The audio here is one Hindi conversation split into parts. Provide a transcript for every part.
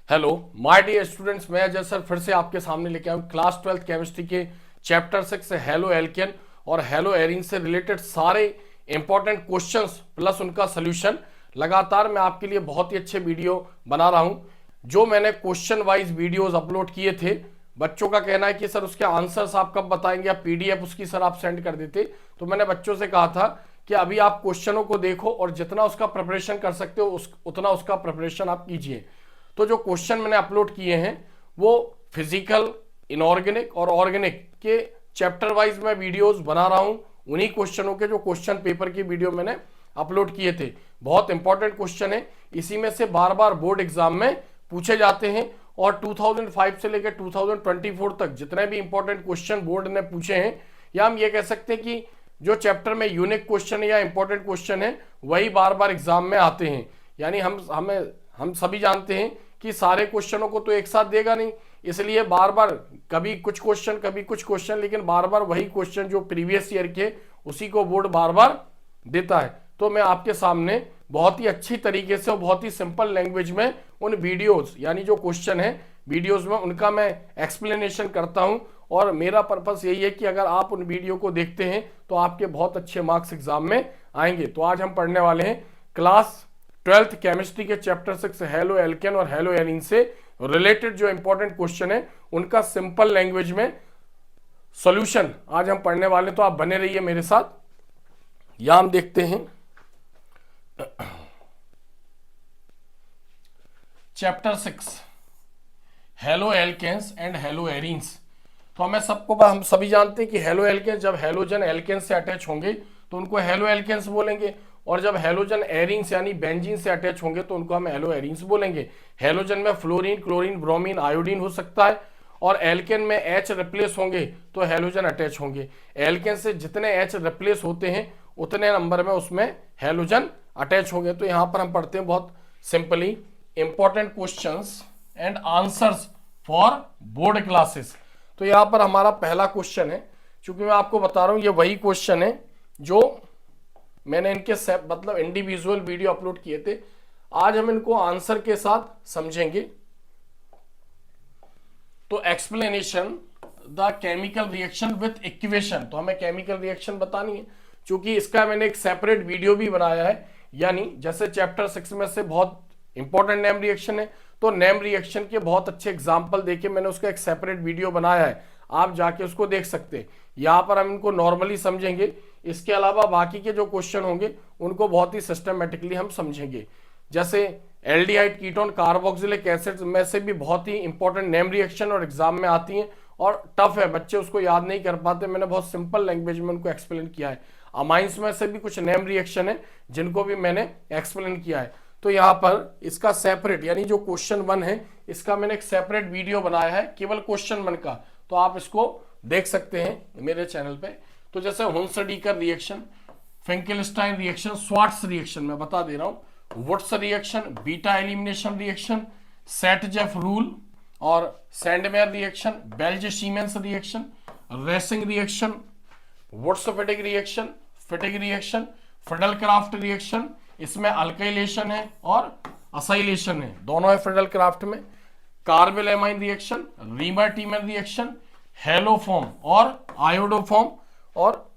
हेलो माय डियर स्टूडेंट्स, मैं अजय सर फिर से आपके सामने लेके आया हूँ क्लास 12th केमिस्ट्री के चैप्टर 6 हेलो एल्केन और हेलो एरीन से रिलेटेड सारे इंपॉर्टेंट क्वेश्चंस प्लस उनका सोल्यूशन। लगातार मैं आपके लिए बहुत ही अच्छे वीडियो बना रहा हूँ। जो मैंने क्वेश्चन वाइज वीडियोस अपलोड किए थे, बच्चों का कहना है कि सर उसके आंसर्स आप कब बताएंगे, या पीडीएफ उसकी सर आप सेंड कर देते। तो मैंने बच्चों से कहा था कि अभी आप क्वेश्चनों को देखो और जितना उसका प्रिपरेशन कर सकते हो उतना उसका प्रिपरेशन आप कीजिए। तो जो क्वेश्चन मैंने अपलोड किए हैं वो फिजिकल, इनऑर्गेनिक और ऑर्गेनिक के चैप्टर वाइज मैं वीडियोस बना रहा हूं। उन्हीं क्वेश्चनों के जो क्वेश्चन पेपर की वीडियो मैंने अपलोड किए थे, बहुत इंपॉर्टेंट क्वेश्चन है। इसी में से बार बार बोर्ड एग्जाम में पूछे जाते हैं और 2005 से लेकर 2024 तक जितने भी इंपॉर्टेंट क्वेश्चन बोर्ड ने पूछे हैं, या हम ये कह सकते हैं कि जो चैप्टर में यूनिक क्वेश्चन है या इंपॉर्टेंट क्वेश्चन है वही बार बार एग्जाम में आते हैं। यानी हम सभी जानते हैं कि सारे क्वेश्चनों को तो एक साथ देगा नहीं, इसलिए बार बार कभी कुछ क्वेश्चन, लेकिन बार बार वही क्वेश्चन जो प्रीवियस ईयर के उसी को बोर्ड बार बार देता है। तो मैं आपके सामने बहुत ही अच्छी तरीके से और बहुत ही सिंपल लैंग्वेज में उन वीडियोस, यानी जो क्वेश्चन है वीडियोस में, उनका मैं एक्सप्लेनेशन करता हूं। और मेरा पर्पस यही है कि अगर आप उन वीडियो को देखते हैं तो आपके बहुत अच्छे मार्क्स एग्जाम में आएंगे। तो आज हम पढ़ने वाले हैं क्लास 12th केमिस्ट्री के चैप्टर 6 हेलो एल्केन और हेलो एरीन से रिलेटेड जो इंपॉर्टेंट क्वेश्चन है उनका सिंपल लैंग्वेज में सॉल्यूशन आज हम पढ़ने वाले। तो आप बने रहिए मेरे साथ। यहां हम देखते हैं chapter 6 halo alkanes and halo arenes. तो हम सभी जानते हैं कि हेलो एल्केन्स जब हेलोजन एल्केन से अटैच होंगे तो उनको हेलो एल्केन्स बोलेंगे, और जब हेलोजन एरीन्स यानी बेंजीन से अटैच होंगे तो उनको हम हेलो एरीन्स बोलेंगे। हेलोजन में फ्लोरीन, क्लोरीन, ब्रोमीन, आयोडीन हो सकता है, और एल्केन में एच रिप्लेस होंगे तो हेलोजन अटैच होंगे। एल्केन से जितने एच रिप्लेस होते हैं उतने नंबर में उसमें हेलोजन अटैच होंगे। तो यहां पर हम पढ़ते हैं बहुत simply important questions and answers for board classes. तो यहां पर हमारा पहला क्वेश्चन है, चूंकि मैं आपको बता रहा हूं ये वही क्वेश्चन है जो मैंने इनके मतलब इंडिविजुअल वीडियो अपलोड किए थे। आज हम इनको आंसर के साथ समझेंगे। तो explanation the chemical reaction with equation, तो हमें केमिकल रिएक्शन बतानी है, क्योंकि इसका मैंने एक सेपरेट वीडियो भी बनाया है। यानी जैसे चैप्टर 6 में से बहुत इंपॉर्टेंट नेम रिएक्शन है, तो नेम रिएक्शन के बहुत अच्छे एग्जाम्पल देके मैंने उसका एक सेपरेट वीडियो बनाया है, आप जाके उसको देख सकते हैं। यहां पर हम इनको नॉर्मली समझेंगे, इसके अलावा बाकी के जो क्वेश्चन होंगे उनको बहुत ही सिस्टमेटिकली हम समझेंगे। जैसे एल्डिहाइड कीटोन कार्बोक्सिलिक एसिड में से भी बहुत ही इंपॉर्टेंट नेम रिएक्शन और एग्जाम में आती हैं, और टफ है, बच्चे उसको याद नहीं कर पाते। मैंने बहुत सिंपल लैंग्वेज में उनको एक्सप्लेन किया है। अमाइंस में से भी कुछ नेम रिएक्शन है जिनको भी मैंने एक्सप्लेन किया है। तो यहाँ पर इसका सेपरेट, यानी जो क्वेश्चन 1 है इसका मैंने एक सेपरेट वीडियो बनाया है केवल क्वेश्चन 1 का, तो आप इसको देख सकते हैं मेरे चैनल पे। तो जैसे Hunsdiecker reaction, Finkelstein reaction, Swarts reaction मैं बता दे रहा हूं, Wurtz reaction, beta elimination reaction, Saytzeff rule और सैंडमेयर रिएक्शन, बेल्ज सीमेंस रिएक्शन, रेसिंग reaction, Wurtz Fittig reaction, Friedel Crafts reaction, इसमें अल्काइलेशन है और असाइलेशन है, दोनों है फ्रिडल-क्राफ्ट में, carbylamine reaction, Reimer Tiemann reaction, haloform और आयोडोफॉर्म, और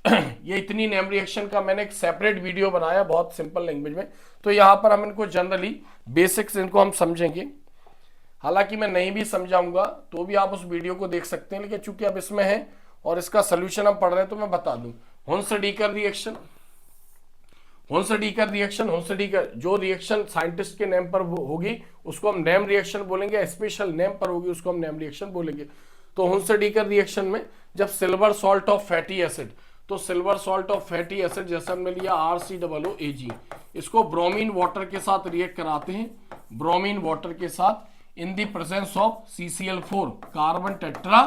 ये इतनी नेम रिएक्शन का मैंने एक सेपरेट वीडियो बनाया बहुत सिंपल लैंग्वेज में। तो यहां पर हम इनको जनरली बेसिक्स इनको हम समझेंगे। हालांकि मैं नहीं भी समझाऊंगा तो भी आप उस वीडियो को देख सकते हैं, लेकिन चूंकि अब इसमें है और इसका सोल्यूशन हम पढ़ रहे हैं तो मैं बता दूं। हुंसडीकर रिएक्शन जो रिएक्शन साइंटिस्ट के नेम पर होगी उसको हम नेम रिएक्शन बोलेंगे, स्पेशल नेम पर होगी उसको हम नेम रिएक्शन बोलेंगे। तो हुंसडीकर रिएक्शन में जब silver salt of fatty acid, तो silver salt of fatty acid जैसे हमने लिया RCOOAg, इसको ब्रोमीन वाटर के साथ रिएक्ट कराते हैं, ब्रोमीन वाटर के साथ इन the presence of CCl4 carbon tetra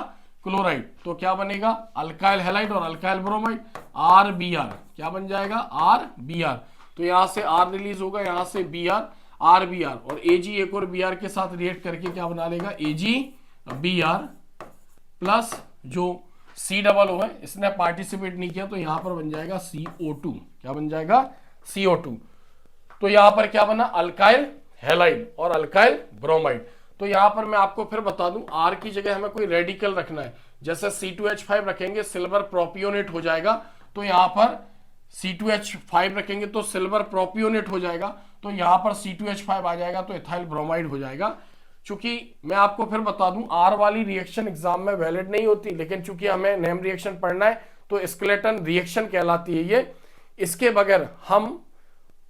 chloride, तो क्या बनेगा अल्काइल हैलाइड और अल्काइल ब्रोमाइड, RBr, क्या बन जाएगा RBr। तो यहां से R रिलीज होगा, यहां से Br, RBr, और Ag एक और Br के साथ रिएक्ट करके क्या बना लेगा AgBr प्लस जो COO है इसने पार्टिसिपेट नहीं किया तो यहां पर बन जाएगा CO2, क्या बन जाएगा CO2। तो यहां पर क्या बना अल्काइल हैलाइड और अल्काइल ब्रोमाइड। तो यहां पर मैं आपको फिर बता दूं, आर की जगह हमें कोई रेडिकल रखना है, जैसे C2H5 रखेंगे सिल्वर प्रोपियोनेट हो जाएगा, तो यहां पर C2H5 रखेंगे तो सिल्वर प्रोपियोनेट हो जाएगा, तो यहां पर C2H5 आ जाएगा तो इथाइल ब्रोमाइड हो जाएगा। चूंकि मैं आपको फिर बता दूं, आर वाली रिएक्शन एग्जाम में वैलिड नहीं होती, लेकिन चूंकि हमें नेम रिएक्शन पढ़ना है तो स्केलेटन रिएक्शन कहलाती है ये। इसके बगैर हम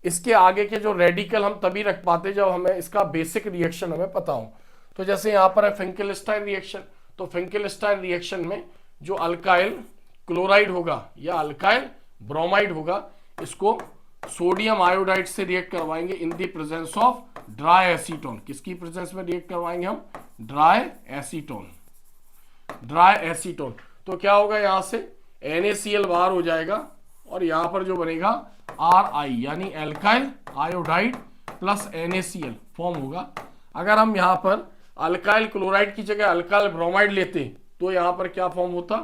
इसके आगे के जो रेडिकल हम तभी रख पाते जब हमें इसका बेसिक रिएक्शन हमें पता हो। तो जैसे यहां पर है फिंकेलस्टाइन रिएक्शन, तो फिंकेलस्टाइन रिएक्शन में जो अल्काइल क्लोराइड होगा या अल्काइल ब्रोमाइड होगा, इसको सोडियम आयोडाइड से रिएक्ट करवाएंगे इन the presence of dry acetone. किसकी प्रेजेंस में रिएक्ट करवाएंगे हम? Dry acetone. ड्राई एसीटोन तो क्या होगा, यहां से NaCl बाहर हो जाएगा और यहां पर जो बनेगा Ri यानी alkyl iodide plus NaCl form होगा। अगर हम यहां पर अल्काइल क्लोराइड की जगह अल्काइल ब्रोमाइड लेते तो यहां पर क्या फॉर्म होता?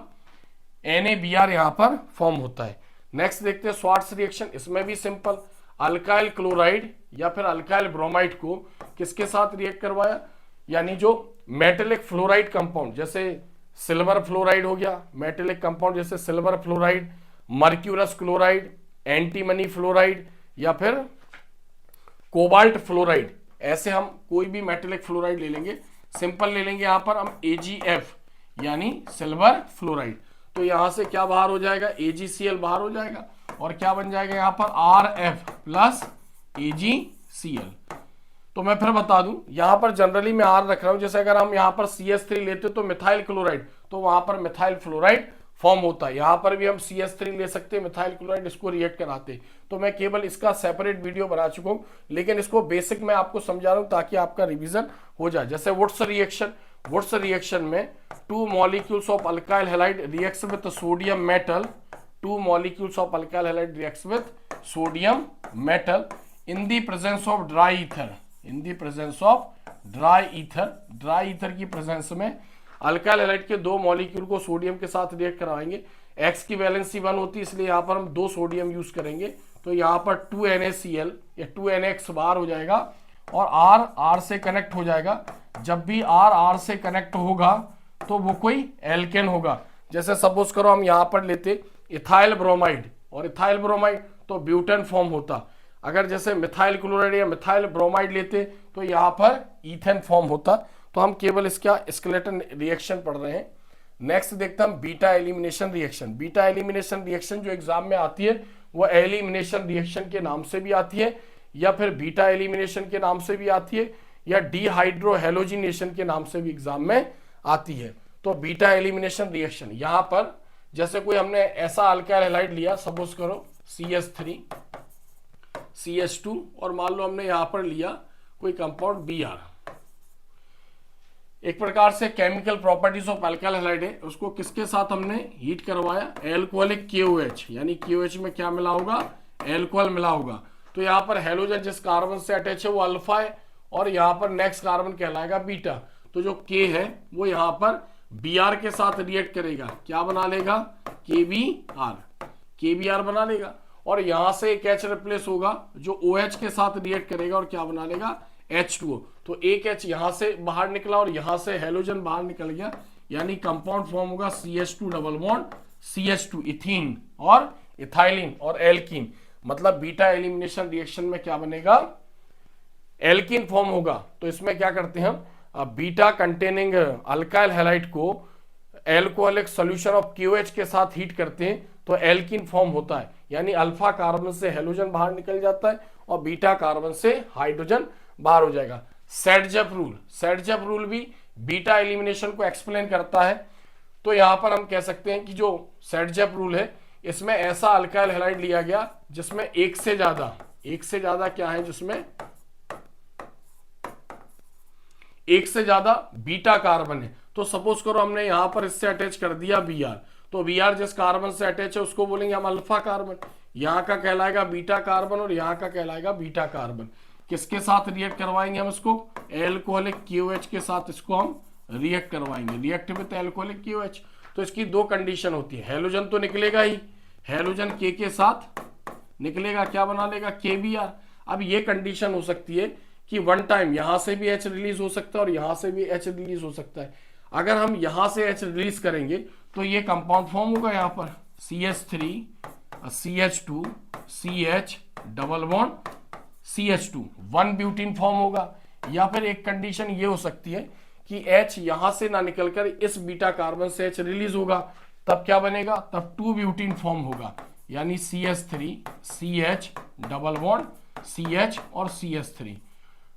NaBr यहां पर फॉर्म होता है। नेक्स्ट देखते हैं स्वार्ट्स रिएक्शन। इसमें भी सिंपल, अल्काइल क्लोराइड या फिर अल्काइल ब्रोमाइड को किसके साथ रिएक्ट करवाया, यानी जो मेटेलिक फ्लोराइड कंपाउंड, जैसे सिल्वर फ्लोराइड हो गया, मेटेलिक कंपाउंड जैसे silver fluoride, mercurous chloride, antimony fluoride या फिर कोबाल्ट फ्लोराइड, ऐसे हम कोई भी मेटेलिक फ्लोराइड ले लेंगे। सिंपल ले लेंगे यहां पर हम AgF यानी सिल्वर फ्लोराइड, तो यहां से क्या बाहर हो जाएगा? AgCl बाहर हो जाएगा और क्या बन जाएगा यहां पर? RF plus AgCl। तो मैं फिर बता दूं, यहां पर जनरली मैं R रख रहा हूं, जैसे अगर हम यहां पर CS3 लेते तो मिथाइल क्लोराइड, तो वहां पर मिथाइल फ्लोराइड फॉर्म होता है। यहां पर भी हम CS3 ले सकते हैं, मिथाइल क्लोराइड, इसको रिएक्ट कराते। तो मैं केवल इसका सेपरेट वीडियो बना चुका हूं, लेकिन इसको बेसिक मैं आपको समझा रहा हूं ताकि आपका रिवीजन हो जाए। जैसे वुड्स रिएक्शन, वुड्स रिएक्शन में 2 molecules of alkyl halide reacts with sodium metal, 2 molecules of alkyl halide reacts with sodium metal in the presence of dry ether, in the presence of dry ether. Dry ether की प्रेजेंस में अल्काइल हैलाइड के 2 मॉलिक्यूल को सोडियम के साथ रिएक्ट कराएंगे। X की वैलेंसी 1 होती है, इसलिए यहाँ पर हम 2 सोडियम यूज करेंगे, तो यहाँ पर 2 NaCl या 2 NaX बाहर हो जाएगा और R से कनेक्ट हो जाएगा। जब भी R से कनेक्ट होगा तो वो कोई एल्केन होगा। जैसे सपोज करो हम यहाँ पर लेते इथाइल ब्रोमाइड और इथाइल ब्रोमाइड, तो ब्यूटेन फॉर्म होता। अगर जैसे मिथाइल क्लोराइड या मिथाइल ब्रोमाइड लेते तो यहाँ पर ईथेन फॉर्म होता। तो हम केवल इसका स्केलेटन रिएक्शन पढ़ रहे हैं। नेक्स्ट देखते हैं हम beta elimination reaction. Beta elimination reaction जो एग्जाम में आती है वो एलिमिनेशन रिएक्शन के नाम से भी आती है या फिर बीटा एलिमिनेशन के नाम से भी आती है या डिहाइड्रो हैलोजिनेशन के नाम से भी एग्जाम में आती है। तो बीटा एलिमिनेशन रिएक्शन, यहाँ पर जैसे कोई हमने ऐसा अल्काइल हैलाइड लिया, सपोज करो CS3 CH2 और मान लो हमने यहाँ पर लिया कोई कंपाउंड Br। एक प्रकार से chemical properties of alkyl halide है, उसको किसके साथ हमने हीट करवाया? एल्कोहलिक KOH, यानी KOH में क्या मिला होगा? एल्कोहल मिला होगा। तो यहाँ पर हैलोजन जिस कार्बन से अटैच है वो अल्फा है और यहाँ पर नेक्स्ट कार्बन कहलाएगा बीटा। तो जो K है वो यहाँ पर Br के साथ रिएक्ट करेगा, क्या बना लेगा? KBr बना लेगा और यहाँ से एक H रिप्लेस होगा जो OH के साथ रिएक्ट करेगा और क्या बना लेगा? H2O। तो एक H यहाँ से बाहर निकला और यहाँ से हैलोजन बाहर निकल गया, यानी कंपाउंड फॉर्म होगा CH2 double bond CH2, ethene और इथाइलिन और एल्कीन। मतलब बीटा एलिमिनेशन रिएक्शन में क्या बनेगा? एल्कीन फॉर्म होगा। तो इसमें क्या करते हैं हम? बीटा कंटेनिंग अल्काइल हैलाइड को एल्कोहलिक सॉल्यूशन ऑफ KOH के साथ हीट करते हैं तो एल्कीन फॉर्म होता है, यानी अल्फा कार्बन से हैलोजन बाहर निकल जाता है और बीटा कार्बन से हाइड्रोजन बाहर हो जाएगा। सेडजेप रूल, सेडजेप रूल भी बीटा एलिमिनेशन को एक्सप्लेन करता है। तो यहां पर हम कह सकते हैं कि जो सेडजेप रूल है इसमें ऐसा अल्काइल हैलाइड लिया गया जिसमें एक से ज्यादा क्या है? जिसमें एक से ज्यादा बीटा कार्बन है। तो सपोज करो हमने यहां पर इससे अटैच कर दिया Br, तो Br जिस कार्बन से अटैच है उसको बोलेंगे हम अल्फा कार्बन, यहाँ का कहलाएगा बीटा कार्बन और यहाँ का कहलाएगा बीटा कार्बन। किसके साथ रिएक्ट करवाएंगे हम इसको? एल्कोहलिक KOH के साथ इसको हम रिएक्ट करवाएंगे, रिएक्ट विद एल्कोहलिक KOH। तो इसकी 2 कंडीशन होती है, हैलोजन तो निकलेगा ही, हैलोजन के साथ निकलेगा, क्या बना लेगा? KBr। अब ये कंडीशन हो सकती है कि वन टाइम यहां से भी H रिलीज हो सकता है और यहां से भी H रिलीज हो सकता है। अगर हम यहां से H रिलीज करेंगे तो ये कंपाउंड फॉर्म होगा यहाँ पर CH3 CH2 CH double bond CH2 one butene form होगा। या फिर एक कंडीशन ये हो सकती है कि H यहां से ना निकलकर इस बीटा कार्बन से H रिलीज होगा, तब क्या बनेगा, तब टू ब्यूटीन फॉर्म होगा, यानी CH3 CH double bond CH और CH3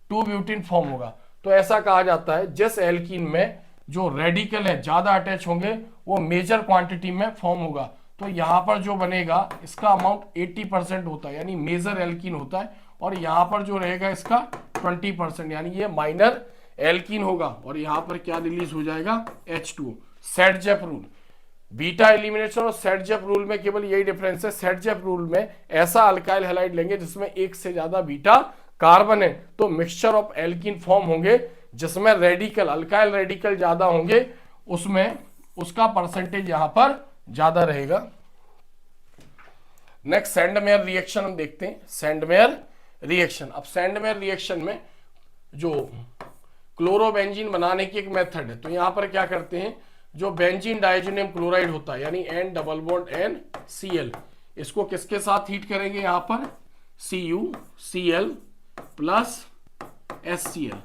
टू ब्यूटीन फॉर्म होगा। तो ऐसा कहा जाता है जिस एल्कीन में जो रेडिकल है ज्यादा अटैच होंगे वो मेजर क्वांटिटी में फॉर्म होगा। तो यहां पर जो बनेगा इसका अमाउंट 80% होता है, यानी मेजर एल्कीन होता है, और यहां पर जो रहेगा इसका 20%, यानी ये माइनर एल्कीन होगा। और यहां पर क्या रिलीज हो जाएगा, H2O। सेट-जेप रूल, बीटा एलिमिनेशन और सेट-जेप रूल में केवल यही डिफरेंस है। सेट-जेप रूल में ऐसा अल्काइल हैलाइड लेंगे जिसमें एक से ज्यादा बीटा कार्बन है, तो मिक्सचर ऑफ एल्कीन फॉर्म होंगे जिसमें रेडिकल अल्काइल रेडिकल ज्यादा होंगे, उसमें उसका परसेंटेज यहां पर ज्यादा रहेगा। नेक्स्ट सैंडमेयर रिएक्शन हम देखते हैं। सैंडमेयर रिएक्शन, अब सैंडमेयर रिएक्शन में जो क्लोरोबेंजीन बनाने की एक मेथड है, तो यहां पर क्या करते हैं, जो बेंजीन डाइजेनियम क्लोराइड होता है यानी N डबल बॉन्ड NCl, इसको किसके साथ हीट करेंगे, यहां पर CuCl प्लस HCl।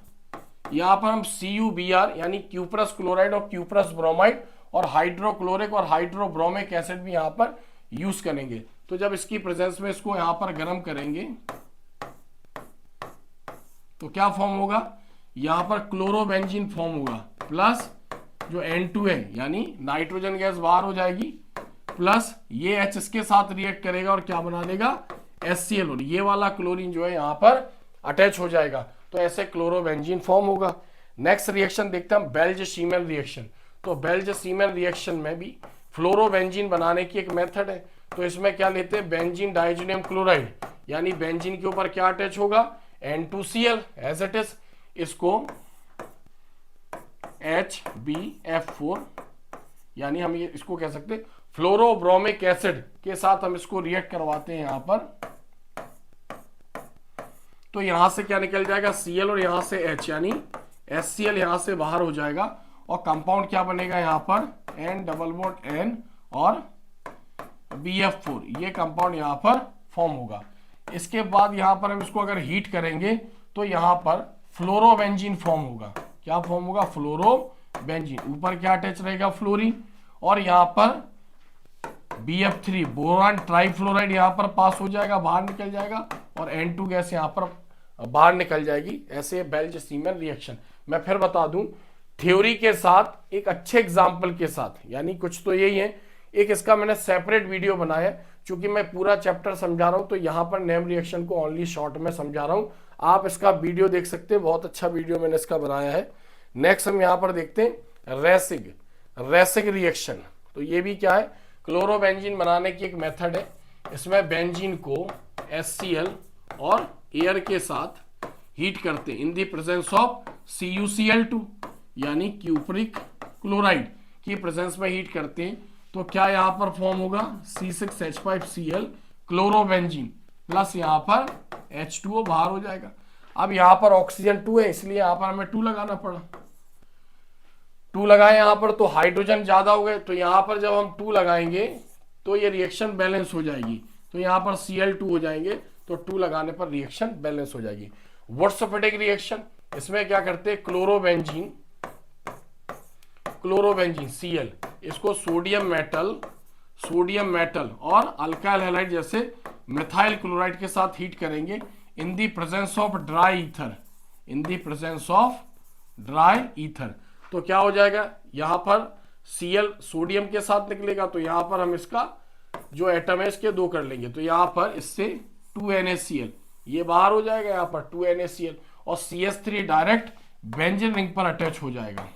यहां पर हम CuBr यानी क्यूप्रस क्लोराइड और क्यूप्रस ब्रोमाइड और हाइड्रोक्लोरिक और हाइड्रोब्रोमिक एसिड भी यहां पर यूज करेंगे। तो जब इसकी प्रेजेंस में इसको यहां पर गर्म करेंगे तो क्या फॉर्म होगा, यहां पर क्लोरोबेंजीन फॉर्म होगा, प्लस जो N2 है यानी नाइट्रोजन गैस बाहर हो जाएगी, प्लस ये H इसके साथ रिएक्ट करेगा और क्या बना देगा, HCl, और ये वाला क्लोरीन जो है यहां पर अटैच हो जाएगा, तो ऐसे क्लोरोबेंजीन फॉर्म होगा। नेक्स्ट रिएक्शन देखते हैं हम, बेल्ज-शीमेल रिएक्शन। तो बेल्ज-शीमेल रिएक्शन में भी फ्लोरोबेंजीन बनाने की एक मेथड है। तो इसमें क्या लेते हैं, बेंजीन डाइजेनियम क्लोराइड, यानी बेंजीन के ऊपर क्या अटैच होगा, N2Cl एज इट इज, इसको HbF4 यानी हम ये इसको कह सकते हैं फ्लोरोब्रोमिक एसिड के साथ हम इसको रिएक्ट करवाते हैं यहां पर। तो यहां से क्या निकल जाएगा, Cl, और यहां से H यानी HCl यहां से बाहर हो जाएगा, और कंपाउंड क्या बनेगा यहां पर, N डबल बॉन्ड N और BF4, ये कंपाउंड यहां पर फॉर्म होगा। इसके बाद यहां पर हम इसको अगर हीट करेंगे तो यहां पर फ्लोरोबेंजीन फॉर्म होगा। क्या फॉर्म होगा, फ्लोरोबेंजीन, ऊपर क्या अटैच रहेगा, फ्लोरीन, और यहां पर BF3 बोरान ट्राइफ्लोराइड यहां पर पास हो जाएगा, बाहर निकल जाएगा, और N2 गैस यहां पर बाहर निकल जाएगी। ऐसे बेल्ज-शीमेल रिएक्शन। मैं फिर बता दूं थ्योरी के साथ एक अच्छे एग्जाम्पल के साथ, यानी कुछ तो यही है, एक इसका मैंने सेपरेट वीडियो बनाया है, चूंकि मैं पूरा चैप्टर समझा रहा हूं तो यहां पर नेम रिएक्शन को ओनली शॉर्ट में समझा रहा हूं। आप इसका वीडियो देख सकते हैं, बहुत अच्छा वीडियो मैंने इसका बनाया है। नेक्स्ट हम यहां पर देखते हैं रेसिग रिएक्शन। तो ये भी क्या है, क्लोरोबेंजीन बनाने की एक मेथड है। इसमें बेंजीन को HCl और एयर के साथ हीट करते हैं इन द प्रेजेंस ऑफ CuCl2 यानी क्यूप्रिक क्लोराइड की प्रेजेंस में हीट करते हैं। तो क्या यहां पर फॉर्म होगा, C6H5Cl क्लोरोबेंजीन प्लस यहां पर H2O बाहर हो जाएगा। अब यहां पर ऑक्सीजन 2 है, इसलिए यहां पर हमें 2 लगाना पड़ा। 2 लगाए यहां पर तो हाइड्रोजन ज्यादा हो गए, तो यहां पर जब हम 2 लगाएंगे तो ये रिएक्शन बैलेंस हो जाएगी, तो यहां पर Cl2 हो जाएंगे, तो 2 लगाने पर रिएक्शन बैलेंस हो जाएगी। वुड्स-फिटिंग रिएक्शन, इसमें क्या करते हैं, क्लोरोबेंजीन Cl, इसको सोडियम मेटल और अल्काइल हैलाइड जैसे मिथाइल क्लोराइड के साथ हीट करेंगे in the presence of dry ether. तो क्या हो जाएगा, यहां पर Cl सोडियम के साथ निकलेगा, तो यहां पर हम इसका जो एटम है इसके 2 कर लेंगे, तो यहां पर इससे 2NaCl ये बाहर हो जाएगा, यहां पर 2NaCl, और CH3 डायरेक्ट बेंजीन रिंग पर अटैच हो जाएगा।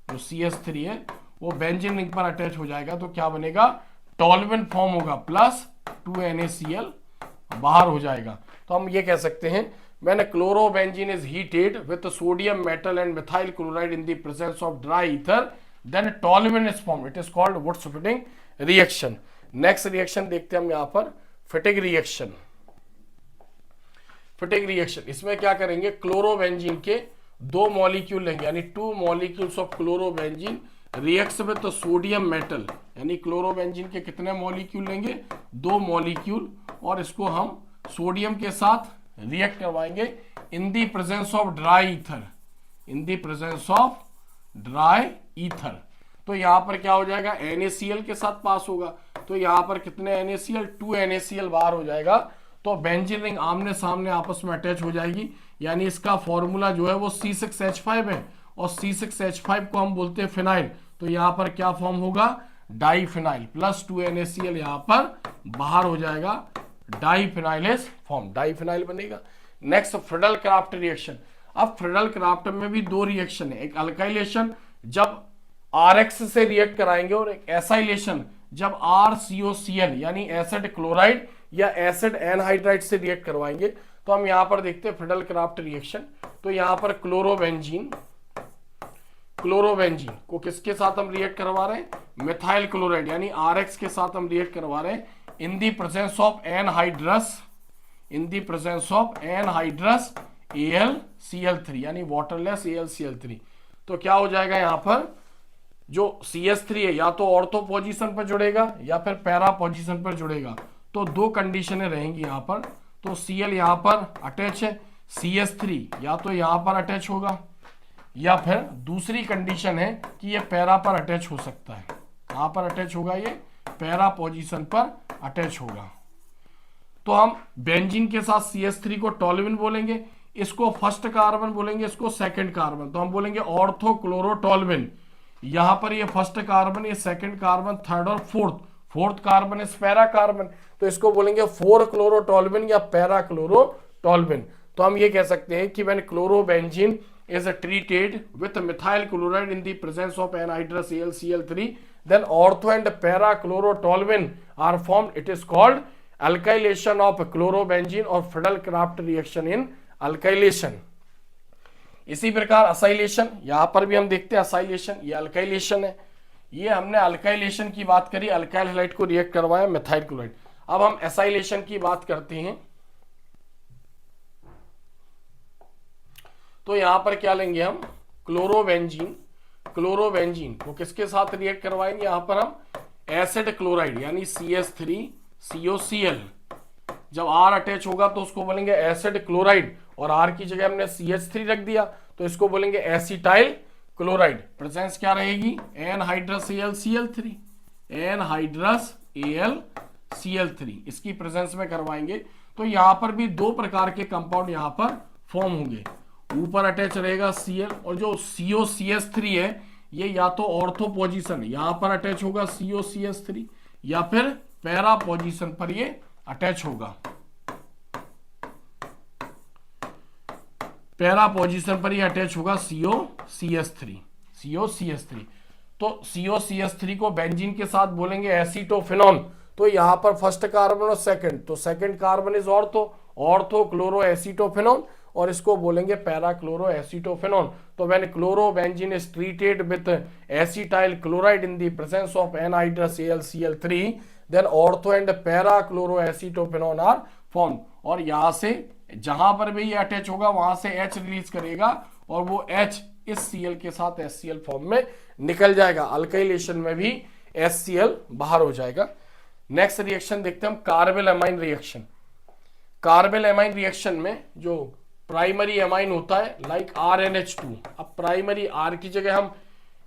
जो CH3 है वो बेंजीन रिंग पर अटैच हो जाएगा, तो क्या बनेगा, टॉल्यूएन फॉर्म होगा, प्लस 2NaCl बाहर हो जाएगा। तो हम ये कह सकते हैं, when chlorobenzene is heated with sodium metal and methyl chloride in the presence of dry ether, then toluene is formed. It is called Wurtz-Fitting reaction. Next reaction देखते हैं हम यहाँ पर फिटिंग रिएक्शन। फिटिंग रिएक्शन, इसमें क्या करेंगे, क्लोरोबेंजीन के 2 मॉलिक्यूल लेंगे, यानी 2 molecules of chlorobenzene reacts with तो सोडियम मेटल, यानी क्लोरोबेंजीन के कितने मॉलिक्यूल लेंगे, 2 मॉलिक्यूल, और इसको हम सोडियम के साथ रिएक्ट करवाएंगे in the presence of dry ether, in the presence of dry ether. तो यहां पर क्या हो जाएगा, NaCl के साथ पास होगा, तो यहां पर कितने NaCl, 2 NaCl बाहर हो जाएगा, तो बेंजीन रिंग आमने सामने आपस में अटैच हो जाएगी, यानी इसका फॉर्मूला जो है वो C6H5 है, और C6H5 को हम बोलते हैं फिनाइल, तो यहां पर क्या फॉर्म होगा, डाइफिनाइल, प्लस 2 NaCl यहां पर बाहर हो जाएगा, डाइफिनाइल इज फॉर्म, डाइफिनाइल बनेगा। Next Friedel craft reaction. अब फ्रीडल क्राफ्ट में भी 2 रिएक्शन है, एक अल्काइलेशन जब RX से रिएक्ट कराएंगे, और एक एसाइलेशन जब RCOCl यानी एसिड क्लोराइड या एसिड एनहाइड्राइड से रिएक्ट करवाएंगे। तो हम यहां पर देखते हैं फ्रीडल क्राफ्ट रिएक्शन। तो यहां पर क्लोरोबेंजीन को किसके साथ हम रिएक्ट करवा रहे हैं, मिथाइल क्लोराइड यानी RX के साथ हम रिएक्ट करवा रहे हैं in the presence of anhydrous, in the presence of anhydrous AlCl3 यानी वाटरलेस AlCl3। तो क्या हो जाएगा, यहां पर जो CH3 है या तो ऑर्थो पोजीशन पर जुड़ेगा या फिर पैरा पोजीशन पर जुड़ेगा, तो 2 कंडीशनें रहेंगी यहां पर। तो Cl यहां पर अटैच है, CH3 या तो यहां पर अटैच होगा, या फिर दूसरी कंडीशन है कि ये पैरा पर अटैच हो सकता है, कहां पर अटैच होगा, ये पैरा पोजीशन पर अटैच होगा। तो हम बेंजीन के साथ CH3 को टॉल्यूइन बोलेंगे, इसको फर्स्ट कार्बन बोलेंगे, इसको सेकंड कार्बन, तो हम बोलेंगे ऑर्थोक्लोरोटॉल्यूइन। यहां पर ये फर्स्ट कार्बन, ये सेकंड कार्बन, थर्ड और फोर्थ कार्बन इस पैरा कार्बन, तो इसको बोलेंगे 4-क्लोरोटॉल्यूइन या पैरा क्लोरोटॉल्यूइन। तो हम ये कह सकते हैं कि when chlorobenzene is treated with methyl chloride in the presence of anhydrous AlCl3, then ortho and para chlorotoluene are formed. It is called alkylation of chlorobenzene or Friedel-Crafts reaction in alkylation. इसी प्रकार असाइलेशन, यहां पर भी हम देखते हैं असाइलेशन, ये अल्काइलेशन है, ये हमने अल्काइलेशन की बात करी, अल्काइल हैलाइड को रिएक्ट करवाया मिथाइल क्लोराइड। अब हम एसाइलेशन की बात करते हैं। तो यहां पर क्या लेंगे हम, क्लोरोबेंजीन को किसके साथ रिएक्ट करवाएंगे, यहां पर हम एसिड क्लोराइड यानी CH3COCl, जब R अटैच होगा तो उसको बोलेंगे एसिड क्लोराइड, और R की जगह हमने CH3 रख दिया तो इसको बोलेंगे एसिटाइल क्लोराइड। प्रेजेंस क्या रहेगी, एनहाइड्रस AlCl3, एनहाइड्रस AlCl3, इसकी प्रेजेंस में करवाएंगे। तो यहां पर भी 2 प्रकार के कंपाउंड यहां पर फॉर्म होंगे, ऊपर अटैच रहेगा Cl, और जो COCH3 है ये या तो ऑर्थो पोजीशन यहां पर अटैच होगा COCH3, या फिर पैरा पोजीशन पर ये अटैच होगा, पैरा पोजीशन पर ये अटैच होगा COCH3। तो COCH3 को बेंजीन के साथ बोलेंगे एसीटोफिनॉन। तो यहां पर फर्स्ट कार्बन और सेकंड, तो second carbon is ortho chloro acetophenone, और इसको बोलेंगे पैरा क्लोरो एसीटोफिनॉन। तो when chlorobenzene is treated with acetyl chloride in the presence of anhydrous AlCl3, then ortho and para chloro acetophenone are form. और यहां से जहां पर भी ये अटैच होगा वहां से H रिलीज करेगा, और वो H इस Cl के साथ HCl फॉर्म में निकल जाएगा। अल्काइलेशन में भी HCl बाहर हो जाएगा। नेक्स्ट रिएक्शन देखते हैं हम, कार्बेल एमाइन रिएक्शन। कार्बेल एमाइन रिएक्शन में जो प्राइमरी एमाइन होता है लाइक RNH2, अब प्राइमरी R की जगह हम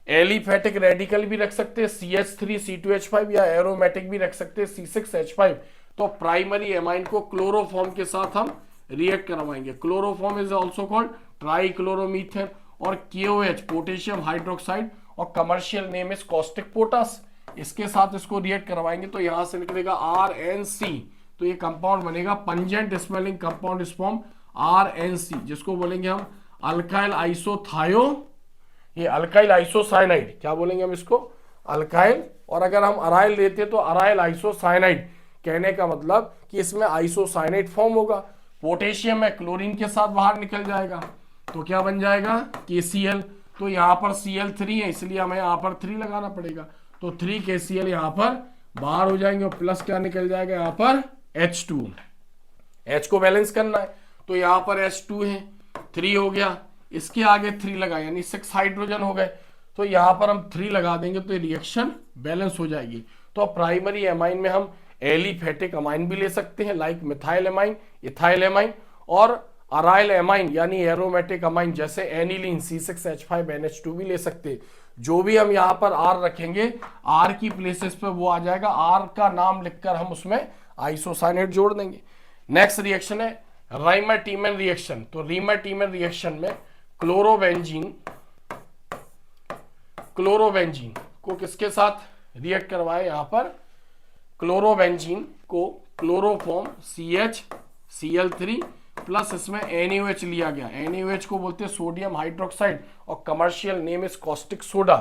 एलिफेटिक रेडिकल भी रख सकते हैं CH3C2H5, या एरोमेटिक भी रख सकते हैं C6H5। तो प्राइमरी एमाइन को क्लोरोफॉर्म के साथ हम रिएक्ट करवाएंगे। क्लोरोफॉर्म इज आल्सो कॉल्ड ट्राइक्लोरोमीथेन, और KOH पोटेशियम हाइड्रोक्साइड, और commercial name is caustic potash, इसके साथ इसको रिएक्ट करवाएंगे। तो यहां से निकलेगा RNC, तो ये कंपाउंड बनेगा pungent smelling compound is form RNC, जिसको बोलेंगे हम अल्काइल आइसोथायो, ये अल्काइल आइसोसाइनाइड, क्या बोलेंगे हम इसको, अल्काइल। और अगर हम अराइल लेते तो अराइल आइसोसाइनाइड, कहने का मतलब कि इसमें आइसोसाइनाइड फॉर्म होगा। पोटेशियम है क्लोरीन के साथ बाहर निकल जाएगा, तो क्या बन जाएगा KCl। तो यहाँ पर Cl3 है, इसलिए हमें यहाँ पर 3 लगाना पड़ेगा, तो 3 KCl यहाँ पर बाहर हो जाएंगे, और प्लस क्या निकल जाएगा यहाँ पर H2, H को बैलेंस करना है। तो यहाँ पर H2 है, 3 हो गया, इसके आगे 3 लगा यानी 6 हाइड्रोजन हो गए, तो यहाँ पर हम 3 लगा देंगे तो रिएक्शन बैलेंस हो जाएगी। तो प्राइमरी एमाइन में हम एलिफेटिक अमाइन भी ले सकते हैं like methyl amine, ethyl amine, और अराइल एमाइन यानी एरोमेटिक अमाइन जैसे एनिलीन C6H5NH2 भी ले सकते हैं। जो भी हम यहाँ पर R रखेंगे, R की प्लेसेस पे वो आ जाएगा, R का नाम लिखकर हम उसमें आइसोसाइनेट जोड़ देंगे। नेक्स्ट रिएक्शन है राइमाटीमन रिएक्शन। तो राइमाटीमन रिएक्शन में क्लोरोबेंजीन को किसके साथ रिएक्ट करवाए, यहाँ पर क्लोरोबेंजीन को क्लोरोफॉर्म CHCl3 प्लस इसमें NaOH लिया गया। NaOH को बोलते हैं सोडियम हाइड्रोक्साइड और commercial name is caustic soda.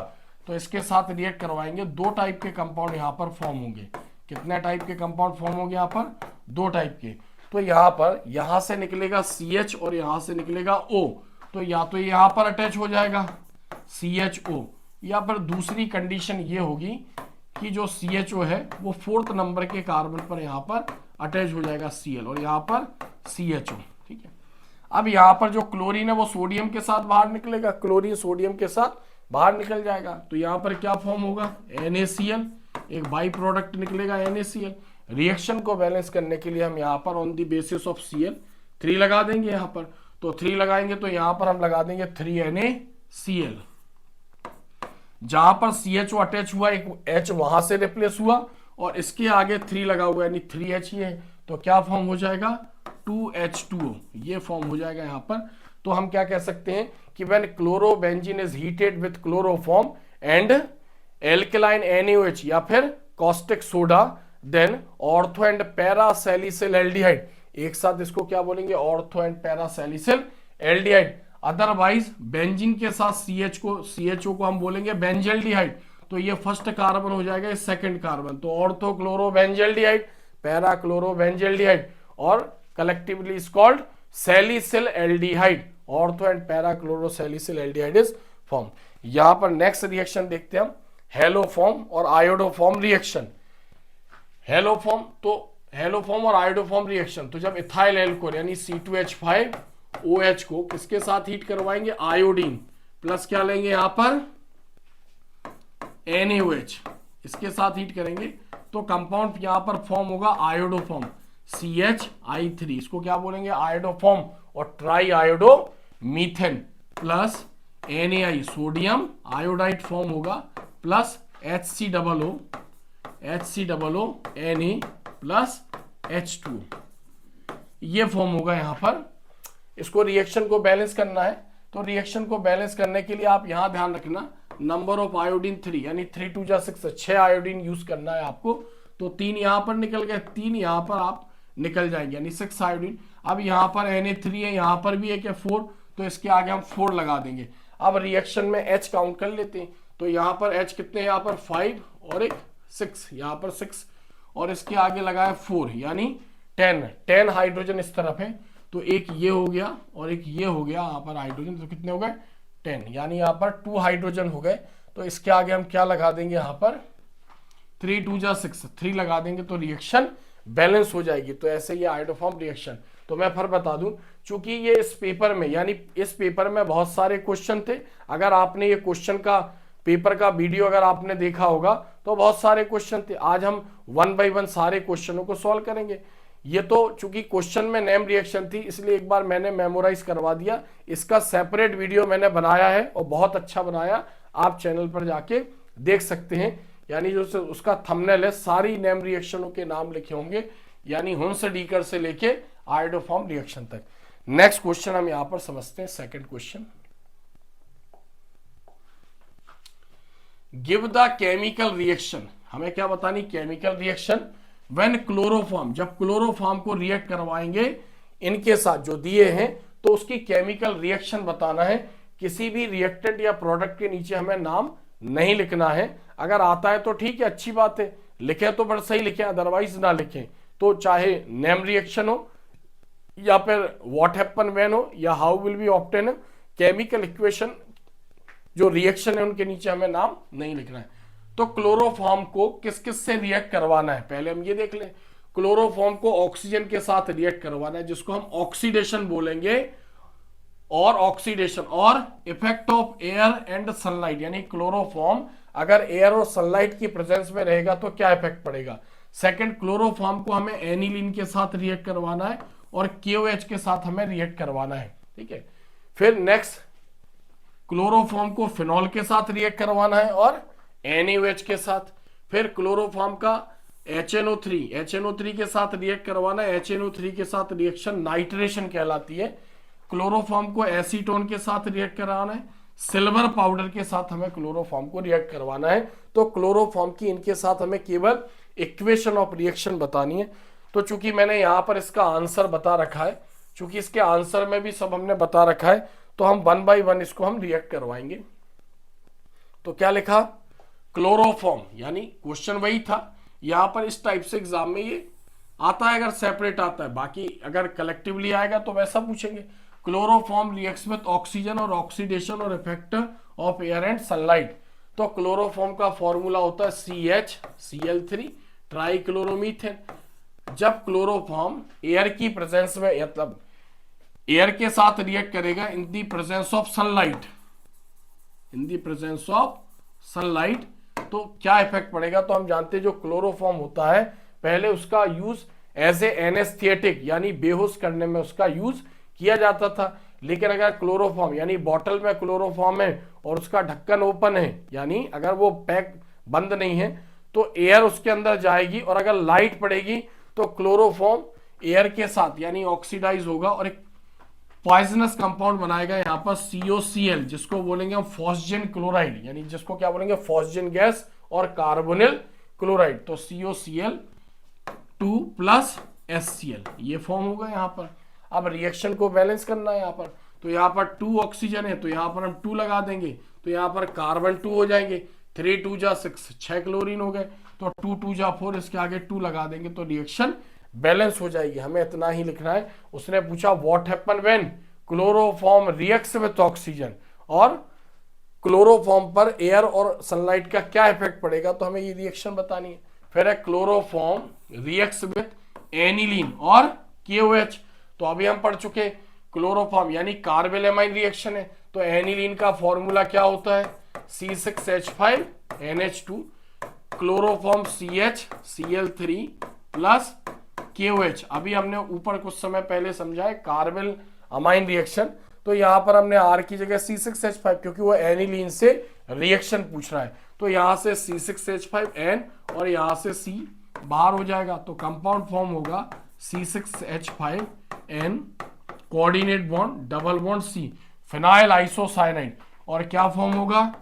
तो इसके साथ रिएक्ट करवाएंगे, 2 टाइप के कंपाउंड यहाँ पर फॉर्म होंगे। कितने टाइप के कंपाउंड फॉर्म होंगे यहाँ पर, 2 टाइप के। तो यहाँ पर यहाँ से निकलेगा CH और यहाँ से निकलेगा O, तो यहाँ पर अटैच हो जाएगा CHO। यहाँ पर दूसरी कंडीशन ये होगी कि जो CHO है वो 4th नंबर के कार्बन पर यहाँ पर अटैच हो जाएगा Cl और यहाँ पर CHO, ठीक है। अब यहाँ पर जो क्लोरीन है वो सोडियम के साथ बाहर निकलेगा, क्लोरीन सोडियम के साथ बाहर निकल जाएगा, तो यहाँ पर क्या फॉर्म होगा, NaCl, एक बाई प्रोडक्ट निकलेगा NaCl। रिएक्शन को बैलेंस करने के लिए हम यहाँ पर on the basis of Cl 3 लगा देंगे यहाँ पर, तो 3 लगाएंगे तो यहाँ पर हम लगा देंगे 3NaCl। जहां पर CHO अटैच हुआ, एक H वहां से रिप्लेस हुआ और इसके आगे 3 लगा हुआ यानी 3H ये, तो क्या फॉर्म हो जाएगा 2H2O, ये फॉर्म हो जाएगा यहाँ पर। तो हम क्या कह सकते हैं कि when chlorobenzene is heated with chloroform and alkaline NaOH या फिर caustic soda, then ortho and para salicyl aldehyde, एक साथ इसको क्या बोलेंगे, ortho and para salicyl aldehyde. Otherwise benzene के साथ CHO को हम बोलेंगे बेंजल्डिहाइड, तो ये फर्स्ट कार्बन हो जाएगा, ये सेकंड कार्बन, तो ऑर्थो क्लोरोबेंजल्डिहाइड, पैरा क्लोरोबेंजल्डिहाइड, और collectively is called salicyl aldehyde, ortho and para chlorosalicyl aldehyde is form. यहां पर नेक्स्ट रिएक्शन देखते हैं हम, हेलोफॉर्म और आयोडोफॉर्म रिएक्शन। हेलोफॉर्म और आयोडोफॉर्म रिएक्शन, तो जब इथाइल एल्कोहल यानी C2H5OH को किसके साथ हीट करवाएंगे, आयोडीन प्लस क्या लेंगे यहाँ पर NaOH, इसके साथ हीट करेंगे तो कंपाउंड यहां पर फॉर्म होगा आयोडोफॉर्म CHI3, इसको क्या बोलेंगे आयोडोफॉर्म, और tri iodo methane plus NaI sodium iodide form होगा plus HCOO Na plus H2, ये फॉर्म होगा यहाँ पर। इसको रिएक्शन को बैलेंस करना है, तो रिएक्शन को बैलेंस करने के लिए आप यहां ध्यान रखना नंबर ऑफ आयोडीन 3 यानी 3 2 जा 6, 6 आयोडीन यूज करना है आपको। तो 3 यहां पर निकल गए, 3 यहां पर आप निकल जाएंगे यानी 6 आयोडीन। अब यहां पर Na3 है, यहां पर भी है क्या 4, तो इसके आगे हम 4 लगा देंगे। अब रिएक्शन में H काउंट कर लेते हैं, तो यहां पर H कितने, यहां पर 5 और एक 6, यहां पर 6 और इसके आगे लगा है 4 यानी 10 हाइड्रोजन इस तरफ है, तो एक ये हो गया और एक ये हो गया यहाँ पर हाइड्रोजन, तो कितने हो गए 10 यानी यहाँ पर 2 हाइड्रोजन हो गए। तो इसके आगे हम क्या लगा देंगे, यहाँ पर 3 2 जा 6, 3 लगा देंगे तो रिएक्शन बैलेंस हो जाएगी। तो ऐसे ये आयोडोफॉर्म रिएक्शन। तो मैं फिर बता दूं, चूंकि ये इस पेपर में यानी इस पेपर में बहुत सारे क्वेश्चन थे, अगर आपने ये क्वेश्चन का पेपर का वीडियो अगर आपने देखा होगा तो बहुत सारे क्वेश्चन थे। आज हम 1 बाय 1 सारे क्वेश्चनों को सॉल्व करेंगे। ये तो चूंकि क्वेश्चन में नेम रिएक्शन थी इसलिए एक बार मैंने मेमोराइज करवा दिया, इसका सेपरेट वीडियो मैंने बनाया है और बहुत अच्छा बनाया, आप चैनल पर जाके देख सकते हैं। यानी जो उसका थंबनेल है सारी नेम रिएक्शनों के नाम लिखे होंगे, यानी हुंस डीकर से लेके आयोडोफॉर्म रिएक्शन तक। नेक्स्ट क्वेश्चन हम यहां पर समझते हैं, second question, give the chemical reaction. हमें क्या बतानी, केमिकल रिएक्शन व्हेन क्लोरोफॉर्म, जब क्लोरोफॉर्म को रिएक्ट करवाएंगे इनके साथ जो दिए हैं तो उसकी केमिकल रिएक्शन बताना है। किसी भी रिएक्टेंट या प्रोडक्ट के नीचे हमें नाम नहीं लिखना है, अगर आता है तो ठीक है अच्छी बात है, लिखे तो बड़ा सही लिखें, अदरवाइज ना लिखें। तो चाहे नेम रिएक्शन हो या फिर व्हाट हैपन व्हेन हो या how will be obtain, chemical equation जो रिएक्शन है उनके नीचे हमें नाम नहीं लिखना है। तो क्लोरोफॉर्म को किस किस से रिएक्ट करवाना है पहले हम ये देख लें। क्लोरोफॉर्म को ऑक्सीजन के साथ रिएक्ट करवाना है, जिसको हम ऑक्सीडेशन बोलेंगे। और ऑक्सीडेशन और effect of air and sunlight, यानी क्लोरोफॉर्म अगर एयर और सनलाइट की प्रेजेंस में रहेगा तो क्या इफेक्ट पड़ेगा। सेकंड, क्लोरोफॉर्म को हमें एनिलीन के साथ रिएक्ट करवाना है और KOH के साथ हमें रिएक्ट करवाना है, ठीक है। फिर नेक्स्ट, क्लोरोफॉर्म को फिनॉल के साथ रिएक्ट करवाना है और NaOH के साथ। फिर क्लोरोफॉर्म का HNO3 के साथ रिएक्ट करवाना है। HNO3 के साथ रिएक्शन नाइट्रेशन कहलाती है। क्लोरोफॉर्म को एसीटोन के साथ रिएक्ट करवाना है। सिल्वर पाउडर के साथ हमें क्लोरोफॉर्म को रिएक्ट करवाना है। तो क्लोरोफॉर्म की इनके साथ हमें केवल इक्वेशन ऑफ रिएक्शन बतानी है। तो चूंकि मैंने यहां पर इसका आंसर बता रखा है, चूंकि इसके आंसर में भी सब हमने बता रखा है, तो हम 1 बाय 1 इसको हम रिएक्ट करवाएंगे। तो क्या लिखा, क्लोरोफॉर्म, यानी क्वेश्चन वही था। यहां पर इस टाइप से एग्जाम में ये आता है, अगर सेपरेट आता है, बाकी अगर कलेक्टिवली आएगा तो वैसा पूछेंगे। क्लोरोफॉर्म रिएक्ट्स विद ऑक्सीजन और ऑक्सीडेशन और effect of air and sunlight. तो क्लोरोफॉर्म का फॉर्मूला होता है CHCl3 ट्राइक्लोरोमीथेन। जब क्लोरोफॉर्म एयर की प्रेजेंस में, मतलब एयर के साथ रिएक्ट करेगा in the presence of sunlight, in the presence of sunlight, तो क्या इफेक्ट पड़ेगा। तो हम जानते हैं जो क्लोरोफॉर्म होता है पहले उसका यूज एज ए एनेस्थेटिक, यानी बेहोश करने में उसका यूज किया जाता था। लेकिन अगर क्लोरोफॉर्म, यानी बॉटल में क्लोरोफॉर्म है और उसका ढक्कन ओपन है, यानी अगर वो पैक बंद नहीं है, तो एयर उसके अंदर जाएगी और अगर लाइट पड़ेगी तो क्लोरोफॉर्म एयर के साथ यानी ऑक्सीडाइज होगा और एक पॉइजनस कंपाउंड बनाएगा यहाँ पर COCl, जिसको बोलेंगे हम फॉस्जन क्लोराइड, यानी जिसको क्या बोलेंगे फॉस्जन गैस और कार्बोनिल क्लोराइड। तो COCl2 प्लस HCl ये फॉर्म होगा यहाँ पर। अब रिएक्शन को बैलेंस करना है यहाँ पर, तो यहाँ पर 2 ऑक्सीजन है तो यहाँ पर हम 2 लगा देंगे, तो यहाँ पर कार्बन 2 हो जाएंगे, 3 2 जा 6, 6 क्लोरीन हो गए, तो 2 2 जा 4, इसके आगे 2 लगा देंगे तो रिएक्शन बैलेंस हो जाएगी। हमें इतना ही लिखना है। उसने पूछा what happen when chloroform reacts with oxygen, और क्लोरोफॉर्म पर एयर और सनलाइट का क्या इफेक्ट पड़ेगा, तो हमें ये रिएक्शन बतानी है। फिर है क्लोरोफॉर्म रिएक्ट्स विद एनिलीन और KOH। तो अभी हम पढ़ चुके क्लोरोफॉर्म यानी कार्बोनिल एमाइन रिएक्शन है, तो एनिलीन का फॉर्मूला क्या होता है C6H5NH2, chloroform CHCl3 plus KOH। अभी हमने ऊपर कुछ समय पहले समझा है कार्बोनिल अमाइन रिएक्शन, तो यहां पर हमने R की जगह C6H5, क्योंकि वो एनिलीन से रिएक्शन पूछ रहा है, तो यहां से C6H5N और यहां से C बाहर हो जाएगा, तो कंपाउंड फॉर्म होगा C6H5N coordinate bond double bond C phenyl isocyanide, और क्या फॉर्म होगा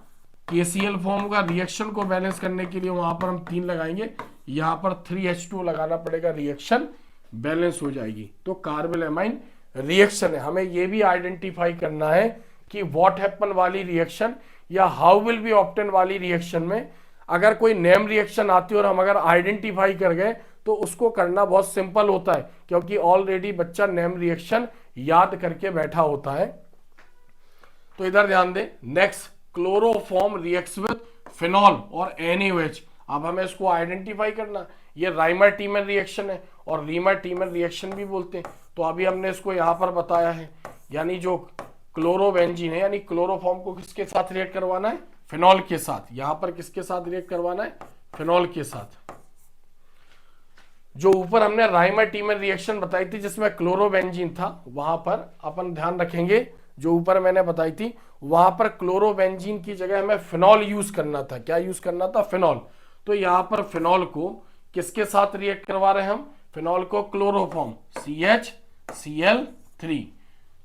KCl फॉर्म होगा। रिएक्शन को बैलेंस करने के लिए वहां पर हम 3 लगाएंगे, यहां पर 3H2 लगाना पड़ेगा, रिएक्शन बैलेंस हो जाएगी। तो कार्बोनिल एमाइन रिएक्शन है। हमें यह भी आइडेंटिफाई करना है कि व्हाट हैपन वाली रिएक्शन या हाउ विल बी ऑब्टेन वाली रिएक्शन में अगर कोई नेम रिएक्शन आती है और हम अगर आइडेंटिफाई कर गए तो उसको करना बहुत सिंपल होता है, क्योंकि ऑलरेडी बच्चा नेम रिएक्शन याद करके बैठा होता है। तो इधर ध्यान दें। Next, chloroform reacts with phenol और NaOH। अब हमें इसको आइडेंटिफाई करना, ये राइमर-टीमर रिएक्शन है और रीमर-टीमर रिएक्शन भी बोलते हैं। तो अभी हमने इसको यहां पर बताया है, यानी जो क्लोरोबेंजीन है, यानी क्लोरोफॉर्म को किसके साथ रिएक्ट करवाना है फिनॉल के साथ। यहां पर किसके साथ रिएक्ट करवाना है फिनॉल के साथ। जो ऊपर हमने राइमर-टीमर रिएक्शन बताई थी जिसमें क्लोरोबेंजीन था, वहां पर अपन ध्यान रखेंगे, जो ऊपर मैंने बताई थी वहां पर क्लोरोबेंजीन की जगह हमें फिनॉल यूज करना था। क्या यूज करना था फिनॉल। तो यहां पर फिनॉल को किसके साथ रिएक्ट करवा रहे हैं हम, फिनॉल को chloroform CHCl3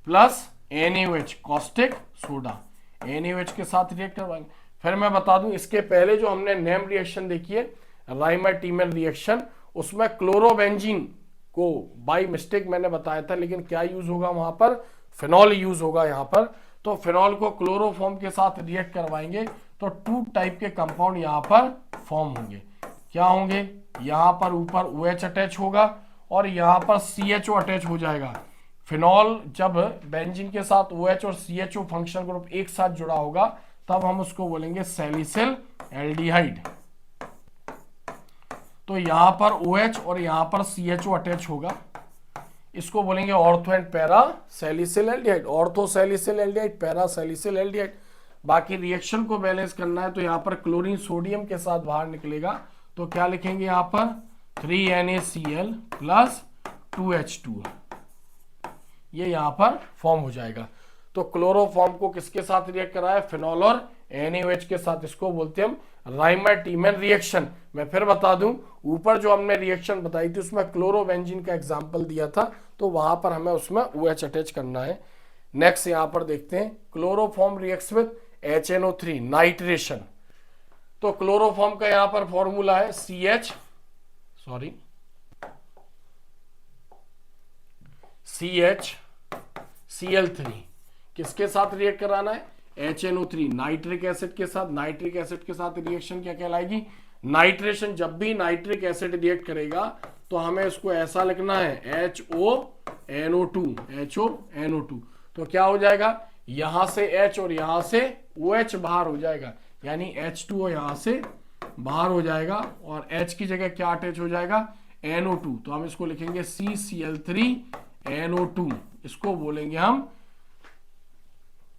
plus NaOH caustic soda, NaOH के साथ रिएक्ट करवाएंगे। फिर मैं बता दूं इसके पहले जो हमने नेम रिएक्शन देखी है राइमर-टीमर रिएक्शन, उसमें क्लोरोबेंजीन को बाय मिस्टेक मैंने बताया था, लेकिन क्या यूज होगा वहां पर फिनॉल यूज होगा यहाँ पर। तो फिनॉल को क्लोरोफॉर्म के साथ रिएक्ट करवाएंगे तो 2 टाइप के कंपाउंड यहाँ पर फॉर्म होंगे। क्या होंगे, यहाँ पर ऊपर OH अटैच होगा और यहाँ पर CHO अटैच हो जाएगा। फिनॉल जब बेंजीन के साथ OH और CHO फंक्शन ग्रुप एक साथ जुड़ा होगा तब हम उसको बोलेंगे सैलिसिल एल्डिहाइड। तो यहां पर OH और यहां पर CHO अटैच होगा, इसको बोलेंगे ortho and para salicyl aldehyde, ortho salicyl aldehyde, para salicyl aldehyde. बाकी रिएक्शन को बैलेंस करना है तो यहां पर क्लोरीन सोडियम के साथ बाहर निकलेगा, तो क्या लिखेंगे यहां पर 3NaCl प्लस 2H2, ये यहां पर फॉर्म हो जाएगा। तो क्लोरोफॉर्म को किसके साथ रिएक्ट करा है, फिनॉल और NaOH के साथ, इसको बोलते हैं हम राइमर-टीमन रिएक्शन। मैं फिर बता दूं, ऊपर जो हमने रिएक्शन बताई थी उसमें क्लोरोबेंजीन का एग्जांपल दिया था, तो वहां पर हमें उसमें OH अटैच करना है। नेक्स्ट यहां पर देखते हैं, chloroform reacts with HNO3 nitration. तो क्लोरोफॉर्म का यहां पर फॉर्मूला है CHCl3, किसके साथ रिएक्ट कराना है, HNO3 नाइट्रिक एसिड के साथ। नाइट्रिक एसिड के साथ रिएक्शन क्या कहलाएगी, नाइट्रेशन। जब भी नाइट्रिक एसिड रिएक्ट करेगा तो हमें इसको ऐसा लिखना है HONO2। तो क्या हो जाएगा, यहां से H और यहां से OH बाहर हो जाएगा, यानी H2O यहां से बाहर हो जाएगा और H की जगह क्या अटैच हो जाएगा, NO2। तो हम इसको लिखेंगे CCl3NO2, इसको बोलेंगे हम,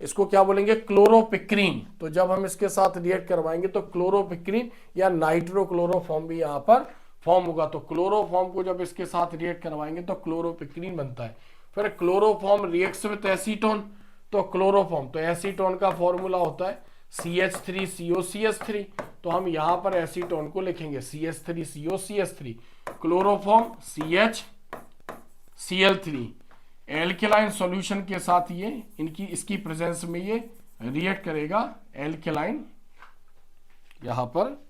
इसको क्या बोलेंगे, क्लोरोपिक्रीन। तो जब हम इसके साथ रिएक्ट करवाएंगे तो क्लोरोपिक्रीन या नाइट्रोक्लोरोफॉर्म भी यहां पर फॉर्म होगा। तो क्लोरोफॉर्म को जब इसके साथ रिएक्ट करवाएंगे तो क्लोरोपिक्रीन बनता है। फिर क्लोरोफॉर्म रिएक्ट्स विद एसीटोन, तो क्लोरोफॉर्म, तो एसीटोन का फॉर्मूला होता है CH3COCH3, तो हम यहां पर एसीटोन को लिखेंगे CH3COCH3। Chloroform CHCl3 alkaline solution के साथ ये इसकी प्रेजेंस में ये रिएक्ट करेगा, एल्केलाइन, यहां पर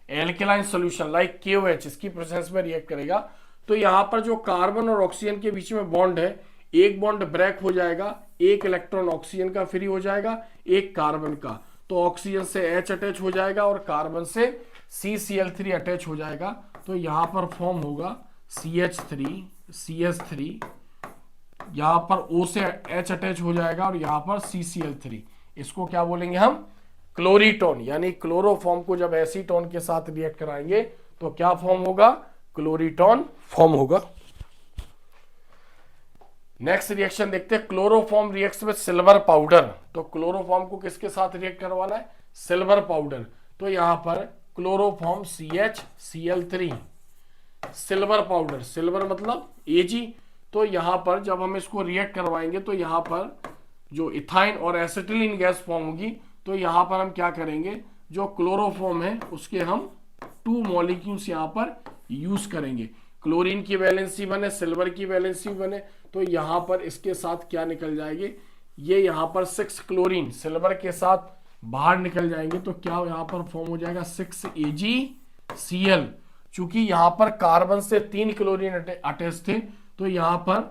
एल्केलाइन सॉल्यूशन लाइक KOH इसकी प्रेजेंस में रिएक्ट करेगा। तो यहां पर जो कार्बन और ऑक्सीजन के बीच में बॉन्ड है, एक बॉन्ड ब्रेक हो जाएगा, एक इलेक्ट्रॉन ऑक्सीजन का फ्री हो जाएगा, एक कार्बन का, तो ऑक्सीजन से H अटैच हो जाएगा और कार्बन से CCl3 अटैच हो जाएगा। तो यहां पर फॉर्म होगा CH3, यहां पर O से H अटैच हो जाएगा और यहां पर CCl3, इसको क्या बोलेंगे हम, क्लोरीटोन। यानी क्लोरोफॉर्म को जब एसीटोन के साथ रिएक्ट कराएंगे तो क्या फॉर्म होगा, क्लोरीटोन फॉर्म होगा। नेक्स्ट रिएक्शन देखते हैं, chloroform reacts with silver powder. तो क्लोरोफॉर्म को किसके साथ रिएक्ट करवाना है, सिल्वर पाउडर। तो यहां पर chloroform CHCl3 silver powder, silver मतलब Ag। तो यहां पर जब हम इसको रिएक्ट करवाएंगे तो यहां पर जो इथाइन और एसिटिलीन गैस फॉर्म होगी, तो यहां पर हम क्या करेंगे, जो क्लोरोफॉर्म है उसके हम 2 मॉलिक्यूल्स यहां पर यूज करेंगे। क्लोरीन की वैलेंसी बने, सिल्वर की वैलेंसी बने, तो यहां पर इसके साथ क्या निकल जाएंगे, ये यहां पर 6 क्लोरीन सिल्वर के साथ बाहर निकल जाएंगे। तो क्या यहां पर फॉर्म हो जाएगा 6AgCl। चूंकि यहां पर कार्बन से 3 क्लोरीन अटैच थे, तो यहां पर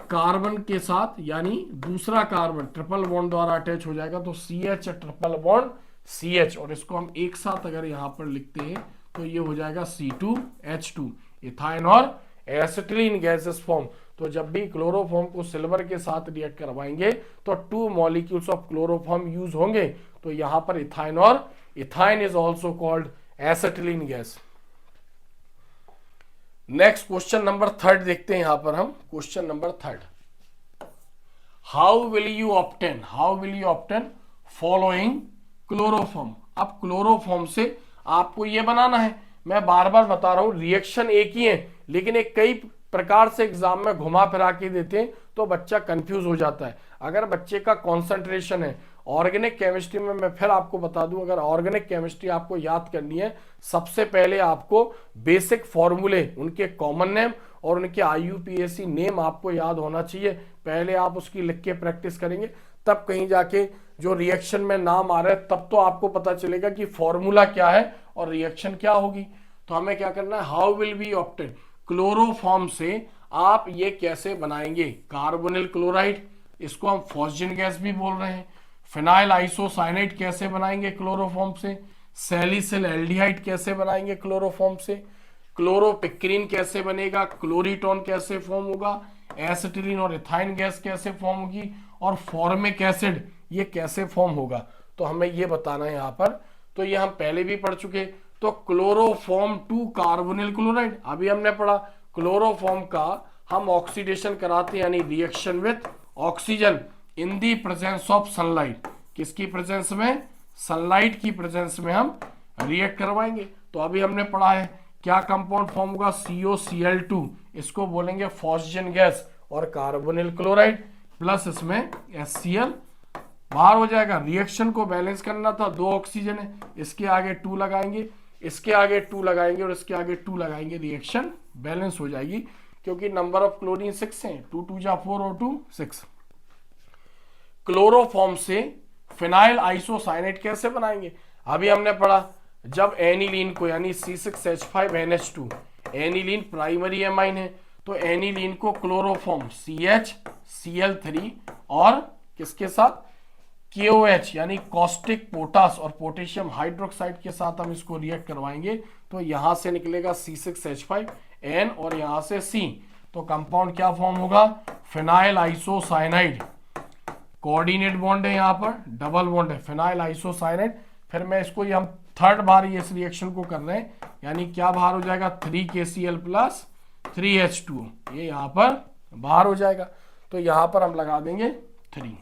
कार्बन के साथ यानी दूसरा कार्बन ट्रिपल बॉन्ड द्वारा अटैच हो जाएगा, तो CH ट्रिपल बॉन्ड CH, और इसको हम एक साथ अगर यहां पर लिखते हैं तो ये हो जाएगा C2H2, इथाइन और एसिटिलीन गैसेस फॉर्म। तो जब भी क्लोरोफॉर्म को सिल्वर के साथ रिएक्ट करवाएंगे तो 2 मॉलिक्यूल्स ऑफ क्लोरोफॉर्म यूज होंगे, तो यहां पर इथाइन, और ethyne is also called acetylene gas. Next question number 3 देखते हैं यहां पर हम, question number 3, how will you obtain following chloroform. अब क्लोरोफॉर्म से आपको ये बनाना है, मैं बार बार बता रहा हूं रिएक्शन एक ही है, लेकिन एक कई प्रकार से एग्जाम में घुमा फिरा के देते हैं तो बच्चा कंफ्यूज हो जाता है। अगर बच्चे का कंसंट्रेशन है ऑर्गेनिक केमिस्ट्री में, मैं फिर आपको बता दूं, अगर ऑर्गेनिक केमिस्ट्री आपको याद करनी है, सबसे पहले आपको बेसिक फॉर्मूले, उनके कॉमन नेम और उनके IUPAC नेम आपको याद होना चाहिए। पहले आप उसकी लिख के प्रैक्टिस करेंगे, तब कहीं जाके जो रिएक्शन में नाम आ रहा है तब तो आपको पता चलेगा कि फॉर्मूला क्या है और रिएक्शन क्या होगी। तो हमें क्या करना है, how will we obtain, chloroform से आप ये कैसे बनाएंगे, कार्बोनिल क्लोराइड, इसको हम फॉस्जिन गैस भी बोल रहे हैं। फिनाइल आइसोसाइनाइड कैसे बनाएंगे क्लोरोफॉर्म से, सैलिसिल एल्डिहाइड कैसे बनाएंगे क्लोरोफॉर्म से, क्लोरोपिक्रीन कैसे बनेगा, क्लोरीटोन कैसे फॉर्म होगा, एसिटिलीन और इथाइन गैस कैसे फॉर्म होगी, और फॉर्मिक एसिड ये कैसे फॉर्म होगा। तो हमें ये बताना है यहाँ पर। तो ये हम पहले भी पढ़ चुके। तो क्लोरोफॉर्म टू कार्बोनिल क्लोराइड अभी हमने पढ़ा। क्लोरोफॉर्म का हम ऑक्सीडेशन कराते हैं यानी reaction with oxygen in the presence of sunlight. किसकी प्रेजेंस में? सनलाइट की प्रेजेंस में हम रिएक्ट करवाएंगे। तो अभी हमने पढ़ा है क्या कंपाउंड फॉर्म होगा? COCl2, इसको बोलेंगे फॉस्जन गैस, और कार्बोनिल क्लोराइड प्लस इसमें HCl बाहर हो जाएगा। रिएक्शन को बैलेंस करना था, 2 ऑक्सीजन है, इसके आगे 2 लगाएंगे, इसके आगे 2 लगाएंगे और इसके आगे 2 लगाएंगे, रिएक्शन बैलेंस हो जाएगी क्योंकि नंबर ऑफ क्लोरीन 6 है, 2 2 जा 4 और 2 6। क्लोरोफॉर्म से फिनाइल आइसोसाइनेट कैसे बनाएंगे? अभी हमने पढ़ा जब एनिलीन को यानी C6H5NH2, एनिलीन प्राइमरी एमाइन है, तो एनिलीन को क्लोरोफॉर्म CHCl3 और किसके साथ? KOH यानी कॉस्टिक पोटास और पोटेशियम हाइड्रोक्साइड के साथ हम इसको रिएक्ट करवाएंगे। तो यहां से निकलेगा C6H5N और यहां से C, तो कंपाउंड क्या फॉर्म होगा? Phenyl isocyanide. कोऑर्डिनेट बॉन्ड है, यहां पर डबल बॉन्ड है, फिनाइल आइसोसाइनाइड। फिर मैं इसको ये हम थर्ड बार इस रिएक्शन को कर रहे हैं, यानी क्या बाहर हो जाएगा? 3KCl प्लस 3H2, ये यहां पर बाहर हो जाएगा। तो यहां पर हम लगा देंगे 3।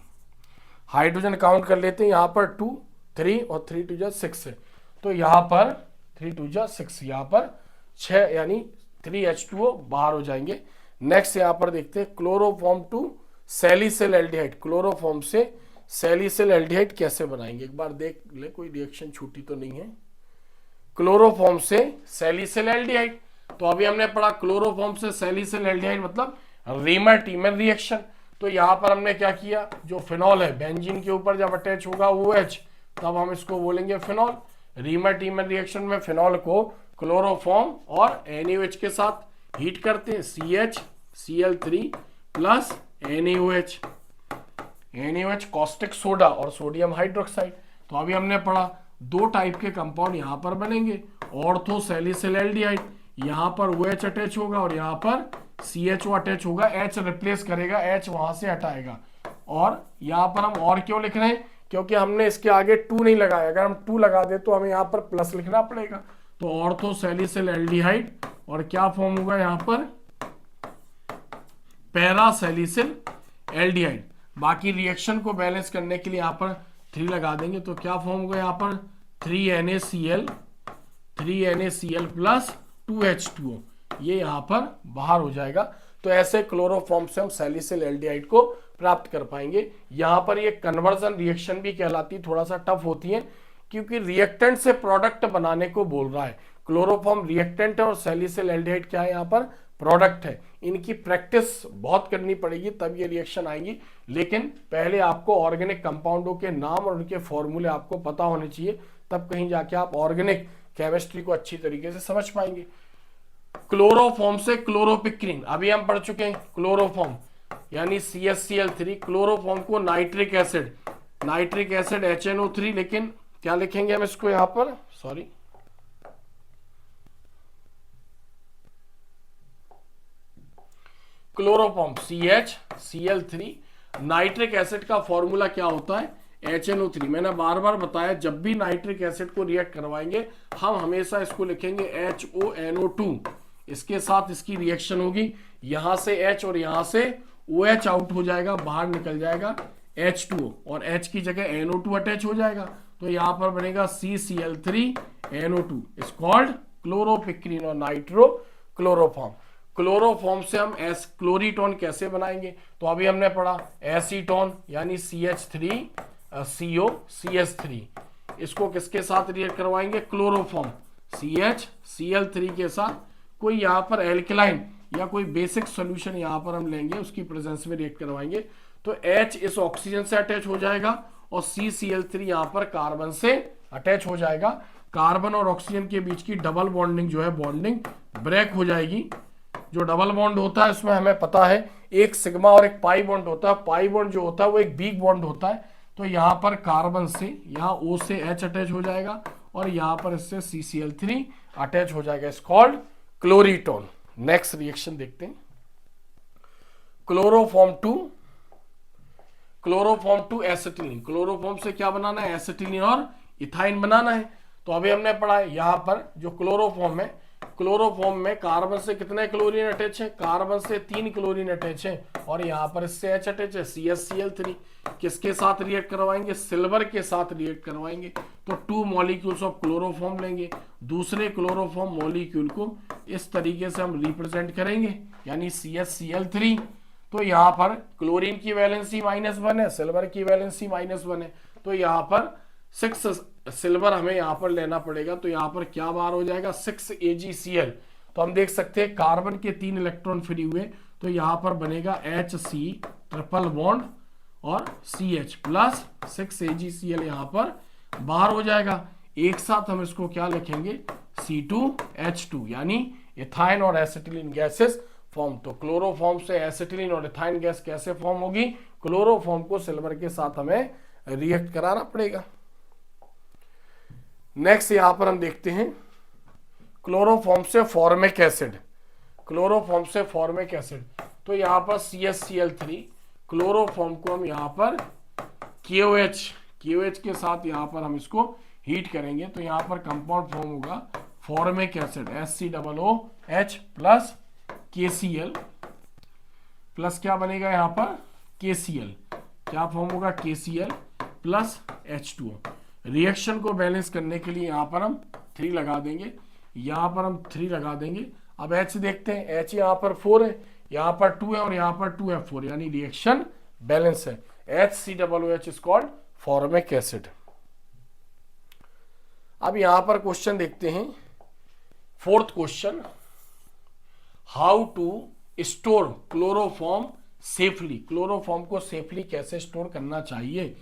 हाइड्रोजन काउंट कर लेते हैं, यहां पर 2 3 और 3 2 जा 6 है, तो यहां पर 3 2 जा 6, यहां पर 6 यानी 3H2O बाहर हो जाएंगे। नेक्स्ट यहां पर देखते हैं chloroform to salicyl aldehyde. Chloroform से सैलिसिल एल्डिहाइड कैसे बनाएंगे, एक बार देख ले, कोई रिएक्शन छूटी तो नहीं है। क्लोरोफॉर्म से सैलिसिल एल्डिहाइड, तो अभी हमने पढ़ा क्लोरोफॉर्म से सैलिसिल एल्डिहाइड मतलब रीमर टीमर रिएक्शन। तो यहां पर हमने क्या किया, जो फिनॉल है बेंजीन के ऊपर जब अटैच होगा OH, तब हम इसको बोलेंगे फिनॉल। रीमर टीमर रिएक्शन में फिनॉल को क्लोरोफॉर्म और NaOH के साथ हीट करते हैं, CHCl3 plus NaOH, NaOH caustic soda और सोडियम हाइड्रोक्साइड। तो अभी हमने पढ़ा 2 टाइप के कंपाउंड यहां पर बनेंगे, ऑर्थो सैलिसिल एल्डिहाइड, यहां पर OH अटैच होगा और यहां पर CHO अटैच होगा, H रिप्लेस करेगा, H वहां से हटाएगा। और यहां पर हम और क्यों लिख रहे हैं? क्योंकि हमने इसके आगे 2 नहीं लगाया, अगर हम 2 लगा दे तो हमें यहां पर प्लस लिखना पड़ेगा। तो ऑर्थो सैलिसिल एल्डिहाइड और क्या फॉर्म होगा यहां पर? Para salicyl aldehyde. बाकी रिएक्शन को बैलेंस करने के लिए यहां पर 3 लगा देंगे, तो क्या फॉर्म होगा यहां पर? 3NaCl प्लस 2H2O, ये यहां पर बाहर हो जाएगा। तो ऐसे क्लोरोफॉर्म से हम सैलिसिल एल्डिहाइड को प्राप्त कर पाएंगे। यहां पर ये कन्वर्जन रिएक्शन भी कहलाती, थोड़ा सा टफ होती है क्योंकि रिएक्टेंट से प्रोडक्ट बनाने को बोल रहा है। क्लोरोफॉर्म रिएक्टेंट है और सैलिसिल एल्डिहाइड क्या है? यहां पर प्रोडक्ट है। इनकी प्रैक्टिस बहुत करनी पड़ेगी तब ये रिएक्शन आएंगी, लेकिन पहले आपको ऑर्गेनिक कंपाउंडों के नाम और उनके फॉर्मूले आपको पता होने चाहिए, तब कहीं जाके आप ऑर्गेनिक केमिस्ट्री को अच्छी तरीके से समझ पाएंगे। क्लोरोफॉर्म से क्लोरोपिक्रीन अभी हम पढ़ चुके हैं। क्लोरोफॉर्म यानी CHCl3, क्लोरोफॉर्म को नाइट्रिक एसिड HNO3, लेकिन क्या लिखेंगे हम इसको यहां पर? Sorry, chloroform CHCl3, nitric acid का फॉर्मूला क्या होता है? HNO3। मैंने बार बार बताया जब भी नाइट्रिक एसिड को रिएक्ट करवाएंगे हम हमेशा इसको लिखेंगे HONO2, इसके साथ इसकी रिएक्शन होगी, यहां से H और यहां से OH आउट हो जाएगा, बाहर निकल जाएगा H2O और H की जगह NO2 अटैच हो जाएगा, तो यहां पर बनेगा CCl3NO2, इज कॉल्ड क्लोरोपिक्रीन और नाइट्रो क्लोरोफॉर्म। क्लोरोफॉर्म से हम क्लोरीटोन कैसे बनाएंगे? तो अभी हमने पढ़ा एसीटोन यानी CH3COCH3, इसको किसके साथ रिएक्ट करवाएंगे? क्लोरोफॉर्म CHCl3 के साथ। कोई यहाँ पर एल्कलाइन या कोई बेसिक सॉल्यूशन यहाँ पर हम लेंगे, उसकी प्रेजेंस में रिएक्ट करवाएंगे, तो H इस ऑक्सीजन से अटैच हो जाएगा और CCl3 यहाँ पर कार्बन से अटैच हो जाएगा। कार्बन और ऑक्सीजन के बीच की डबल बॉन्डिंग जो है, बॉन्डिंग ब्रेक हो जाएगी। जो डबल बॉन्ड होता है उसमें हमें पता है एक सिग्मा और एक पाई बॉन्ड होता है। पाई बॉन्ड जो होता है वो एक वीक बॉन्ड होता है, तो यहाँ पर कार्बन से यहाँ O से H अटैच हो जाएगा और यहाँ पर इससे CCl3 अटैच हो जाएगा, it's called chloretone. Next reaction देखते हैं। Chloroform to chloroform to acetylene, chloroform से क्या बनाना है, एसिटिलीन और इथाइन बनाना है। तो अभी हमने पढ़ा है यहां पर जो क्लोरोफॉर्म है, क्लोरोफॉर्म में कार्बन से कितने क्लोरीन अटैच है, कार्बन से 3 क्लोरीन अटैच है और यहाँ पर इससे H अटैच है, CH_Cl3। किसके साथ रिएक्ट करवाएंगे, सिल्वर के साथ रिएक्ट करवाएंगे। तो 2 मॉलिक्यूल्स ऑफ क्लोरोफॉर्म लेंगे, दूसरे क्लोरोफॉर्म मॉलिक्यूल को इस तरीके से हम रिप्रेजेंट करेंगे, यानी CH_Cl3। तो यहाँ पर क्लोरीन की वैलेंसी -1 है, सिल्वर की वैलेंसी -1 है, तो यहाँ पर 6 सिल्वर हमें यहाँ पर लेना पड़ेगा। तो यहाँ पर क्या बार हो जाएगा, 6 AgCl। तो हम देख सकते हैं कार्बन के 3 इलेक्ट्रॉन फ्री हुए, तो यहाँ पर बनेगा HC ट्रिपल बॉन्ड और CH प्लस 6 AgCl यहाँ पर बाहर हो जाएगा। एक साथ हम इसको क्या लिखेंगे, C2H2, यानी इथाइन और एसिटिलीन गैसेस फॉर्म। तो क्लोरोफॉर्म से एसिटिलीन और इथाइन गैस कैसे फॉर्म होगी, क्लोरोफॉर्म को सिल्वर के साथ हमें रिएक्ट कराना पड़ेगा। नेक्स्ट यहां पर हम देखते हैं क्लोरोफॉर्म से फॉर्मिक एसिड, क्लोरोफॉर्म से फॉर्मिक एसिड। तो यहां पर CH_Cl3, क्लोरोफॉर्म को हम यहां पर KOH के साथ यहां पर हम इसको हीट करेंगे, तो यहां पर कंपाउंड फॉर्म होगा formic acid HCOOH plus KCl plus क्या बनेगा यहाँ पर KCl, क्या फॉर्म होगा KCl प्लस H2O। रिएक्शन को बैलेंस करने के लिए यहाँ पर हम 3 लगा देंगे, यहाँ पर हम 3 लगा देंगे। अब H देखते हैं, H यहाँ पर 4 है, यहाँ पर 2 है और यहाँ पर 2 है 4, यानी रिएक्शन बैलेंस है। HCOOH is called formic acid. अब यहाँ पर क्वेश्चन देखते हैं, 4th question, how to store chloroform safely, chloroform को सेफली कैसे स्टोर करना चाहिए,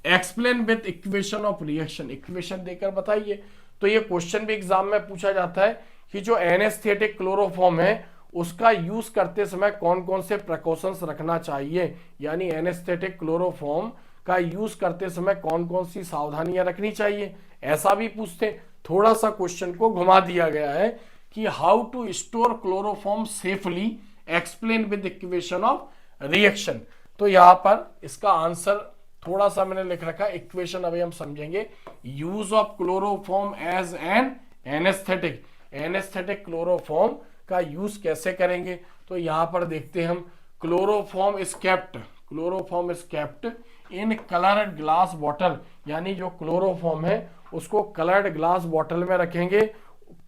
explain with equation of reaction, equation देकर बताइए। तो ये क्वेश्चन भी एग्जाम में पूछा जाता है कि जो एनेस्थेटिक क्लोरोफॉर्म है उसका यूज करते समय कौन कौन से प्रिकॉशंस रखना चाहिए, यानी एनेस्थेटिक क्लोरोफॉर्म का यूज करते समय कौन कौन सी सावधानियां रखनी चाहिए, ऐसा भी पूछते। थोड़ा सा क्वेश्चन को घुमा दिया गया है कि how to store chloroform safely, explain with equation of reaction. तो यहां पर इसका आंसर थोड़ा सा मैंने लिख रखा, इक्वेशन अभी हम समझेंगे। Use of chloroform as an anaesthetic, anaesthetic chloroform का यूज कैसे करेंगे। तो यहां पर देखते हैं हम, chloroform is kept, chloroform is kept in coloured glass bottle, यानी जो क्लोरोफॉर्म है उसको कलर्ड ग्लास बॉटल में रखेंगे,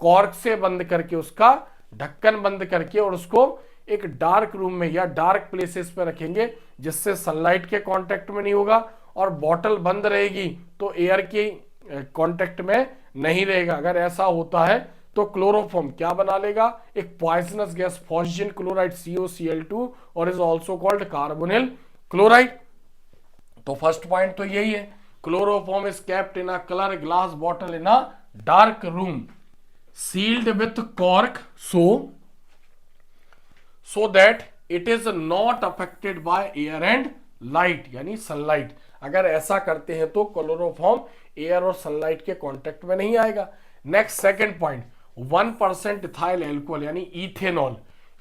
कॉर्क से बंद करके, उसका ढक्कन बंद करके, और उसको एक डार्क रूम में या डार्क प्लेसेस पे रखेंगे जिससे सनलाइट के कांटेक्ट में नहीं होगा, और बॉटल बंद रहेगी तो एयर के कांटेक्ट में नहीं रहेगा। अगर ऐसा होता है तो क्लोरोफॉर्म क्या बना लेगा, एक poisonous gas phosgene chloride COCl2 और is also called carbonyl chloride. तो फर्स्ट पॉइंट तो यही है, chloroform is kept in a colour glass bottle in a dark room sealed with cork so that it is not affected by air and light, यानी सनलाइट। अगर ऐसा करते हैं तो क्लोरोफॉर्म एयर और सनलाइट के कांटेक्ट में नहीं आएगा। Next second point, 1% ethyl alcohol यानी ethanol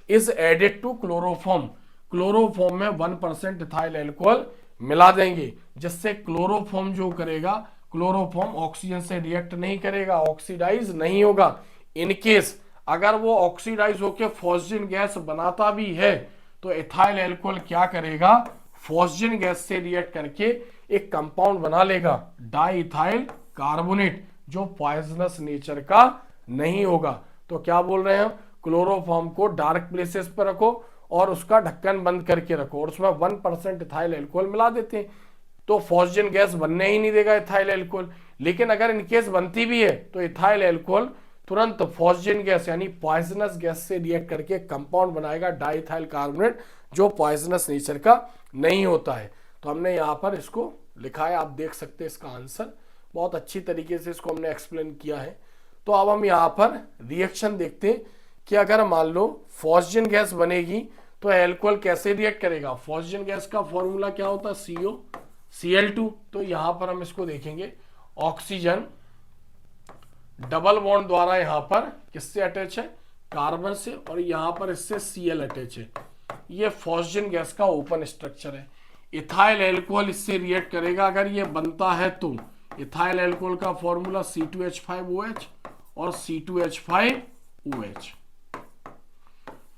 is added to chloroform, chloroform में 1% इथाइल एल्कोहल मिला देंगे, जिससे क्लोरोफॉर्म जो करेगा, क्लोरोफॉर्म ऑक्सीजन से रिएक्ट नहीं करेगा, ऑक्सीडाइज नहीं होगा। इनकेस अगर वो ऑक्सीडाइज होकर फॉस्जिन गैस बनाता भी है तो इथाइल एल्कोहल क्या करेगा, फॉस्जिन गैस से रिएक्ट करके एक कंपाउंड बना लेगा, डाई इथाइल कार्बोनेट, जो पॉइजनस नेचर का नहीं होगा। तो क्या बोल रहे हैं, क्लोरोफॉर्म को डार्क प्लेसेस पर रखो और उसका ढक्कन बंद करके रखो और उसमें 1% इथाइल एल्कोहल मिला देते हैं, तो फॉस्जिन गैस बनने ही नहीं देगा इथाइल एल्कोहल। लेकिन अगर इनकेस बनती भी है तो इथाइल एल्कोहल तुरंत फॉस्जिन गैस यानी पॉइजनस गैस से रिएक्ट करके कंपाउंड बनाएगा डाइथाइल कार्बोनेट, जो पॉइजनस नेचर का नहीं होता है। तो हमने यहाँ पर इसको लिखा है, आप देख सकते हैं इसका आंसर, बहुत अच्छी तरीके से इसको हमने एक्सप्लेन किया है। तो अब हम यहाँ पर रिएक्शन देखते हैं कि अगर मान लो फॉस्जिन गैस बनेगी तो एल्कोहल कैसे रिएक्ट करेगा। फॉस्जिन गैस का फॉर्मूला क्या होता है, COCl2। तो यहाँ पर हम इसको देखेंगे, ऑक्सीजन डबल बॉन्ड द्वारा यहाँ पर किससे अटैच है, कार्बन से, और यहाँ पर इससे Cl अटैच है। ये फॉस्जिन गैस का ओपन स्ट्रक्चर है। इथाइल एल्कोहल इससे रिएक्ट करेगा अगर ये बनता है तो। इथाइल एल्कोहल का फॉर्मूला C2H5OH और C2H5OH,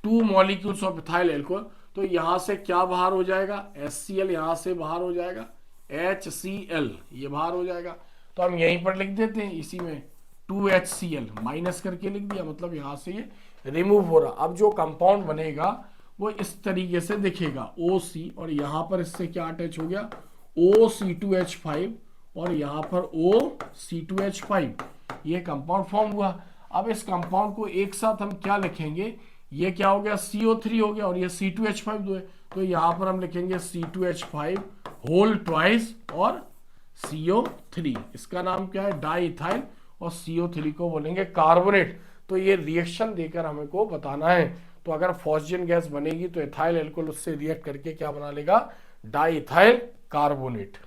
2 molecules of ethyl alcohol. तो यहां से क्या बाहर हो जाएगा, HCl यहां से बाहर हो जाएगा, HCl ये बाहर हो जाएगा। तो हम यहीं पर लिख देते हैं इसी में 2HCl माइनस करके लिख दिया, मतलब यहां से ये रिमूव हो रहा। अब जो कंपाउंड बनेगा वो इस तरीके से दिखेगा OC, और यहां पर इससे क्या अटैच हो गया OC2H5 और यहां पर OC2H5, ये कंपाउंड फॉर्म हुआ। अब इस कंपाउंड को एक साथ हम क्या लिखेंगे, ये क्या हो गया CO3 हो गया और ये C2H5 दो है, तो यहां पर हम लिखेंगे C2H5 होल ट्वाइस और CO3, इसका नाम क्या है डाईइथाइल, और CO3 को बोलेंगे कार्बोनेट। तो ये रिएक्शन देकर हमें को बताना है। तो अगर फॉस्जियन गैस बनेगी तो इथाइल एल्कोहल उससे रिएक्ट करके क्या बना लेगा, डाईइथाइल कार्बोनेट।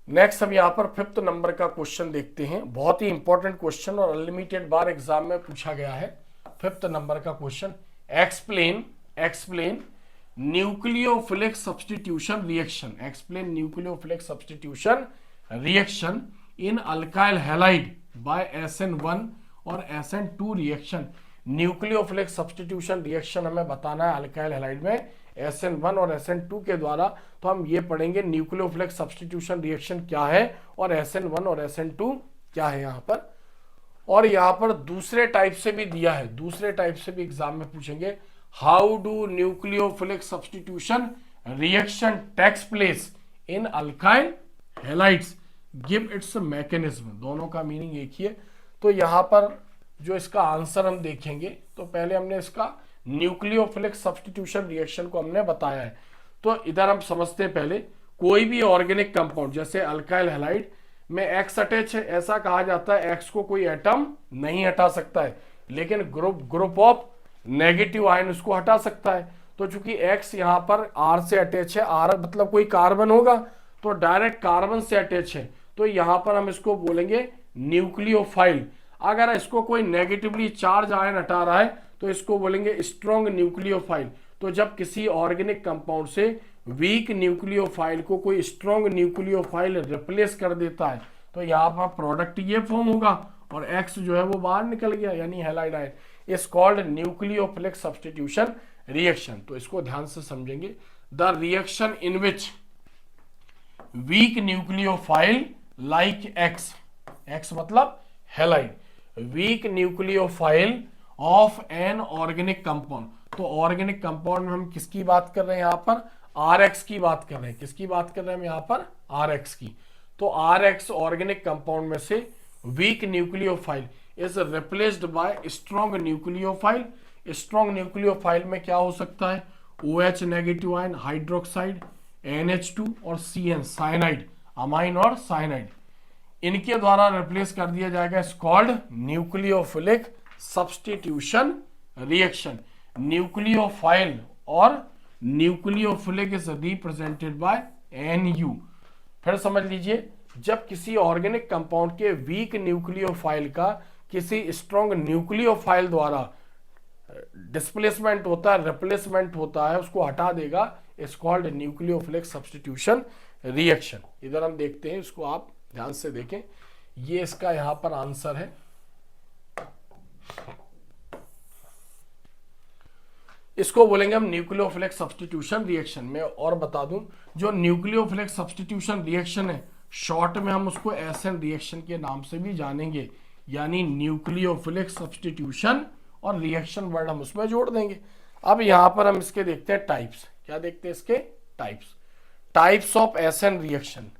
नेक्स्ट हम यहां पर 5th नंबर का क्वेश्चन देखते हैं, बहुत ही इंपॉर्टेंट क्वेश्चन और अनलिमिटेड बार एग्जाम में पूछा गया है। 5th नंबर का question, explain nucleophilic substitution reaction, explain nucleophilic substitution reaction in alkyl halide by SN1 और SN2 reaction. Nucleophilic substitution reaction हमें बताना है अल्काइल हैलाइड में SN1 और SN2 के द्वारा। तो हम ये पढ़ेंगे न्यूक्लियोफिलिक सब्स्टिट्यूशन रिएक्शन क्या है और SN1 और SN2 क्या है यहाँ पर। और यहाँ पर दूसरे टाइप से भी दिया है, दूसरे टाइप से भी एग्जाम में पूछेंगे, how do nucleophilic substitution reaction takes place in alkyl halides, give its mechanism. दोनों का मीनिंग एक ही है। तो यहाँ पर जो इसका आंसर हम देखेंगे, तो पहले हमने इसका न्यूक्लियोफिलिक सब्स्टिट्यूशन रिएक्शन को हमने बताया है। तो इधर हम समझते हैं पहले, कोई भी ऑर्गेनिक कंपाउंड जैसे अल्काइल हैलाइड में X अटैच है, ऐसा कहा जाता है X को कोई एटम नहीं हटा सकता है, लेकिन ग्रुप ऑफ नेगेटिव आयन उसको हटा सकता है। तो चूंकि X यहाँ पर R से अटैच है, R मतलब कोई कार्बन होगा, तो डायरेक्ट कार्बन से अटैच है, तो यहाँ पर हम इसको बोलेंगे न्यूक्लियोफाइल। अगर इसको कोई नेगेटिवली चार्ज आयन हटा रहा है तो इसको बोलेंगे स्ट्रॉन्ग न्यूक्लियोफाइल। तो जब किसी ऑर्गेनिक कंपाउंड से वीक न्यूक्लियोफाइल को कोई स्ट्रॉन्ग न्यूक्लियोफाइल रिप्लेस कर देता है, तो यहाँ पर प्रोडक्ट ये फॉर्म होगा और X जो है वो बाहर निकल गया, यानी halide ion, is called nucleophilic substitution reaction. तो इसको ध्यान से समझेंगे, the reaction in which weak nucleophile like X मतलब halide, weak nucleophile of an organic compound. तो ऑर्गेनिक कंपाउंड में हम किसकी बात कर रहे हैं, यहाँ पर RX की बात कर रहे हैं। किसकी बात कर रहे हैं हम यहाँ पर, RX की। तो RX ऑर्गेनिक कंपाउंड में से weak nucleophile is replaced by strong nucleophile. Strong nucleophile में क्या हो सकता है, OH negative ion, hydroxide, NH2 और CN साइनाइड, अमाइन और साइनाइड, इनके द्वारा रिप्लेस कर दिया जाएगा। Is called nucleophilic substitution reaction. Nucleophile और nucleophilic is represented by NU। फिर समझ लीजिए, जब किसी ऑर्गेनिक कंपाउंड के वीक न्यूक्लियोफाइल का किसी स्ट्रॉन्ग न्यूक्लियोफाइल द्वारा डिस्प्लेसमेंट होता है, रिप्लेसमेंट होता है, उसको हटा देगा, is called nucleophilic substitution reaction. इधर हम देखते हैं, इसको आप ध्यान से देखें, ये इसका यहां पर आंसर है। इसको बोलेंगे हम न्यूक्लियोफिलिक सब्स्टिट्यूशन रिएक्शन में। और बता दूं, जो न्यूक्लियोफिलिक सब्स्टिट्यूशन रिएक्शन है, शॉर्ट में हम उसको SN रिएक्शन के नाम से भी जानेंगे, यानी न्यूक्लियोफिलिक सब्स्टिट्यूशन, और रिएक्शन वर्ड हम उसमें जोड़ देंगे। अब यहां पर हम इसके देखते हैं टाइप्स। क्या देखते हैं इसके types of SN reaction,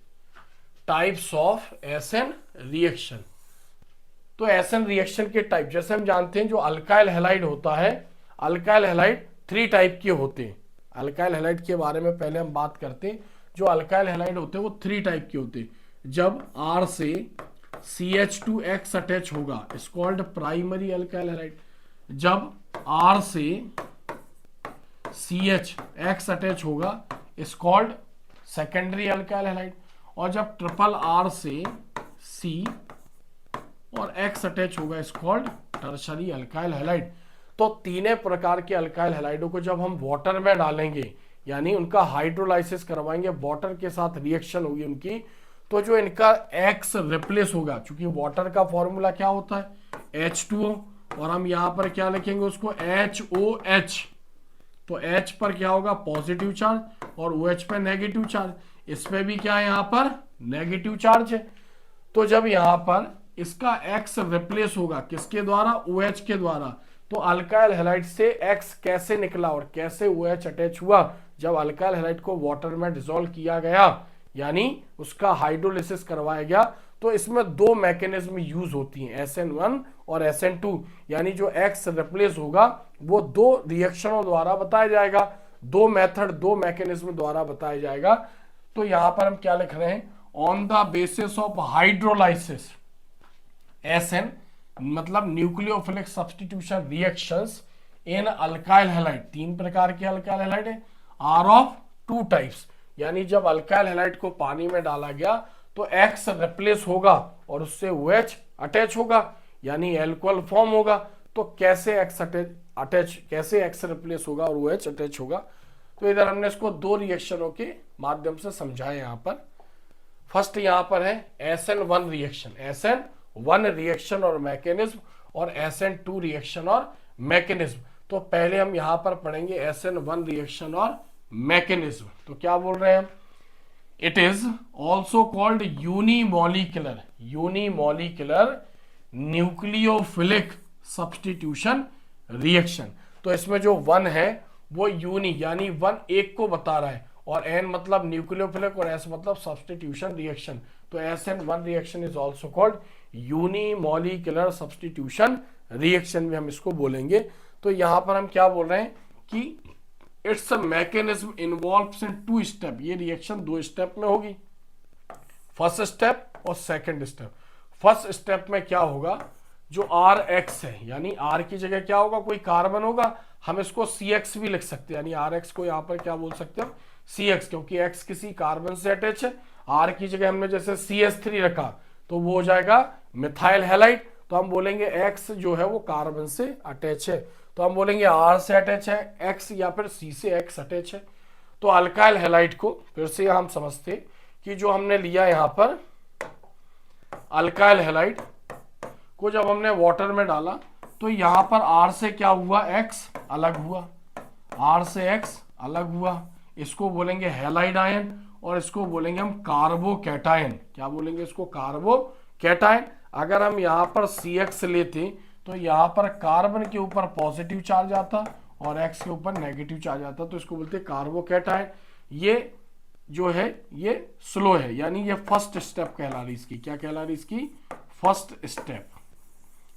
types of SN reaction. तो SN रिएक्शन के टाइप जैसे हम जानते हैं, जो अल्काइल हैलाइड होता है, अल्काइल हैलाइड 3 टाइप के होते हैं। अल्काइल हैलाइड के बारे में पहले हम बात करते हैं। जो अल्काइल हैलाइड होते हैं वो 3 टाइप के होते हैं। जब R से CH2X अटैच होगा, is called primary alkyl halide. जब R से CH अटैच होगा, is called secondary alkyl halide. और जब ट्रिपल R से C और X अटैच होगा, is called tertiary alkyl halide. तो तीनों प्रकार के अल्काइल हैलाइडों को जब हम वाटर में डालेंगे, यानी उनका हाइड्रोलाइसिस करवाएंगे, वाटर के साथ रिएक्शन होगी उनकी, तो जो इनका X रिप्लेस होगा, क्योंकि वाटर का फॉर्मूला क्या होता है H2O, और हम यहां पर क्या लिखेंगे उसको HOH। तो H पर क्या होगा पॉजिटिव चार्ज और OH पर नेगेटिव चार्ज, इस पे भी क्या है यहाँ पर नेगेटिव चार्ज है। तो जब यहाँ पर इसका X रिप्लेस होगा किसके द्वारा, OH के द्वारा, तो अल्काइल हैलाइड से X कैसे निकला और कैसे OH अटैच हुआ, जब अल्काइल हैलाइड को वाटर में डिसॉल्व किया गया, यानी उसका हाइड्रोलिसिस करवाया गया, तो इसमें दो मैकेनिज्म यूज होती हैं, SN1 और SN2, यानी जो X रिप्लेस होगा वो दो रिएक्शनों द्वारा बताया जाएगा, दो मेथड, दो मैकेनिज्म द्वारा बताया जाएगा। तो यहां पर हम क्या लिख रहे हैं, on the basis of hydrolysis SN, मतलब nucleophilic substitution reactions in alkyl halide, तीन प्रकार के अल्काइल हैलाइड है, आर ऑफ टू टाइप्स, यानी जब अल्काइल हैलाइड को पानी में डाला गया तो X रिप्लेस होगा और उससे OH अटैच होगा, यानी एल्कोहल फॉर्म होगा। तो कैसे कैसे X रिप्लेस होगा और OH अटैच होगा, तो इधर हमने इसको दो रिएक्शनों के माध्यम से समझाया। यहाँ पर फर्स्ट यहाँ पर है SN1 रिएक्शन, SN1 रिएक्शन और मैकेनिज्म, और SN2 रिएक्शन और मैकेनिज्म। तो पहले हम यहाँ पर पढ़ेंगे SN1 रिएक्शन और मैकेनिज्म। तो क्या बोल रहे हैं हम, it is also called unimolecular nucleophilic substitution reaction. तो इसमें जो वन है वो यूनी, यानी वन एक को बता रहा है, और एन मतलब न्यूक्लियोफिलिक और एस मतलब सब्स्टिट्यूशन रिएक्शन। तो SN1 reaction is also called unimolecular substitution reaction भी हम इसको बोलेंगे। तो यहां पर हम क्या बोल रहे हैं कि it's a mechanism involves in two step, ये रिएक्शन दो स्टेप में होगी, फर्स्ट स्टेप और सेकंड स्टेप। फर्स्ट स्टेप में क्या होगा, जो RX है, यानी R की जगह क्या होगा, कोई कार्बन होगा, हम इसको CX भी लिख सकते हैं, यानी RX को यहाँ पर क्या बोल सकते हैं CX, क्योंकि X किसी कार्बन से अटैच है। R की जगह हमने जैसे CH3 रखा तो वो हो जाएगा मिथाइल हैलाइड, तो हम बोलेंगे X जो है वो कार्बन से अटैच है, तो हम बोलेंगे R से अटैच है X, या फिर C से X अटैच है। तो अल्काइल हैलाइड को फिर से हम समझते कि जो हमने लिया यहाँ पर अल्काइल हैलाइड को जब हमने वाटर में डाला तो यहाँ पर R से क्या हुआ, X अलग हुआ, R से X अलग हुआ, इसको बोलेंगे हैलाइड आयन, और इसको बोलेंगे हम कार्बोकैटायन। क्या बोलेंगे इसको, कार्बोकैटायन। अगर हम यहाँ पर CX लेते तो यहाँ पर कार्बन के ऊपर पॉजिटिव चार्ज आता और X के ऊपर नेगेटिव चार्ज आता, तो इसको बोलते हैं कार्बोकैटायन। ये जो है ये स्लो है, यानी ये फर्स्ट स्टेप कहला रही इसकी, क्या कहला रही इसकी, फर्स्ट स्टेप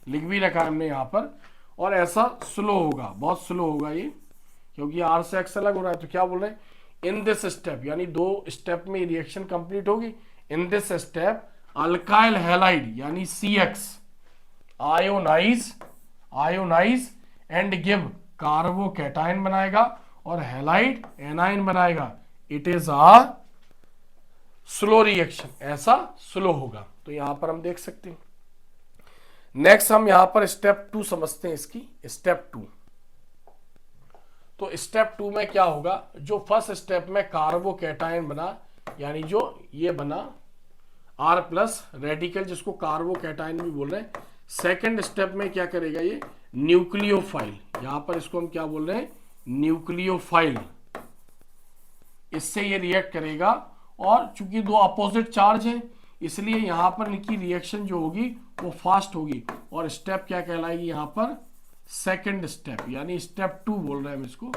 लिख भी रखा है हमने यहाँ पर। और ऐसा स्लो होगा, बहुत स्लो होगा ये, क्योंकि R से X अलग हो रहा है। तो क्या बोल रहे हैं, इन दिस स्टेप, यानी दो स्टेप में रिएक्शन कंप्लीट होगी। इन दिस स्टेप अल्काइल हैलाइड यानी CX ionise and give carbocation बनाएगा और हैलाइड एनायन बनाएगा। It is a slow reaction, ऐसा स्लो होगा। तो यहां पर हम देख सकते हैं। नेक्स्ट हम यहां पर स्टेप 2 समझते हैं इसकी, स्टेप 2। तो स्टेप 2 में क्या होगा, जो फर्स्ट स्टेप में कार्बोकैटायन बना, यानी जो ये बना R+ रेडिकल, जिसको कार्बोकैटायन भी बोल रहे हैं। सेकंड स्टेप में क्या करेगा ये, न्यूक्लियोफाइल, यहां पर इसको हम क्या बोल रहे हैं, न्यूक्लियोफाइल, इससे ये रिएक्ट करेगा। और चूंकि दो अपोजिट चार्ज हैं इसलिए यहां पर इनकी रिएक्शन जो होगी वो फास्ट होगी, और स्टेप क्या कहलाएगी यहां पर, सेकंड स्टेप, यानी स्टेप 2 बोल रहे हैं हम इसको।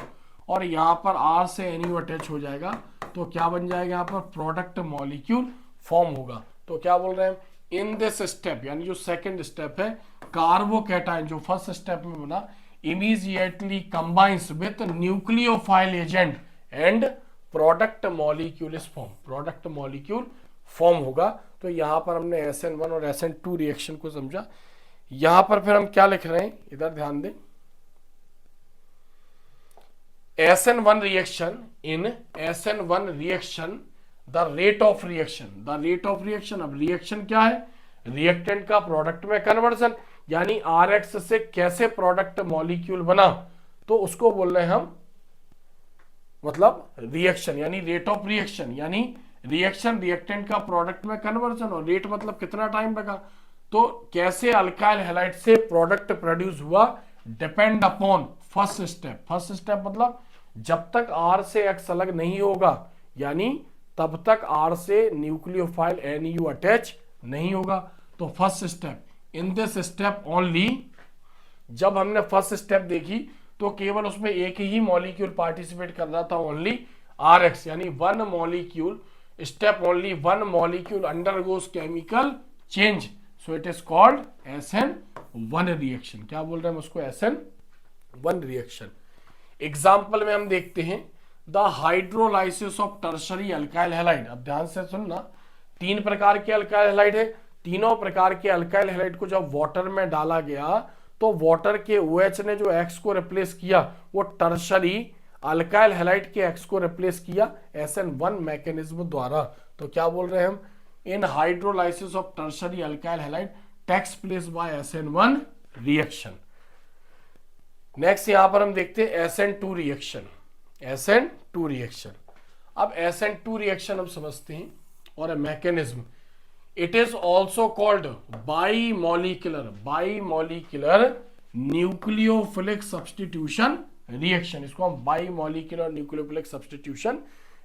और यहां पर R से NU अटैच हो जाएगा तो क्या बन जाएगा, यहां पर प्रोडक्ट मॉलिक्यूल फॉर्म होगा। तो क्या बोल रहे हैं, इन दिस स्टेप, यानी जो सेकंड स्टेप है, कार्बोकैटायन जो फर्स्ट स्टेप में बना immediately combines with nucleophile agent and product molecule is form, product molecule form होगा। तो यहां पर हमने SN1 और SN2 रिएक्शन को समझा। यहां पर फिर हम क्या लिख रहे हैं, इधर ध्यान दें, SN1 reaction, in SN1 reaction the rate of reaction, the rate of reaction. अब रिएक्शन क्या है, रिएक्टेंट का प्रोडक्ट में कन्वर्जन, यानी Rx से कैसे प्रोडक्ट मॉलिक्यूल बना, तो उसको बोल रहे हैं हम मतलब रिएक्शन, यानी रेट ऑफ रिएक्शन, यानी रिएक्शन रिएक्टेंट का प्रोडक्ट में कन्वर्जन, और रेट मतलब कितना टाइम लगा। तो कैसे अल्काइल हैलाइड से प्रोडक्ट प्रोड्यूस हुआ, depend upon first step. First step मतलब जब तक R से X अलग नहीं होगा, यानी तब तक R से न्यूक्लियोफाइल NU अटैच नहीं होगा। तो first step, in this step only, जब हमने फर्स्ट स्टेप देखी तो केवल उसमें एक ही मॉलिक्यूल पार्टिसिपेट कर रहा था, ओनली Rx, यानी one molecule, step only one molecule undergoes chemical change, so it is called SN1 reaction. क्या बोल रहे हैं हम उसको, SN1 रिएक्शन। एग्जाम्पल में हम देखते हैं the hydrolysis of tertiary alkyl halide. अब ध्यान से सुनना, 3 प्रकार के अल्काइल हैलाइड है, तीनों प्रकार के अल्काइल हैलाइड को जब वाटर में डाला गया तो वाटर के OH ने जो X को रिप्लेस किया वो टर्शरी अल्काइल हैलाइड के X को रिप्लेस किया SN1 मैकेनिज्म द्वारा। तो क्या बोल रहे हैं हम, in hydrolysis of tertiary alkyl halide takes place by SN1 reaction. Next यहां पर हम देखते हैं SN2 रिएक्शन। SN2 रिएक्शन, अब SN2 रिएक्शन हम समझते हैं और mechanism. It is also called bimolecular nucleophilic substitution reaction. इसको हम बाईमॉलिक्यूलर न्यूक्लियोफिलिक सब्सटीट्यूशन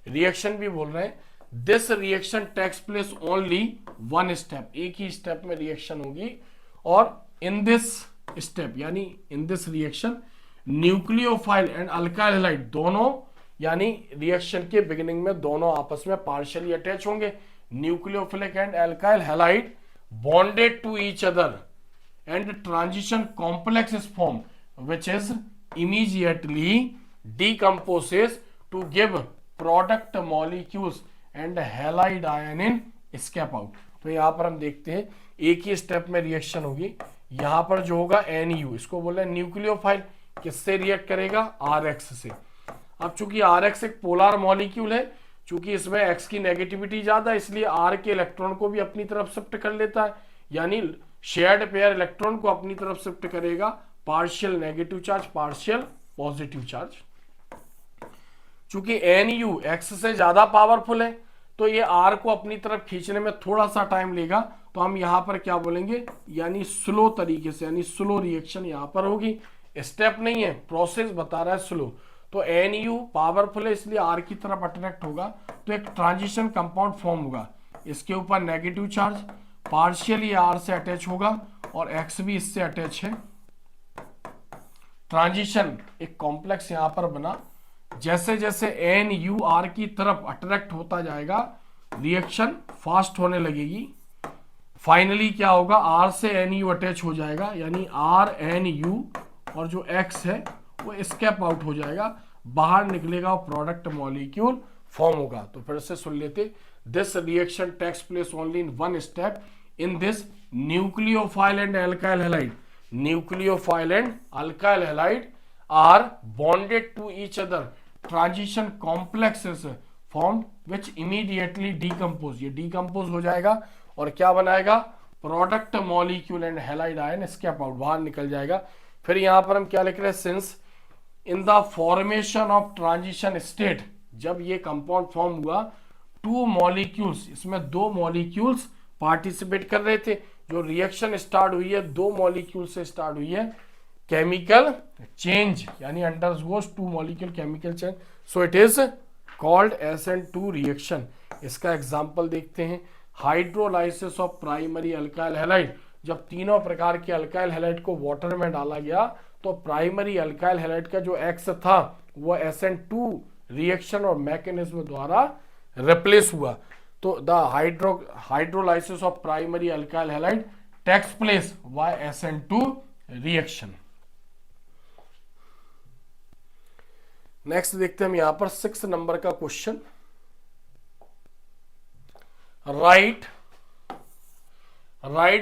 रिएक्शन भी बोल रहे हैं। This reaction takes place only one step, एक ही स्टेप में रिएक्शन होगी, और इन दिस स्टेप यानी in this reaction nucleophile and alkyl halide दोनों, यानी रिएक्शन के बिगिनिंग में दोनों आपस में पार्शियली अटैच होंगे। Nucleophilic and alkyl halide bonded to each other and transition complex is form which is immediately decomposes to give product molecules and halide ion in escape out। तो यहां पर हम देखते हैं एक ही स्टेप में रिएक्शन होगी। यहां पर जो होगा NU, इसको बोल रहे हैं न्यूक्लियोफाइल, किससे रिएक्ट करेगा, RX से। अब चूंकि RX एक पोलर मॉलिक्यूल है, चूंकि इसमें X की नेगेटिविटी ज्यादा है, इसलिए R के इलेक्ट्रॉन को भी अपनी तरफ शिफ्ट कर लेता है, यानी शेयर्ड पेयर इलेक्ट्रॉन को अपनी तरफ शिफ्ट करेगा, partial negative charge partial positive charge. चूंकि NU X से ज्यादा पावरफुल है तो ये R को अपनी तरफ खींचने में थोड़ा सा टाइम लेगा, तो हम यहां पर क्या बोलेंगे, यानी स्लो तरीके से, यानी स्लो रिएक्शन यहां पर होगी। स्टेप नहीं है, प्रोसेस बता रहा है स्लो। तो NU पावरफुल है इसलिए R की तरफ अट्रैक्ट होगा, तो एक ट्रांजिशन कंपाउंड फॉर्म होगा, इसके ऊपर नेगेटिव चार्ज पार्शियली R से अटैच होगा और X भी इससे अटैच है। ट्रांजिशन एक कॉम्प्लेक्स यहां पर बना, जैसे जैसे NU R की तरफ अट्रैक्ट होता जाएगा रिएक्शन फास्ट होने लगेगी। फाइनली क्या होगा, R से NU अटैच हो जाएगा, यानी RNU और जो X है वो एस्केप आउट हो जाएगा, बाहर निकलेगा और प्रोडक्ट मॉलिक्यूल फॉर्म होगा। तो फिर से सुन लेते, this reaction takes place only in one step, in this nucleophile and alkyl halide, nucleophile and alkyl halide are bonded to each other, transition complex is formed which immediately decompose, ये decompose हो जाएगा और क्या बनाएगा, product molecule and halide ion escape out, बाहर निकल जाएगा। फिर यहां पर हम क्या लिख रहे हैं, since in the formation of transition state, जब ये कंपाउंड फॉर्म हुआ, 2 मॉलिक्यूल्स, इसमें 2 मॉलिक्यूल्स पार्टिसिपेट कर रहे थे। जो रिएक्शन स्टार्ट हुई है 2 मॉलिक्यूल से स्टार्ट हुई है, केमिकल चेंज, यानी undergoes 2 molecule chemical change, so it is called SN2 reaction. इसका एग्जांपल देखते हैं, hydrolysis of primary alkyl halide, जब तीनों प्रकार के अल्काइल हैलाइड को वाटर में डाला गया तो प्राइमरी अल्काइल हैलाइड का जो X था वो SN2 रिएक्शन और मैकेनिज्म द्वारा रिप्लेस हुआ। तो the hydrolysis of primary alkyl halide takes place by SN2 reaction. Next देखते हैं हम यहां पर 6 नंबर का question, write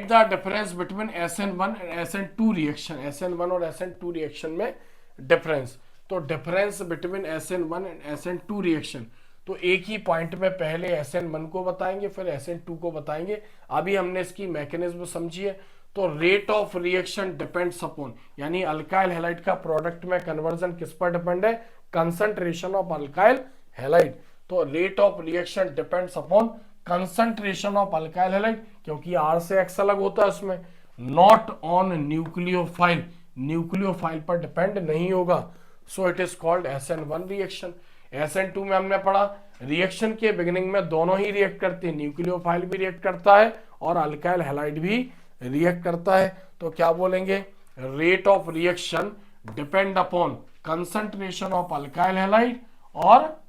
the difference between SN1 and SN2 reaction. SN1 और SN2 रिएक्शन में डिफरेंस, तो difference between SN1 and SN2 reaction, तो एक ही पॉइंट में पहले SN1 को बताएंगे फिर SN2 को बताएंगे। अभी हमने इसकी मैकेनिज्म समझी है, तो rate of reaction depends upon, यानी अल्काइल हैलाइड का प्रोडक्ट में कन्वर्जन किस पर डिपेंड है, कंसंट्रेशन ऑफ अल्काइल हैलाइड। तो rate of reaction depends upon concentration of alkyl halide, क्योंकि R से X अलग होता है उसमें, नॉट ऑन न्यूक्लियोफाइल, न्यूक्लियोफाइल पर डिपेंड नहीं होगा। सो it is called SN1 reaction. SN2 में हमने पढ़ा रिएक्शन के बिगिनिंग में दोनों ही रिएक्ट करते हैं, न्यूक्लियोफाइल भी रिएक्ट करता है और अल्काइल हैलाइड भी रिएक्ट करता है। तो क्या बोलेंगे, rate of reaction depend upon concentration of alkyl halide और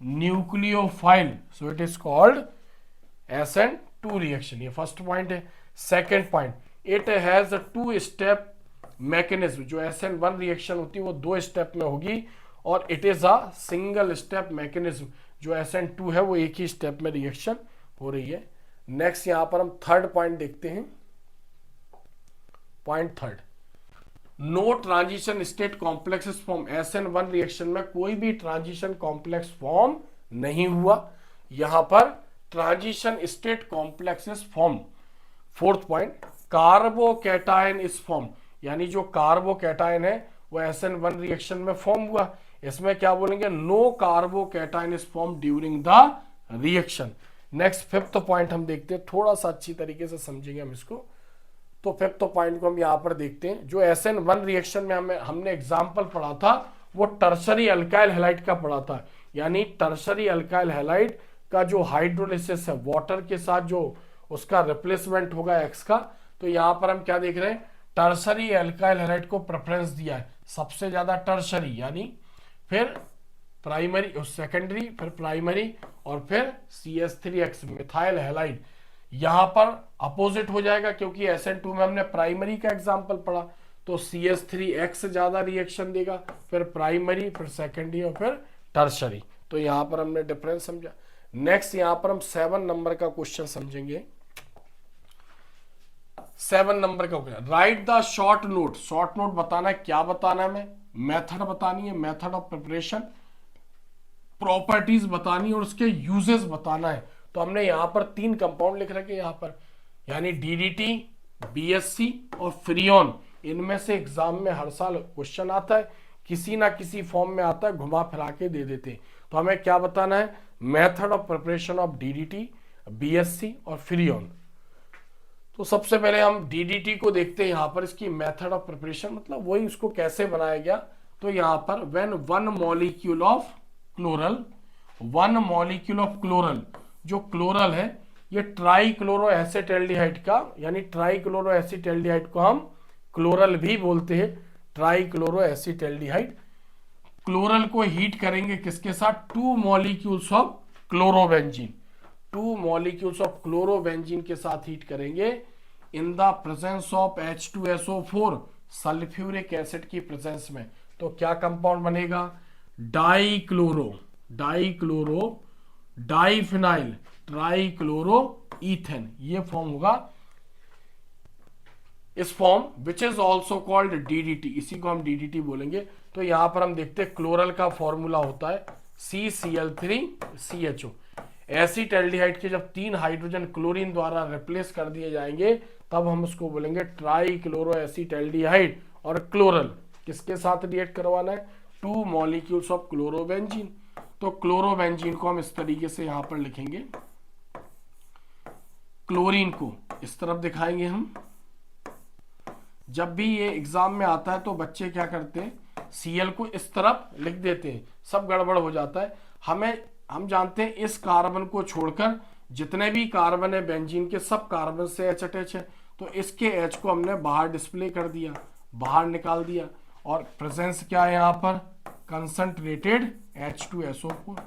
nucleophile, so it is called SN2 reaction. ये फर्स्ट पॉइंट है। Second point, it has 2 step mechanism. जो SN1 रिएक्शन होती है वो 2 स्टेप में होगी और it is a single step mechanism. जो SN2 है वो एक ही स्टेप में रिएक्शन हो रही है। नेक्स्ट यहां पर हम थर्ड पॉइंट देखते हैं। Point third, no transition state complexes form. SN1 reaction में कोई भी ट्रांजिशन कॉम्प्लेक्स फॉर्म नहीं हुआ, यहां पर transition state complexes form. Fourth point, carbocation is form, यानी जो कार्बोकैटायन है वो SN1 रिएक्शन में फॉर्म हुआ। इसमें क्या बोलेंगे, no carbocation is form during the reaction. Next fifth point हम देखते हैं, थोड़ा सा अच्छी तरीके से समझेंगे हम इसको। तो फिफ्थ पॉइंट को हम यहां पर देखते हैं। जो SN1 रिएक्शन में हमने एग्जांपल पढ़ा था वो टर्शरी अल्काइल हैलाइड का पढ़ा था, यानी टर्शरी अल्काइल हैलाइड का जो हाइड्रोलिसिस है, वाटर के साथ जो उसका रिप्लेसमेंट होगा X का। तो यहां पर हम क्या देख रहे हैं, टर्शरी अल्काइल हैलाइड को प्रेफरेंस दिया है, सबसे ज्यादा टर्शरी, यानी फिर प्राइमरी, सेकेंडरी, फिर प्राइमरी और फिर CH3X मिथाइल हैलाइड। यहां पर अपोजिट हो जाएगा, क्योंकि SN2 में हमने प्राइमरी का एग्जांपल पढ़ा, तो CH3X ज्यादा रिएक्शन देगा, फिर प्राइमरी, फिर सेकेंडरी और फिर टर्शरी। तो यहां पर हमने डिफरेंस समझा। नेक्स्ट यहां पर हम 7 नंबर का क्वेश्चन समझेंगे। 7 नंबर का question, write the short note. Short note बताना है, क्या बताना है हमें, मेथड बतानी है, मेथड ऑफ प्रिपरेशन, प्रॉपर्टीज बतानी है और उसके यूजेस बताना है। तो हमने यहां पर 3 कंपाउंड लिख रखे यहां पर, यानी DDT, BSC और फ्रियोन। इनमें से एग्जाम में हर साल क्वेश्चन आता है, किसी ना किसी फॉर्म में आता है, घुमा फिरा के दे देते हैं। तो हमें क्या बताना है, method of preparation of DDT, BSC और फ्रियोन। तो सबसे पहले हम DDT को देखते हैं। यहां पर इसकी मेथड ऑफ प्रिपरेशन मतलब वही उसको कैसे बनाया गया। तो यहां पर when 1 molecule of chloral, 1 molecule of chloral, जो क्लोरल है ये ट्राइक्लोरोएसिटल्डिहाइड का, यानी ट्राइक्लोरोएसिटल्डिहाइड को हम क्लोरल भी बोलते हैं, ट्राइक्लोरोएसिटल्डिहाइड। क्लोरल को हीट करेंगे किसके साथ, 2 molecules of chlorobenzene, 2 molecules of chlorobenzene के साथ हीट करेंगे इन the presence of H2SO4, sulphuric acid की प्रेजेंस में। तो क्या कंपाउंड बनेगा, डाइक्लोरो, डाइफिनाइल ट्राइक्लोरो ईथेन, ये फॉर्म होगा। इस form which is also called DDT, इसी को हम DDT बोलेंगे। तो यहां पर हम देखते हैं क्लोरल का फॉर्मूला होता है CCl3CHO। एसिटल्डिहाइड के जब 3 हाइड्रोजन क्लोरीन द्वारा रिप्लेस कर दिए जाएंगे तब हम उसको बोलेंगे ट्राइक्लोरोएसिटल्डिहाइड। और क्लोरल किसके साथ रिएक्ट करवाना है, 2 मॉलिक्यूल्स ऑफ क्लोरोबेंजीन। तो क्लोरोबेंजीन को हम इस तरीके से यहां पर लिखेंगे, क्लोरीन को इस तरफ दिखाएंगे हम। जब भी ये एग्जाम में आता है तो बच्चे क्या करते हैं, Cl को इस तरफ लिख देते हैं, सब गड़बड़ हो जाता है। हम जानते हैं इस कार्बन को छोड़कर जितने भी कार्बन है बेंजीन के, सब कार्बन से H अटैच है। तो इसके H को हमने बाहर डिस्प्ले कर दिया, बाहर निकाल दिया। और प्रेजेंस क्या है यहाँ पर, कंसंट्रेटेड H2SO4,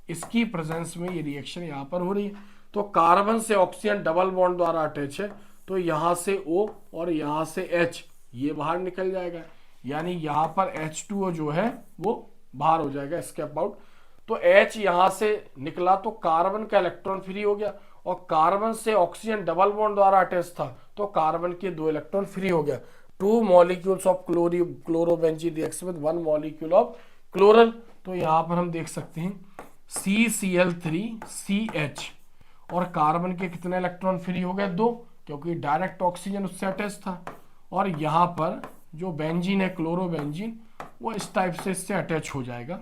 इसकी प्रेजेंस में ये रिएक्शन यहाँ पर हो रही है। तो कार्बन से ऑक्सीजन डबल बॉन्ड द्वारा अटैच है, तो यहां से O और यहां से H ये बाहर निकल जाएगा, यानी यहां पर H2O जो है वो बाहर हो जाएगा, स्केप आउट। तो H यहां से निकला तो कार्बन का इलेक्ट्रॉन फ्री हो गया, और कार्बन से ऑक्सीजन डबल बॉन्ड द्वारा अटैच था तो कार्बन के 2 इलेक्ट्रॉन फ्री हो गया। 2 molecules of chlorobenzene reacts with 1 molecule of chloral. तो यहां पर हम देख सकते हैं CCl3CH, और कार्बन के कितने इलेक्ट्रॉन फ्री हो गए, 2, क्योंकि डायरेक्ट ऑक्सीजन उससे अटैच था, और यहाँ पर जो बेंजीन है क्लोरोबेंजीन वो इस टाइप से इससे अटैच हो जाएगा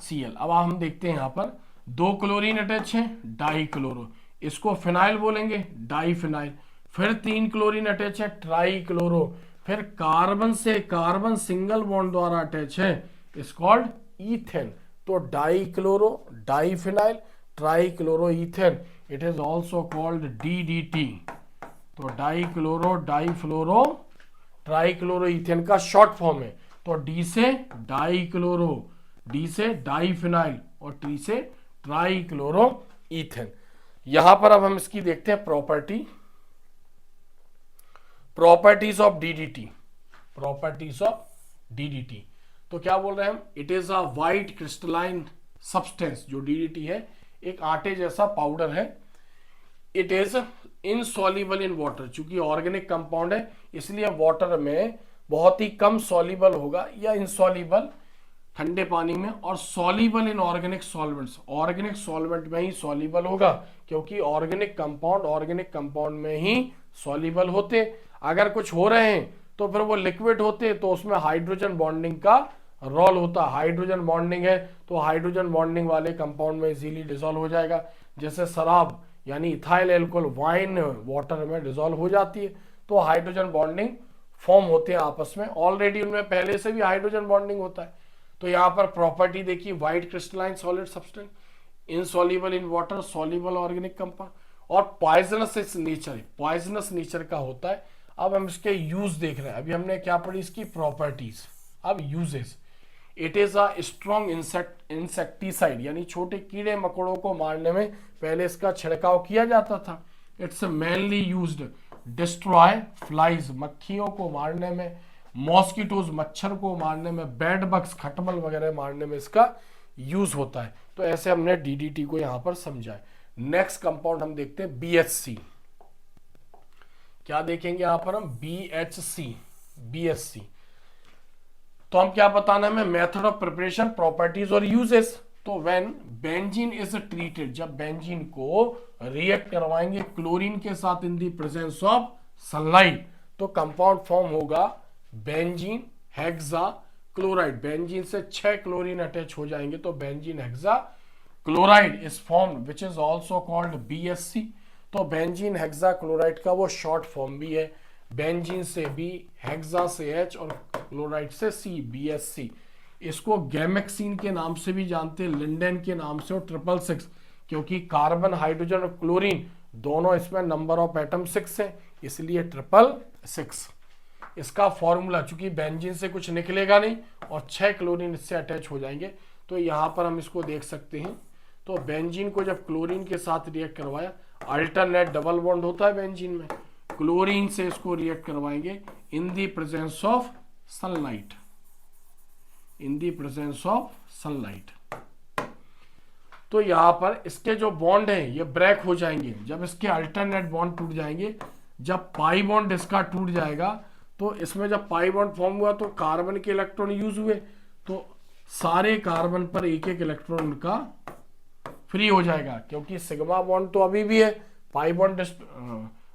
Cl। अब हम देखते हैं यहाँ पर दो क्लोरीन अटैच है, डाई क्लोरो, इसको फिनाइल बोलेंगे, डाई फिनाइल। फिर तीन क्लोरीन अटैच है, ट्राई क्लोरो। फिर कार्बन से कार्बन सिंगल बॉन्ड द्वारा अटैच है, इज कॉल्ड ईथेन। तो di chloro, di phenyl, tri chloro ethane, it is also called DDT। तो di chloro di fluoro tri chloro ethane का शॉर्ट फॉर्म है। तो डी से डाई क्लोरो, डी से डाई फिनाइल और टी से ट्राई क्लोरो ईथेन। यहां पर अब हम इसकी देखते हैं properties of DDT। Properties of DDT तो क्या बोल रहे हैं हम, it is a white crystalline substance. जो DDT है एक आटे जैसा पाउडर है। It is insoluble in water, चूंकि ऑर्गेनिक कंपाउंड है इसलिए वाटर में बहुत ही कम सॉल्युबल होगा या इनसॉल्युबल ठंडे पानी में, और soluble in organic solvents, organic solvent में ही सॉल्युबल होगा, क्योंकि ऑर्गेनिक कंपाउंड में ही सॉल्युबल होते। अगर कुछ हो रहे हैं तो फिर वो लिक्विड होते, तो उसमें हाइड्रोजन बॉन्डिंग का रोल होता। हाइड्रोजन बॉन्डिंग है तो हाइड्रोजन बॉन्डिंग वाले कंपाउंड में इजीली डिसॉल्व हो जाएगा। जैसे शराब यानी इथाइल एल्कोहल, वाइन वाटर में डिसॉल्व हो जाती है, तो हाइड्रोजन बॉन्डिंग फॉर्म होते हैं आपस में, ऑलरेडी उनमें पहले से भी हाइड्रोजन बॉन्डिंग होता है। तो यहाँ पर प्रॉपर्टी देखिए, white crystalline solid substance, insoluble in water, soluble organic compound, और पॉइजनस इस नेचर, पॉइजनस नेचर का होता है। अब हम इसके यूज देख रहे हैं। अभी हमने क्या पढ़ी इसकी प्रॉपर्टीज, अब uses. It is a strong insecticide, यानी छोटे कीड़े मकोड़ों को मारने में पहले इसका छिड़काव किया जाता था। It's mainly used destroy flies, मक्खियों को मारने में, मॉस्किटोज मच्छर को मारने में, बेड बग्स खटमल वगैरह मारने में इसका यूज होता है। तो ऐसे हमने DDT को यहां पर समझा है। नेक्स्ट कंपाउंड हम देखते हैं BHC। क्या देखेंगे यहां पर हम, BHC। तो हम क्या बताना है, मेथड ऑफ प्रिपरेशन, प्रॉपर्टीज और यूजेस। तो व्हेन बेंजीन इज ट्रीटेड, जब बेंजीन को रिएक्ट करवाएंगे क्लोरीन के साथ इन द प्रेजेंस ऑफ सनलाइट, तो कंपाउंड फॉर्म होगा बेंजीन हेक्सा क्लोराइड। बेंजीन से 6 क्लोरीन अटैच हो जाएंगे तो benzene hexa chloride is formed, which is also called BHC। तो बेंजीन हेक्सा क्लोराइड का वो शॉर्ट फॉर्म भी है, बेंजीन से B, हेक्सा से H और क्लोराइड से C, BHC। इसको गैमेक्सीन के नाम से भी जानते हैं, लिंडेन के नाम से, और 666, क्योंकि कार्बन हाइड्रोजन और क्लोरीन दोनों इसमें नंबर ऑफ एटम 6 है, इसलिए 666। इसका फॉर्मूला, चूंकि बेंजीन से कुछ निकलेगा नहीं और 6 क्लोरीन इससे अटैच हो जाएंगे, तो यहां पर हम इसको देख सकते हैं। तो बेंजीन को जब क्लोरीन के साथ रिएक्ट करवाया, अल्टरनेट डबल बॉन्ड होता है बेंजीन में, क्लोरीन से इसको रिएक्ट करवाएंगे इन the presence of sunlight, in the presence of sunlight. तो यहां पर इसके जो बॉन्ड है ये ब्रेक हो जाएंगे। जब इसके अल्टरनेट बॉन्ड टूट जाएंगे, जब पाई बॉन्ड इसका टूट जाएगा, तो इसमें जब पाई बॉन्ड फॉर्म हुआ तो कार्बन के इलेक्ट्रॉन यूज हुए, तो सारे कार्बन पर एक एक इलेक्ट्रॉन का फ्री हो जाएगा, क्योंकि सिग्मा बॉन्ड तो अभी भी है, पाई बॉन्ड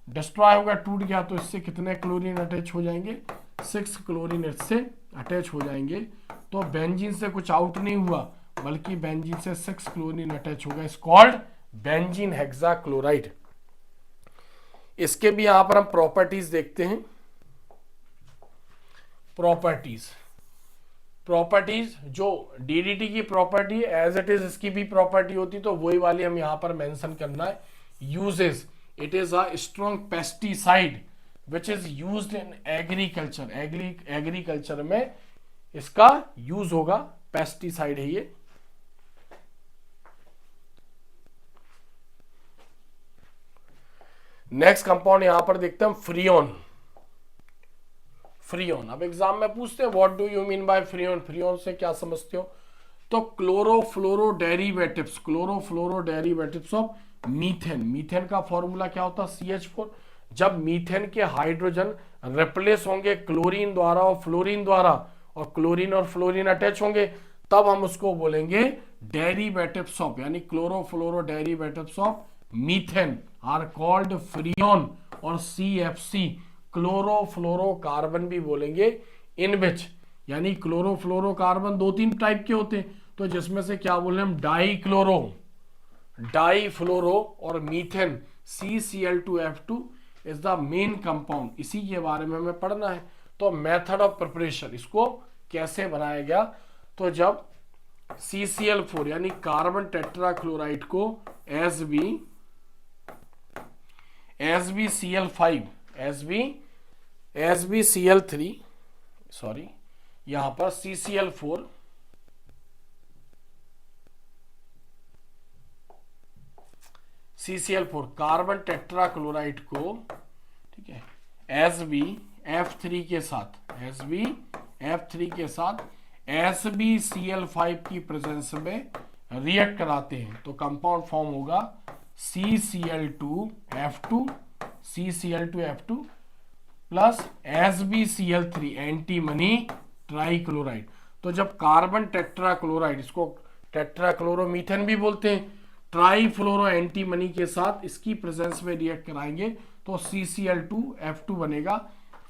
डिस्ट्रॉय होगा, टूट गया, तो इससे कितने क्लोरीन अटैच हो जाएंगे, 6 क्लोरीन इससे अटैच हो जाएंगे। तो बेंजीन से कुछ आउट नहीं हुआ, बल्कि बेंजीन से 6 क्लोरीन अटैच होगा, is called benzene hexa chloride. इसके भी यहां पर हम प्रॉपर्टीज देखते हैं। प्रॉपर्टीज जो DDT की प्रॉपर्टी एज इट इज इसकी भी प्रॉपर्टी होती, तो वही वाली हम यहां पर मेंशन करना है। Uses, it is a strong pesticide which is used in agriculture. Agriculture में इसका यूज होगा, पेस्टिसाइड है ये। नेक्स्ट कंपाउंड यहां पर देखते हैं फ्रियोन। फ्रियोन, अब एग्जाम में पूछते हैं what do you mean by Freon, Freon से क्या समझते हो। तो chlorofluoro derivatives of methane. Methane का फॉर्मूला क्या होता है, CH4। जब मीथेन के हाइड्रोजन रिप्लेस होंगे क्लोरीन द्वारा और फ्लोरीन द्वारा, और क्लोरीन और फ्लोरीन अटैच होंगे, तब हम उसको बोलेंगे डेरिवेटिव्स ऑफ, यानी chlorofluoro derivatives of methane are called freon और CFC क्लोरोफ्लोरोकार्बन भी बोलेंगे, इन विच, यानी क्लोरोफ्लोरोकार्बन 2-3 टाइप के होते हैं, तो जिसमें से क्या बोले हम, डाईफ्लोरो और methane CCl2F2 is the main compound, इसी के बारे में हमें पढ़ना है। तो मेथड ऑफ प्रिपरेशन, इसको कैसे बनाया गया, तो जब CCl4 यानी कार्बन टेट्राक्लोराइड को SbCl3 सॉरी, यहां पर CCl4 कार्बन टेट्राक्लोराइड को, ठीक है, SbF3 के साथ SbCl5 की प्रेजेंस में रिएक्ट कराते हैं, तो कंपाउंड फॉर्म होगा CCl2F2 plus SbCl3 antimony trichloride. तो जब कार्बन टेट्राक्लोराइड, इसको टेट्राक्लोरोमीथेन भी बोलते हैं, ट्राईफ्लोरो एंटीमनी के साथ इसकी प्रेजेंस में रिएक्ट कराएंगे तो CCl2F2 बनेगा,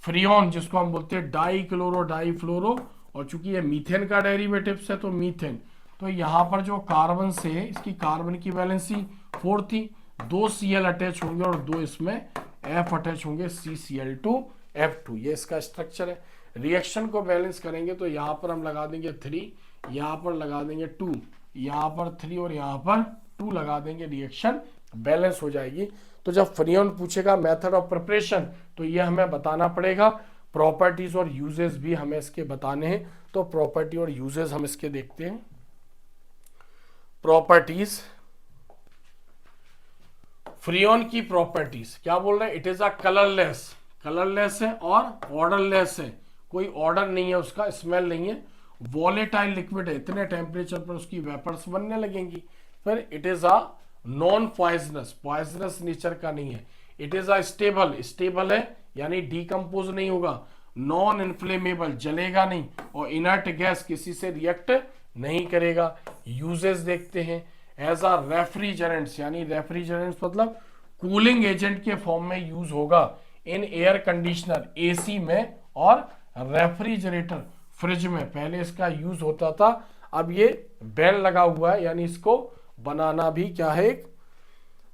फ्रियोन जिसको हम बोलते हैं डाईफ्लोरो, और चूंकि ये मीथेन का डेरिवेटिव्स है तो मीथेन। तो यहाँ पर जो कार्बन से है, इसकी कार्बन की वैलेंसी 4 थी, 2 Cl अटैच होंगे और 2 इसमें F अटैच होंगे, CCl2F2, ये इसका स्ट्रक्चर है। रिएक्शन को बैलेंस करेंगे तो यहाँ पर हम लगा देंगे 3, यहाँ पर लगा देंगे 2, यहाँ पर 3 और यहाँ पर 2 लगा देंगे, रिएक्शन बैलेंस हो जाएगी। तो जब फ्रियोन पूछेगा मेथड ऑफ प्रिपरेशन, तो ये हमें बताना पड़ेगा, प्रॉपर्टीज और यूजेस भी हमें इसके बताने हैं। तो प्रॉपर्टी और यूजेस हम इसके देखते हैं। प्रॉपर्टीज, फ्रियोन की प्रॉपर्टीज क्या बोल रहे हैं, इट इज अ कलरलेस है और ऑर्डरलेस है, कोई ऑर्डर नहीं है उसका, स्मेल नहीं है, वॉलेटाइल लिक्विड है, इतने टेम्परेचर पर उसकी वेपर्स बनने लगेंगी। फिर it is a non poisonous nature का नहीं है, इट इज अ स्टेबल है, यानी डीकंपोज नहीं होगा, नॉन इन्फ्लेमेबल, जलेगा नहीं, और इनर्ट गैस, किसी से रिएक्ट नहीं करेगा। यूजेस देखते हैं, एज अ रेफ्रिजरेंट्स, यानी रेफ्रिजरेंट्स मतलब कूलिंग एजेंट के फॉर्म में यूज होगा, इन एयर कंडीशनर AC में और रेफ्रिजरेटर फ्रिज में पहले इसका यूज होता था, अब ये बैन लगा हुआ है, यानी इसको बनाना भी क्या है,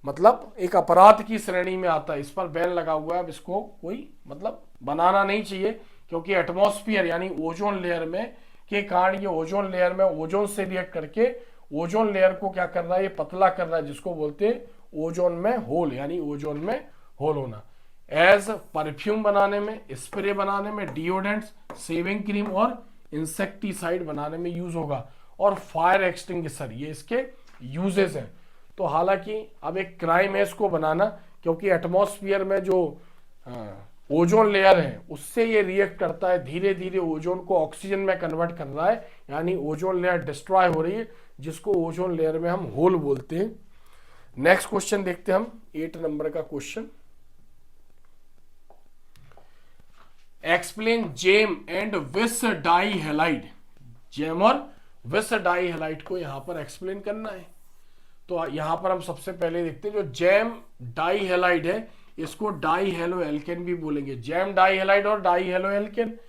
मतलब एक अपराध की श्रेणी में आता है, इस पर बैन लगा हुआ है, अब इसको कोई मतलब बनाना नहीं चाहिए, क्योंकि एटमॉस्फेयर यानी ओजोन लेयर में के कारण ये ओजोन लेयर में ओजोन से रिएक्ट करके ओजोन लेयर को क्या कर रहा है, ये पतला कर रहा है, जिसको बोलते हैं ओजोन में होल, यानी ओजोन में होल होना। एज परफ्यूम बनाने में, स्प्रे बनाने में, डिओडेंट्स, सेविंग क्रीम और इंसेक्टिसाइड बनाने में यूज होगा, और फायर एक्सटिंग्विशर, ये इसके यूजेस हैं। तो हालांकि अब एक क्राइम है इसको बनाना, क्योंकि एटमॉस्फेयर में जो ओजोन लेयर है उससे ये रिएक्ट करता है, धीरे धीरे ओजोन को ऑक्सीजन में कन्वर्ट कर रहा है, यानी ओजोन लेयर डिस्ट्रॉय हो रही है, जिसको ओजोन लेयर में हम होल बोलते हैं। नेक्स्ट क्वेश्चन देखते हैं हम, 8 नंबर का क्वेश्चन, एक्सप्लेन जेम एंड विस डाई हैलाइड। जेम और विस डाई हैलाइड को यहां पर एक्सप्लेन करना है। तो यहां पर हम सबसे पहले देखते हैं, जो जेम डाई हैलाइड है इसको डाई हेलो एल्केन भी बोलेंगे, जेम डाई हैलाइड और डाई हेलो एल्केन।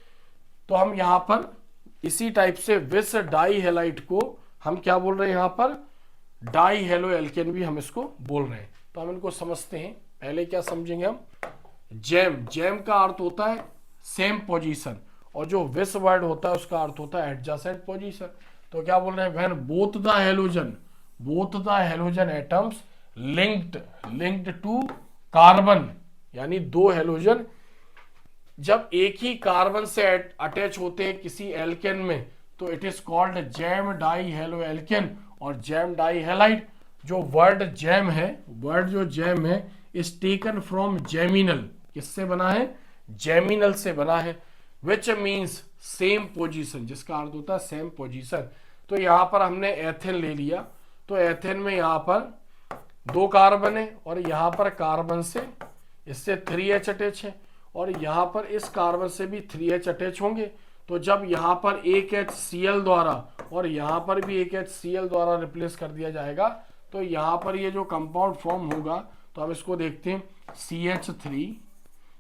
तो हम यहां पर इसी टाइप से विस डाई हैलाइड को हम क्या बोल रहे हैं, यहां पर डाई हेलो एल्केन भी हम इसको बोल रहे हैं। तो हम इनको समझते हैं, पहले क्या समझेंगे हम, जेम का अर्थ होता है सेम पोजीशन, और जो विस वर्ड होता है उसका अर्थ होता है एडजेसेंट पोजीशन। तो क्या बोल रहे हैं, when both the halogen atoms linked to carbon, यानी 2 हेलोजन जब एक ही कार्बन से अटैच होते हैं किसी एल्केन में, तो it is called gem di halo alkane और जेम डाई हैलाइड। जो वर्ड जेम है इज टेकन फ्रॉम जेमिनल, किससे बना है, जेमिनल से बना है, विच मीन्स सेम पोजीशन, जिसका अर्थ होता है सेम पोजीशन। तो यहां पर हमने एथेन ले लिया, तो एथेन में यहां पर 2 कार्बन है, और यहां पर कार्बन से इससे 3H अटैच है, और यहां पर इस कार्बन से भी 3H अटैच होंगे, तो जब यहाँ पर एक HCl द्वारा और यहाँ पर भी एक HCl द्वारा रिप्लेस कर दिया जाएगा तो यहाँ पर ये जो कंपाउंड फॉर्म होगा तो हम इसको देखते हैं CH3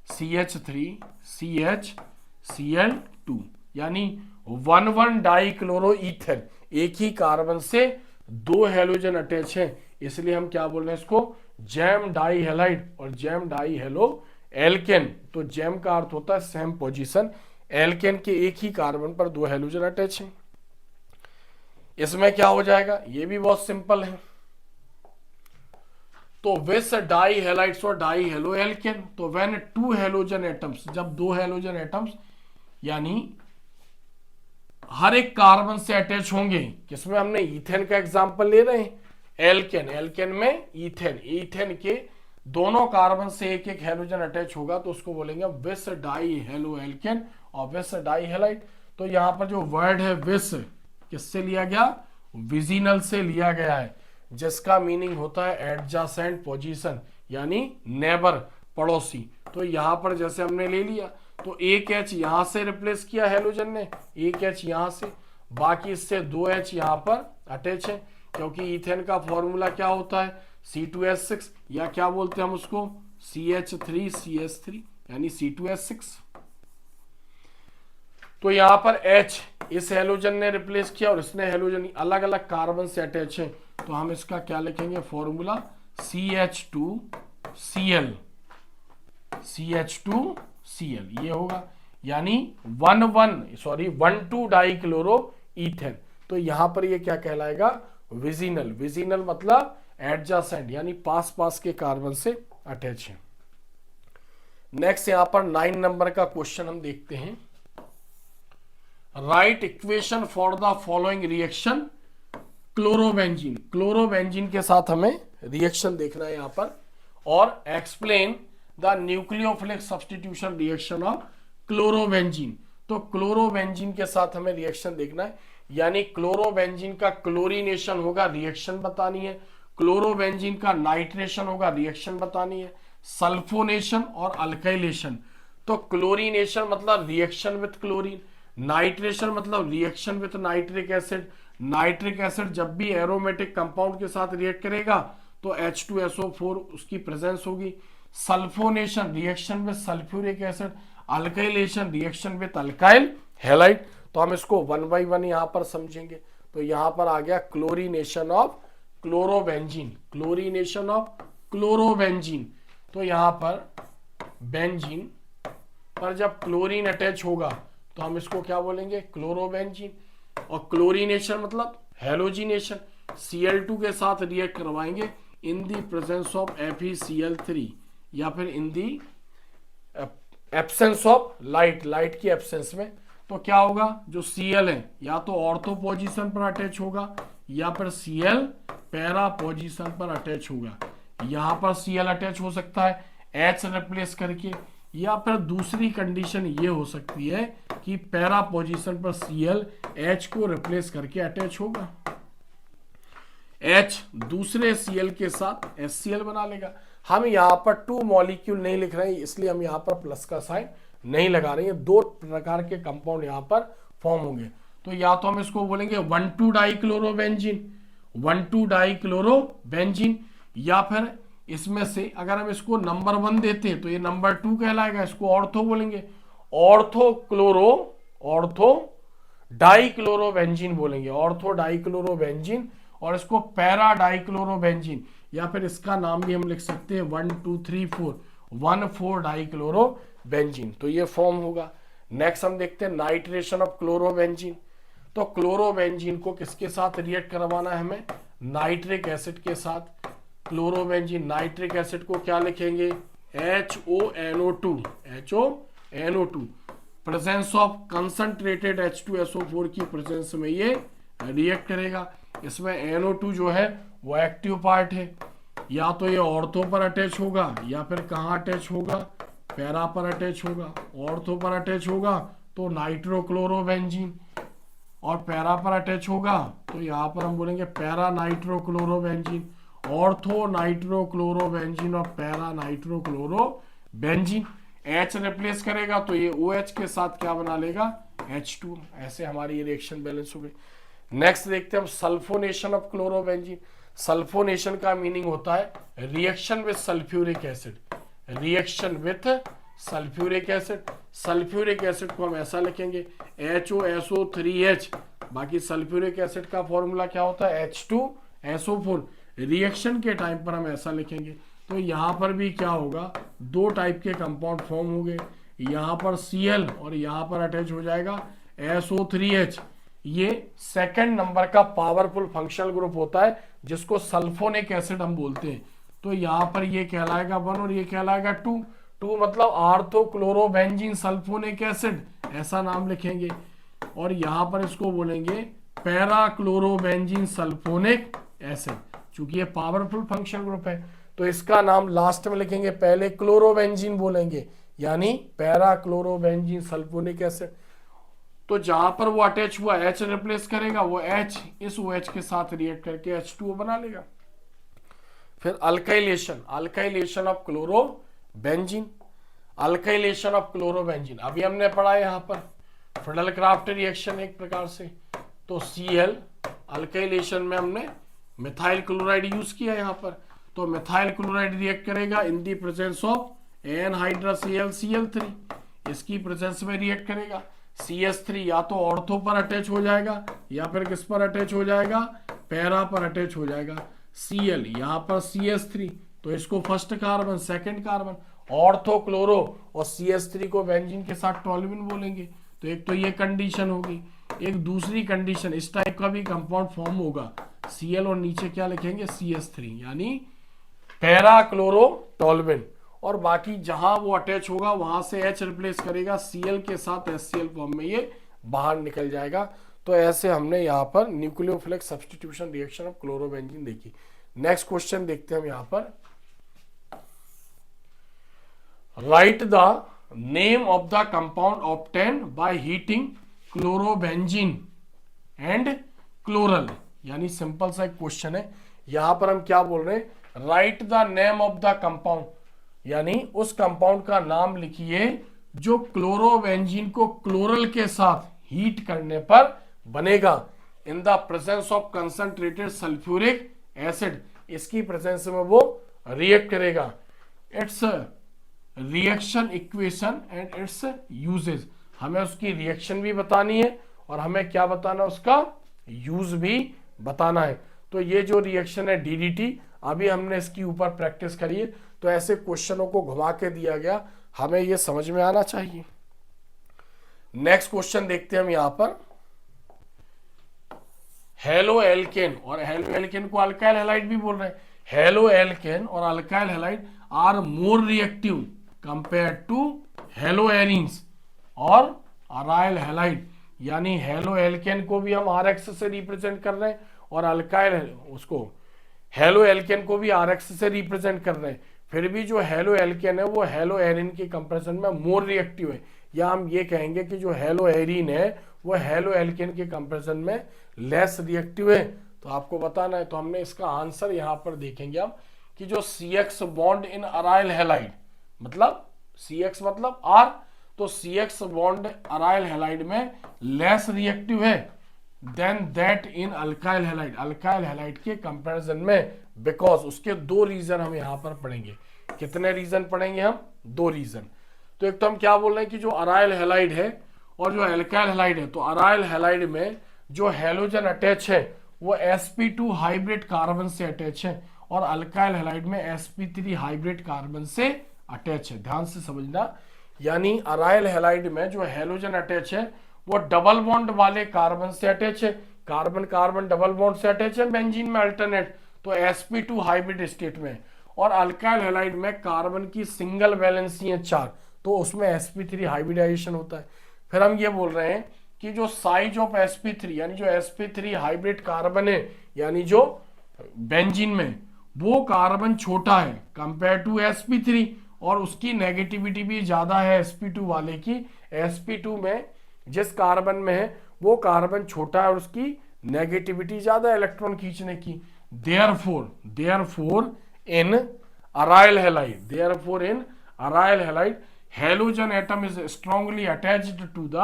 CH3 CH Cl2 यानी 1,1 डाइक्लोरोईथेन। एक ही कार्बन से दो हेलोजन अटैच है, इसलिए हम क्या बोल रहे हैं इसको जैम डाई हैलाइड और जैम डाई हेलो एल्केन। तो जैम का अर्थ होता है सेम पोजीशन, एल्केन के एक ही कार्बन पर दो हेलोजन अटैच है। इसमें क्या हो जाएगा, ये भी बहुत सिंपल है। तो विस डाई हैलाइड्स और डाई हेलो एल्केन, तो व्हेन टू हेलोजन एटम्स, जब दो हेलोजन एटम्स यानी हर एक कार्बन से अटैच होंगे, किसमें हमने ईथेन का एग्जांपल ले रहे हैं, एल्केन, एल्केन में ईथेन, ईथेन के दोनों कार्बन से एक एक हेलोजन अटैच होगा तो उसको बोलेंगे विस डाई हेलो एल्केन और विस डाई हैलाइड। तो यहां पर जो वर्ड है विस किससे लिया गया, विजिनल से लिया गया है, जिसका मीनिंग होता है एडजासेंट पोजीशन यानी नेबर, पड़ोसी। तो यहां पर जैसे हमने ले लिया तो एक H यहां से रिप्लेस किया हेलोजन ने, एक H यहां से, बाकी इससे दो H यहां पर अटैच है, क्योंकि ईथेन का फॉर्मूला क्या होता है C2H6 या क्या बोलते हैं हम उसको CH3CH3 यानी C2H6। तो यहां पर H इस हेलोजन ने रिप्लेस किया और इसने हेलोजन अलग अलग कार्बन से अटैच है, तो हम इसका क्या लिखेंगे फॉर्मूला CH2Cl, CH2Cl ये होगा, यानी 1,2 डाइक्लोरो ईथेन। तो यहां पर ये क्या कहलाएगा, विजिनल। विजिनल मतलब एडजासेंट यानी पास पास के कार्बन से अटैच है। नेक्स्ट यहां पर 9 नंबर का क्वेश्चन हम देखते हैं। Right equation for the following reaction chlorobenzene. Chlorobenzene के साथ हमें रिएक्शन देखना है यहां पर, और explain the nucleophilic substitution reaction of chlorobenzene. तो क्लोरोबेंजीन के साथ हमें रिएक्शन देखना है, यानी क्लोरोबेंजीन का क्लोरीनेशन होगा, रिएक्शन बतानी है, क्लोरोबेंजीन का नाइट्रेशन होगा, रिएक्शन बतानी है, सल्फोनेशन और अल्काइलेशन। तो क्लोरीनेशन मतलब रिएक्शन विथ क्लोरीन, नाइट्रेशन मतलब reaction with nitric acid. Nitric acid जब भी एरोमेटिक कंपाउंड के साथ रिएक्ट करेगा तो H2SO4 उसकी प्रेजेंस होगी। Sulphonation reaction with sulphuric acid, alkylation reaction with alkyl halide. तो हम इसको वन बाय वन यहां पर समझेंगे। तो यहां पर आ गया chlorination of chlorobenzene, chlorination of chlorobenzene. तो यहां पर बेंजीन पर जब क्लोरीन अटैच होगा तो हम इसको क्या बोलेंगे, क्लोरोबेंजीन। और क्लोरीनेशन मतलब हेलोजिनेशन, Cl2 के साथ रिएक्ट करवाएंगे in the presence of FeCl3 या फिर in the absence of light, light की एब्सेंस में। तो क्या होगा, जो Cl है या तो ऑर्थो पोजीशन पर अटैच होगा या फिर Cl पैरा पोजीशन पर अटैच होगा। यहां पर Cl अटैच हो सकता है H रिप्लेस करके, या फिर दूसरी कंडीशन ये हो सकती है कि पैरा पोजीशन पर Cl H को रिप्लेस करके अटैच होगा, H दूसरे Cl के साथ HCl बना लेगा। हम यहाँ पर 2 मॉलिक्यूल नहीं लिख रहे हैं, इसलिए हम यहाँ पर प्लस का साइन नहीं लगा रहे हैं। 2 प्रकार के कंपाउंड यहाँ पर फॉर्म होंगे। तो या तो हम इसको बोलेंगे 1,2 डाइक्लोरोबेंजीन, 1,2 डाइक्लोरोबेंजीन, या फिर इसमें से अगर हम इसको नंबर 1 देते हैं तो ये नंबर 2 कहलाएगा, इसको ऑर्थो बोलेंगे, ऑर्थो डाइक्लोरोबेंजीन बोलेंगे, ऑर्थो डाइक्लोरोबेंजीन। और इसको पैरा डाइक्लोरोबेंजीन, या फिर इसका नाम भी हम लिख सकते हैं 1 2 3 4 1,4 डाइक्लोरोबेंजीन। तो ये फॉर्म होगा। नेक्स्ट हम देखते हैं नाइट्रेशन ऑफ क्लोरोबेंजीन। तो क्लोरोबेंजीन को किसके साथ रिएक्ट करवाना है हमें, नाइट्रिक एसिड के साथ। क्लोरोबेंजीन नाइट्रिक एसिड को क्या लिखेंगे, HONO2, HONO2। Presence of concentrated H2SO4 की प्रेजेंस में ये रिएक्ट करेगा। इसमें NO2 जो है वो एक्टिव पार्ट है, या तो ये ऑर्थो पर अटैच होगा या फिर कहाँ अटैच होगा, पैरा पर अटैच होगा। ऑर्थो पर अटैच होगा तो नाइट्रोक्लोरोबेंजीन, और पैरा पर अटैच होगा तो यहाँ पर हम बोलेंगे पैरा नाइट्रोक्लोरोबेंजीन, ऑर्थो नाइट्रोक्लोरोबेंजीन और पैरा नाइट्रोक्लोरोबेंजीन। H रिप्लेस करेगा तो ये OH के साथ क्या बना लेगा, H2, ऐसे हमारी ये रिएक्शन बैलेंस हो गई। नेक्स्ट देखते हैं हम सल्फोनेशन ऑफ क्लोरोबेंजीन। सल्फोनेशन का मीनिंग होता है reaction with sulphuric acid, reaction with sulphuric acid. Sulphuric acid को हम ऐसा लिखेंगे HOSO3H, बाकी सल्फ्यूरिक एसिड का फॉर्मूला क्या होता है H2SO4। रिएक्शन के टाइम पर हम ऐसा लिखेंगे, तो यहाँ पर भी क्या होगा, दो टाइप के कंपाउंड फॉर्म हो गए, यहाँ पर Cl और यहाँ पर अटैच हो जाएगा SO3H। ये सेकंड नंबर का पावरफुल फंक्शनल ग्रुप होता है जिसको सल्फोनिक एसिड हम बोलते हैं। तो यहाँ पर ये कहलाएगा 1 और ये कहलाएगा 2। 2 मतलब आर्थो क्लोरोबेंजीन सल्फोनिक एसिड, ऐसा नाम लिखेंगे। और यहाँ पर इसको बोलेंगे पैरा क्लोरोबेंजीन सल्फोनिक एसिड, चूंकि ये पावरफुल फंक्शनल ग्रुप है तो इसका नाम लास्ट में लिखेंगे, पहले क्लोरोबेंजीन बोलेंगे यानी पैरा क्लोरोबेंजीन सल्फोनिक एसिड। तो जहां पर वो अटैच हुआ H रिप्लेस करेगा, वो H इस OH के साथ रिएक्ट करके H2O बना लेगा। फिर alkylation, alkylation of chlorobenzene, alkylation of chlorobenzene अभी हमने पढ़ा है यहाँ पर फ्रीडल क्राफ्ट रिएक्शन एक प्रकार से। तो Cl अल्काइलेशन में हमने मिथाइल क्लोराइड यूज किया यहाँ पर, तो मिथाइल क्लोराइड रिएक्ट करेगा in the presence of NHCl Cl3, इसकी प्रेजेंस में रिएक्ट करेगा। CH3 या तो ऑर्थो पर अटैच हो जाएगा या फिर किस पर अटैच हो जाएगा, पैरा पर अटैच हो जाएगा। Cl यहाँ पर CH3, तो इसको first carbon second carbon, ortho chloro और CH3 को बेंजीन के साथ टॉल्यूइन बोलेंगे। तो एक तो ये कंडीशन होगी, एक दूसरी कंडीशन इस टाइप का भी कंपाउंड फॉर्म होगा Cl और नीचे क्या लिखेंगे CH3 यानी पैरा क्लोरो टॉल्यूइन, और बाकी जहां वो अटैच होगा वहां से H रिप्लेस करेगा Cl के साथ HCl फॉर्म में ये बाहर निकल जाएगा। तो ऐसे हमने यहाँ पर nucleophilic substitution reaction of chlorobenzene देखी। नेक्स्ट क्वेश्चन देखते हैं हम यहाँ पर, right the name of the compound obtain by heating chlorobenzene and chloral, यानी सिंपल सा एक क्वेश्चन है। यहां पर हम क्या बोल रहे हैं, right the name of the compound, यानी उस कंपाउंड का नाम लिखिए जो क्लोरोबेंजीन को क्लोरल के साथ हीट करने पर बनेगा in the presence of concentrated sulphuric acid, इसकी प्रेजेंस में वो रिएक्ट करेगा। Its reaction equation and its usages, हमें उसकी रिएक्शन भी बतानी है और हमें क्या बताना है, उसका यूज भी बताना है। तो ये जो रिएक्शन है DDT, अभी हमने इसकी ऊपर प्रैक्टिस करी है, तो ऐसे क्वेश्चनों को घुमा के दिया गया, हमें ये समझ में आना चाहिए। नेक्स्ट क्वेश्चन देखते हैं हम यहां पर, हेलो एल्केन, और हेलो एल्केन को अल्काइल हैलाइड भी बोल रहे हैं। हेलो एल्केन और alkyl halide are more reactive compare to halo arenes और अराइल हैलाइड, यानी हेलो एल्केन को भी हम RX से रिप्रेजेंट कर रहे हैं और अल्काइल उसको हेलो एल्केन को भी RX से रिप्रेजेंट कर रहे हैं। फिर भी जो हेलो एल्केन है वो हेलो एरिन के कंपैरिजन में मोर रिएक्टिव है, या हम ये कहेंगे कि जो हेलो एरिन है वो हेलो एल्केन के कंपैरिजन में लेस रिएक्टिव है। तो आपको बताना है, तो हमने इसका आंसर यहाँ पर देखेंगे हम कि जो CX bond in aryl halide, मतलब CX मतलब R, तो CX बॉन्ड अराइल हैलाइड में लेस रिएक्टिव है then that in alkyl halide, alkyl halide के कंपैरिजन में, बिकॉज उसके दो रीजन हम यहाँ पर पढ़ेंगे। कितने रीजन पढ़ेंगे हम, 2 रीजन। तो एक तो हम क्या बोल रहे हैं कि जो अराइल हैलाइड है और जो अल्काइल हैलाइड है, तो अराइल हैलाइड में जो हैलोजन अटैच है वो sp2 हाइब्रिड कार्बन से अटैच है और अल्काइल हैलाइड में sp3 हाइब्रिड कार्बन से अटैच है। ध्यान से समझना, यानी अराइल हैलाइड में जो हैलोजन अटैच है वो डबल बॉन्ड वाले कार्बन से अटैच है, कार्बन कार्बन डबल बॉन्ड से अटैच है बेंजीन में अल्टरनेट, तो sp2 हाइब्रिड स्टेट में। और अल्काइल हैलाइड में कार्बन की सिंगल वैलेंसी है 4, तो उसमें sp3 हाइब्रिडाइजेशन होता है। फिर हम ये बोल रहे हैं कि जो साइज ऑफ sp3, यानी जो sp3 हाइब्रिड कार्बन है यानी जो बेंजीन में, वो कार्बन छोटा है कंपेयर टू sp3 और उसकी नेगेटिविटी भी ज्यादा है sp2 वाले की। sp2 में जिस कार्बन में है वो कार्बन छोटा है और उसकी नेगेटिविटी ज्यादा इलेक्ट्रॉन खींचने की। Therefore in aryl halide, halogen atom is strongly attached to the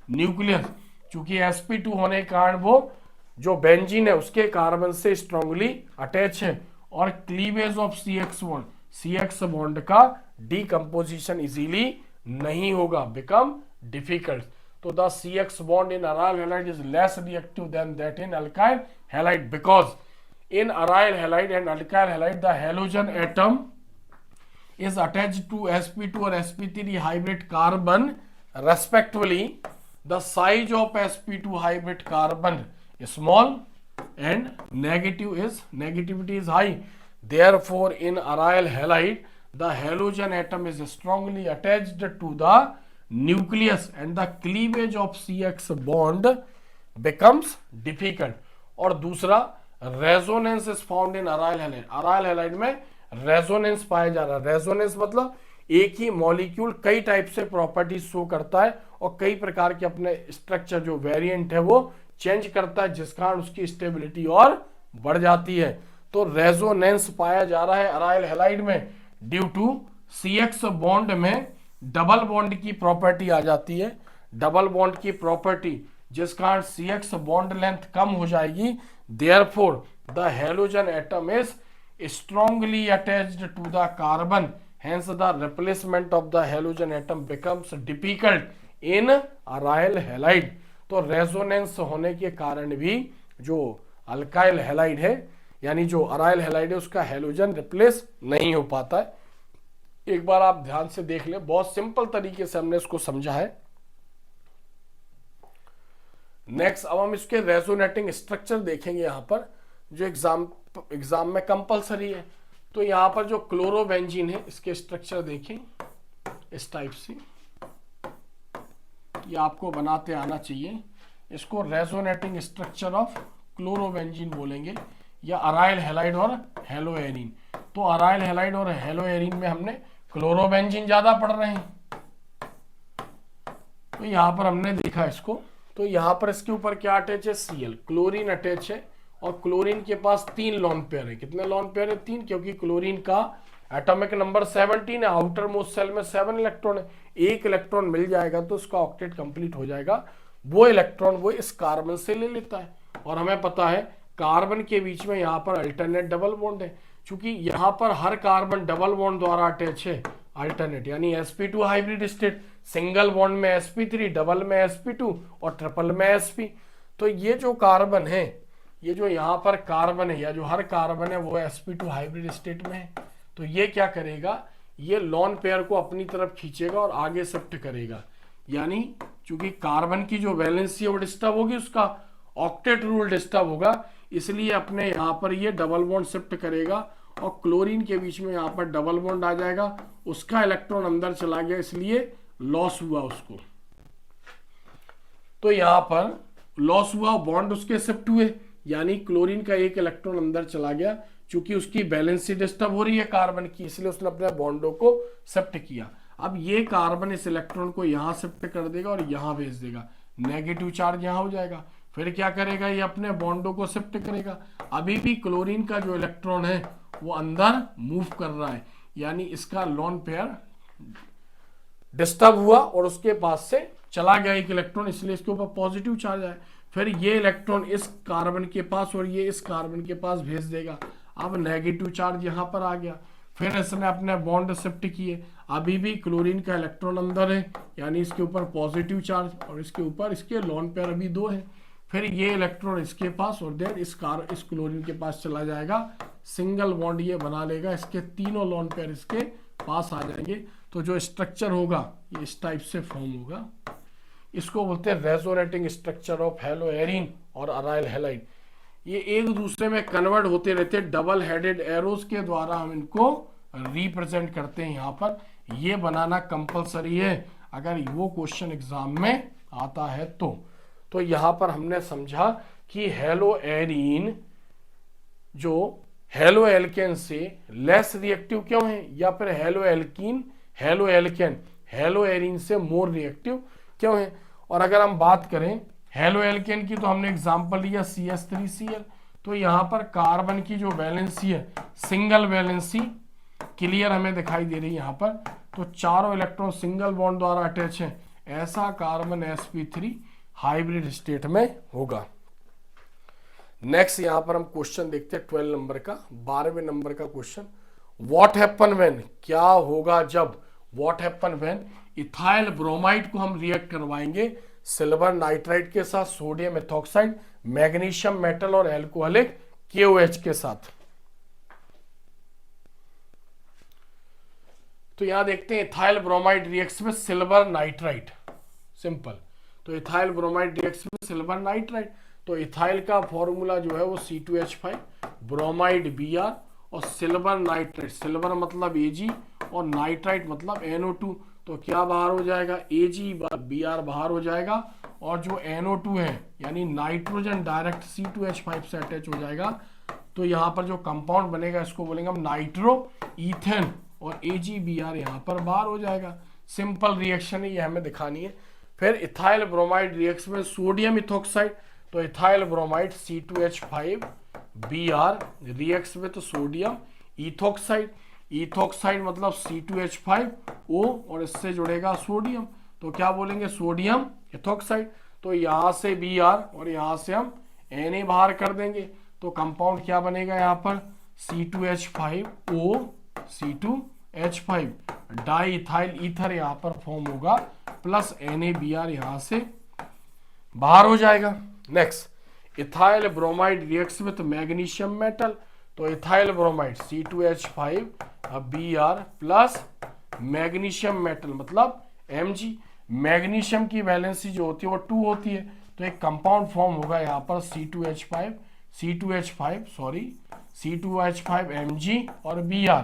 nucleus, क्योंकि sp2 होने के कारण वो जो बेंजीन है उसके कार्बन से स्ट्रांगली अटैच है, और क्लीवेज ऑफ CX बॉन्ड का डीकंपोजिशन इजीली नहीं होगा, बिकम डिफिकल्ट। तो the CX bond in aryl halide is less reactive than that in alkyl halide, because in aryl halide and alkyl halide the halogen atom is attached to sp2 or sp3 hybrid carbon respectively. The size of sp2 hybrid carbon is small and negativity is high. Therefore in aryl halide the halogen atom is strongly attached to the nucleus and the cleavage of CX bond becomes difficult. और दूसरा resonance is found in aryl halide, aryl halide में रेजोनेंस पाया जा रहा है। रेजोनेंस मतलब एक ही मॉलिक्यूल कई टाइप से प्रॉपर्टीज शो करता है और कई प्रकार के अपने स्ट्रक्चर जो वेरिएंट है वो चेंज करता है, जिस कारण उसकी स्टेबिलिटी और बढ़ जाती है। तो रेजोनेंस पाया जा रहा है अराइल हैलाइड में ड्यू टू CX बॉन्ड में डबल बॉन्ड की प्रॉपर्टी आ जाती है, डबल बॉन्ड की प्रॉपर्टी जिस कारण CX बॉन्ड लेंथ कम हो जाएगी। Therefore, the halogen atom is strongly attached to the carbon. Hence, the replacement of the halogen atom becomes difficult in aryl halide. तो रेजोनेंस होने के कारण भी जो अल्काइल हैलाइड है यानी जो अराइल हैलाइड है उसका हैलोजन रिप्लेस नहीं हो पाता है। एक बार आप ध्यान से देख लें, बहुत सिंपल तरीके से हमने इसको समझा है। नेक्स्ट अब हम इसके रेजोनेटिंग स्ट्रक्चर देखेंगे, यहां पर जो एग्जाम में कंपलसरी है। तो यहां पर जो क्लोरोबेंजीन है इसके स्ट्रक्चर देखें इस टाइप से, ये आपको बनाते आना चाहिए। इसको रेजोनेटिंग स्ट्रक्चर ऑफ क्लोरोबेंजीन बोलेंगे, या अराइल हैलाइड और हेलोएरिन। तो अराइल हैलाइड और हेलोएरिन में हमने क्लोरोबेंजीन ज्यादा पढ़ रहे हैं, तो यहां पर हमने देखा इसको। तो यहां पर इसके ऊपर क्या अटैच है, Cl, क्लोरीन अटैच है, और क्लोरीन के पास 3 लोन पेयर है। कितने लोन पेयर है, 3, क्योंकि क्लोरीन का एटॉमिक नंबर 17 है, आउटर मोस्ट शेल में 7 इलेक्ट्रॉन है। एक इलेक्ट्रॉन मिल जाएगा तो उसका ऑक्टेट कंप्लीट हो जाएगा। वो इलेक्ट्रॉन वो इस कार्बन से ले लेता है, और हमें पता है कार्बन के बीच में यहाँ पर अल्टरनेट डबल बॉन्ड है, क्योंकि यहाँ पर हर कार्बन डबल बॉन्ड द्वारा अटैच है। अल्टरनेट यानी sp2 hybrid state, single bond में sp3, डबल में sp2 और ट्रिपल में sp। तो ये जो कार्बन है, ये जो यहाँ पर कार्बन है या जो हर कार्बन है वो sp2 हाइब्रिड स्टेट में है। तो ये क्या करेगा, ये लॉन पेयर को अपनी तरफ खींचेगा और आगे शिफ्ट करेगा। यानी चूंकि कार्बन की जो वैलेंसी है वो डिस्टर्ब होगी, उसका ऑक्टेट रूल डिस्टर्ब होगा, इसलिए अपने यहाँ पर ये डबल बॉन्ड शिफ्ट करेगा और क्लोरीन के बीच में यहाँ पर डबल बॉन्ड आ जाएगा, उसका इलेक्ट्रॉन अंदर चला गया इसलिए लॉस हुआ उसको। तो यहाँ पर लॉस हुआ, बॉन्ड उसके शिफ्ट हुए, यानी क्लोरीन का एक इलेक्ट्रॉन अंदर चला गया। चूंकि उसकी बैलेंसी डिस्टर्ब हो रही है कार्बन की, इसलिए उसने अपने बॉन्डों को शिफ्ट किया। अब ये कार्बन इस इलेक्ट्रॉन को यहां शिफ्ट कर देगा और यहां भेज देगा, नेगेटिव चार्ज यहां हो जाएगा। फिर क्या करेगा, ये अपने बॉन्डों को शिफ्ट करेगा। अभी भी क्लोरीन का जो इलेक्ट्रॉन है वो अंदर मूव कर रहा है, यानी इसका लोन पेयर डिस्टर्ब हुआ और उसके पास से चला गया एक इलेक्ट्रॉन, इसलिए इसके ऊपर पॉजिटिव चार्ज आया। फिर ये इलेक्ट्रॉन इस कार्बन के पास और ये इस कार्बन के पास भेज देगा। अब नेगेटिव चार्ज यहां पर आ गया, फिर इसने अपने बॉन्ड शिफ्ट किए। अभी भी क्लोरीन का इलेक्ट्रॉन अंदर है, यानी इसके ऊपर पॉजिटिव चार्ज, और इसके ऊपर इसके लोन पेयर अभी 2 है। फिर ये इलेक्ट्रॉन इसके पास और देन इस क्लोरीन के पास चला जाएगा, सिंगल बॉन्ड ये बना लेगा, इसके तीनों लोन पेयर इसके पास आ जाएंगे। तो जो स्ट्रक्चर होगा ये इस टाइप से फॉर्म होगा। इसको बोलते हैं रेजोनेटिंग स्ट्रक्चर ऑफ हेलोएरिन और अराइल हैलाइड। ये एक दूसरे में कन्वर्ट होते रहते हैं, डबल हेडेड एरोज के द्वारा हम इनको रिप्रेजेंट करते हैं। यहाँ पर ये बनाना कंपलसरी है अगर वो क्वेश्चन एग्जाम में आता है तो यहाँ पर हमने समझा कि हेलोएरिन जो हेलोएल्केन से लेस रिएक्टिव क्यों है, या फिर हेलोएल्कीन हेलोएल्केन हेलोएरिन से मोर रिएक्टिव क्यों है। और अगर हम बात करें हेलोएल्केन की, तो हमने एग्जांपल लिया CH3Cl। तो यहाँ पर कार्बन की जो वैलेंसी है, सिंगल वैलेंसी क्लियर हमें दिखाई दे रही है यहाँ पर। तो चारों इलेक्ट्रॉन सिंगल बॉन्ड द्वारा अटैच है, ऐसा कार्बन sp3 हाइब्रिड स्टेट में होगा। नेक्स्ट यहां पर हम क्वेश्चन देखते हैं 12 नंबर का, 12वें नंबर का क्वेश्चन। व्हाट हैपन व्हेन, क्या होगा जब, what happen when ethyl bromide को हम रिएक्ट करवाएंगे सिल्वर नाइट्राइड के साथ, सोडियम एथॉक्साइड, मैग्नीशियम मेटल और एल्कोहलिक KOH के साथ। तो यहां देखते हैं इथाइल ब्रोमाइड रिएक्ट्स में सिल्वर नाइट्राइड, सिंपल। तो इथाइल ब्रोमाइड रिएक्ट्स में सिल्वर नाइट्राइड, तो इथाइल का फॉर्मूला जो है वो C2H5, ब्रोमाइड Br और सिल्वर नाइट्राइड, सिल्वर मतलब Ag और नाइट्राइड मतलब NO2। तो क्या बाहर हो जाएगा, Ag/Br बाहर हो जाएगा, और जो NO2 है यानी नाइट्रोजन डायरेक्ट C2H5 से अटैच हो जाएगा। तो यहाँ पर जो कंपाउंड बनेगा इसको बोलेंगे हम नाइट्रो ईथेन, और AgBr यहाँ पर बाहर हो जाएगा। सिंपल रिएक्शन है, ये हमें दिखानी है। फिर इथाइल ब्रोमाइड रिएक्ट्स में सोडियम इथॉक्साइड, तो इथाइल ब्रोमाइड C2H5Br रिएक्ट्स में तो सोडियम इथॉक्साइड, इथॉक्साइड मतलब C2H5O और इससे जुड़ेगा सोडियम, तो क्या बोलेंगे सोडियम इथॉक्साइड। तो यहां से Br और यहां से हम Na बाहर कर देंगे, तो कंपाउंड क्या बनेगा यहाँ पर C2H5O C2H5 di ethyl ether यहाँ पर फॉर्म होगा, प्लस NaBr यहाँ से बाहर हो जाएगा। Next ethyl bromide reacts with magnesium metal, तो ethyl bromide C2H5Br plus magnesium metal मतलब Mg। मैग्नीशियम की वैलेंसी जो होती है वो 2 होती है, तो एक कंपाउंड फॉर्म होगा यहाँ पर C2H5Mg और Br।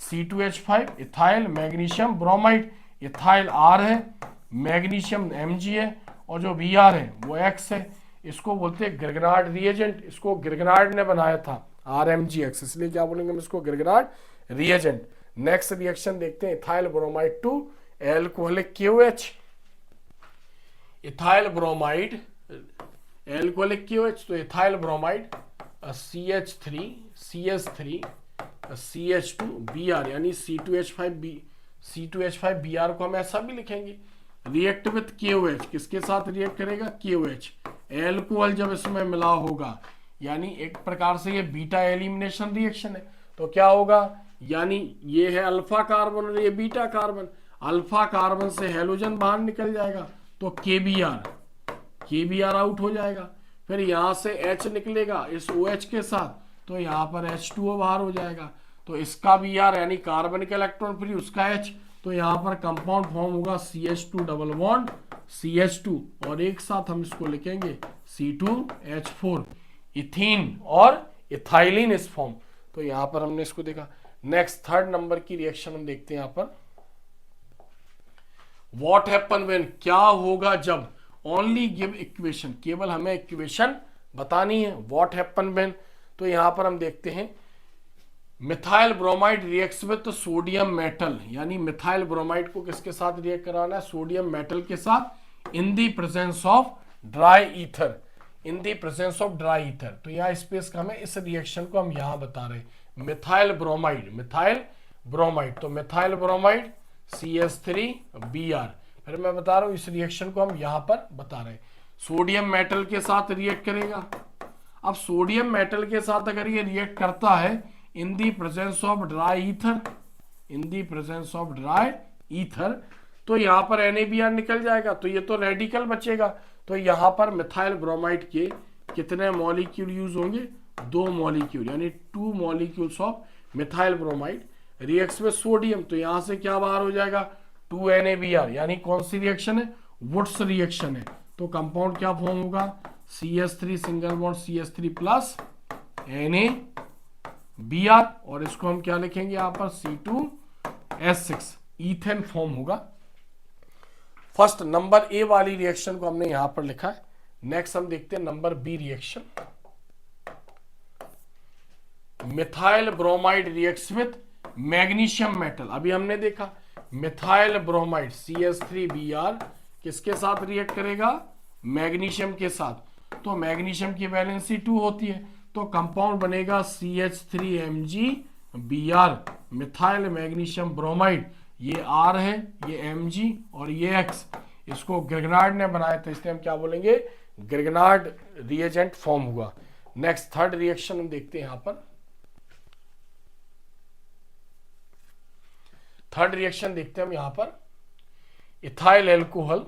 C2H5 ethyl magnesium bromide, ethyl R है, मैग्नीशियम Mg है, और जो Br है वो X है। इसको बोलते हैं गिरगनार्ड रिएजेंट, इसको गिरगनार्ड ने बनाया था RMgX, इसलिए क्या बोलेंगे हम इसको गिरगनार्ड रिएजेंट। नेक्स्ट रिएक्शन देखते हैं, ethyl bromide to alcoholic KOH, ethyl bromide alcoholic KOH, तो इथाइल ब्रोमाइड CH3CH2Br यानी C2H5Br को हम ऐसा भी लिखेंगे, रिएक्ट विथ KOH, किसके साथ रिएक्ट करेगा KOH, एल्कोहल जब इसमें मिला होगा, यानी एक प्रकार से ये बीटा एलिमिनेशन रिएक्शन है। तो क्या होगा, यानी ये है अल्फा कार्बन और ये बीटा कार्बन, अल्फा कार्बन से हेलोजन बाहर निकल जाएगा, तो KBr आउट हो जाएगा। फिर यहां से H निकलेगा इस OH के साथ, तो यहां पर H2O बाहर हो जाएगा, तो इसका Br यानी कार्बन का इलेक्ट्रॉन फ्री, उसका H, तो यहां पर कंपाउंड फॉर्म होगा CH2 डबल बॉन्ड CH2, और एक साथ हम इसको लिखेंगे C2H4, इथीन और इथाइलिन इस फॉर्म। तो यहां पर हमने इसको देखा। नेक्स्ट थर्ड नंबर की रिएक्शन हम देखते हैं यहां पर, व्हाट हैपन व्हेन, क्या होगा जब, ओनली गिव इक्वेशन, केवल हमें इक्वेशन बतानी है, व्हाट हैपन व्हेन। तो यहां पर हम देखते हैं methyl bromide reacts with sodium metal, यानी मिथाइल ब्रोमाइड को किसके साथ रिएक्ट कराना है, सोडियम मेटल के साथ, इन the presence of dry ether, in the presence of dry ether. तो यहाँ स्पेस का हमें, इस रिएक्शन को हम यहां बता रहे हैं, मिथाइल ब्रोमाइड, तो मिथाइल ब्रोमाइड CH3Br, फिर मैं बता रहा हूं इस रिएक्शन को हम यहां पर बता रहे हैं, सोडियम मेटल के साथ रिएक्ट करेगा। अब सोडियम मेटल के साथ अगर ये रिएक्ट करता है in the presence of dry ether, तो यहां पर NaBr निकल जाएगा, तो ये तो रेडिकल बचेगा। तो यहां पर मिथाइल ब्रोमाइड के कितने मॉलिक्यूल यूज होंगे, 2 मॉलिक्यूल, यानी 2 molecules of methyl bromide reacts में सोडियम, तो यहां से क्या बाहर हो जाएगा 2 NaBr, यानी कौन सी रिएक्शन है, वुड्स रिएक्शन है। तो कंपाउंड क्या फॉर्म होगा CH3 single bond CH3 plus NaBr, और इसको हम क्या लिखेंगे यहां पर C2H6, ईथेन फॉर्म होगा। फर्स्ट नंबर ए वाली रिएक्शन को हमने यहां पर लिखा है। नेक्स्ट हम देखते हैं number B reaction, methyl bromide reacts with magnesium metal. अभी हमने देखा मिथाइल ब्रोमाइड CH3Br किसके साथ रिएक्ट करेगा, मैग्नीशियम के साथ, तो मैग्नीशियम की वैलेंसी 2 होती है, तो कंपाउंड बनेगा CH3MgBr, मिथाइल मैग्नीशियम ब्रोमाइड, ये R है, ये Mg और ये X, इसको ग्रिगनार्ड ने बनाया था, इसलिए हम क्या बोलेंगे, ग्रिगनार्ड रिएजेंट फॉर्म हुआ। नेक्स्ट थर्ड रिएक्शन हम देखते हैं यहां पर। थर्ड रिएक्शन देखते हैं हम यहां पर। Ethyl alcohol,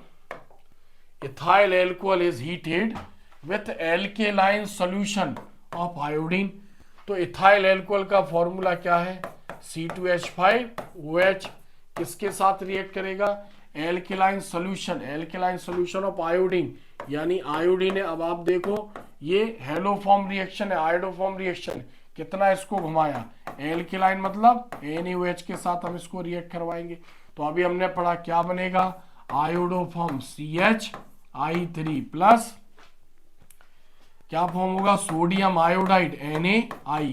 ethyl alcohol is heated with alkaline solution of iodine. तो इथाइल एल्कोहल का फॉर्मूला क्या है, C2H5OH किसके साथ रिएक्ट करेगा, alkaline solution, alkaline solution of iodine, यानी आयोडीन है। अब आप देखो ये हेलोफॉर्म रिएक्शन है, आयोडोफॉर्म रिएक्शन, कितना इसको घुमाया, एल्केलाइन मतलब NaOH के साथ हम इसको रिएक्ट करवाएंगे। तो अभी हमने पढ़ा क्या बनेगा, आयोडोफॉर्म CHI3 प्लस क्या फॉर्म होगा, sodium iodide NaI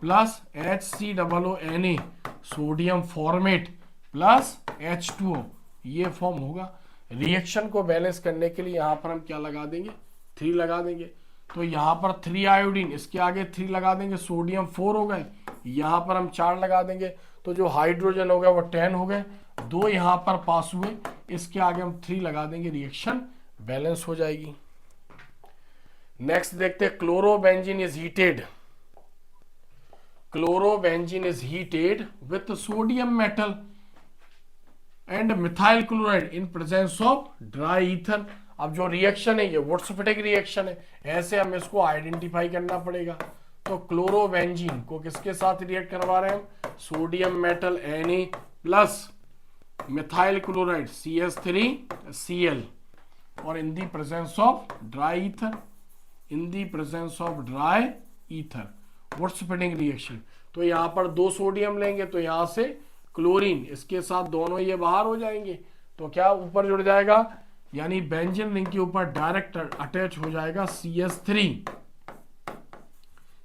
plus HCOONA sodium format plus H2O, ये फॉर्म होगा। रिएक्शन को बैलेंस करने के लिए यहां पर हम क्या लगा देंगे, 3 लगा देंगे। तो यहां पर 3 आयोडीन, इसके आगे 3 लगा देंगे, सोडियम 4 हो गए, यहां पर हम 4 लगा देंगे, तो जो हाइड्रोजन हो गया वो 10 हो गए, 2 यहां पर पास हुए, इसके आगे हम 3 लगा देंगे, रिएक्शन बैलेंस हो जाएगी। नेक्स्ट देखते हैं, chlorobenzene is heated, chlorobenzene is heated with sodium metal and methyl chloride in presence of dry ether. अब जो रिएक्शन है ये वुड्सफिटिक रिएक्शन है, ऐसे हम इसको आइडेंटिफाई करना पड़ेगा। तो क्लोरोबेंजीन को किसके साथ रिएक्ट करवा रहे हैं हम, sodium metal Na plus methyl chloride CH3Cl और in the presence of dry ether, in the presence of dry ether, Wurtz Fittig reaction. तो यहाँ पर 2 सोडियम लेंगे, तो यहाँ से क्लोरीन, इसके साथ दोनों ये बाहर हो जाएंगे, तो क्या ऊपर जुड़ जाएगा, यानी बेंजीन रिंग के ऊपर डायरेक्ट अटैच हो जाएगा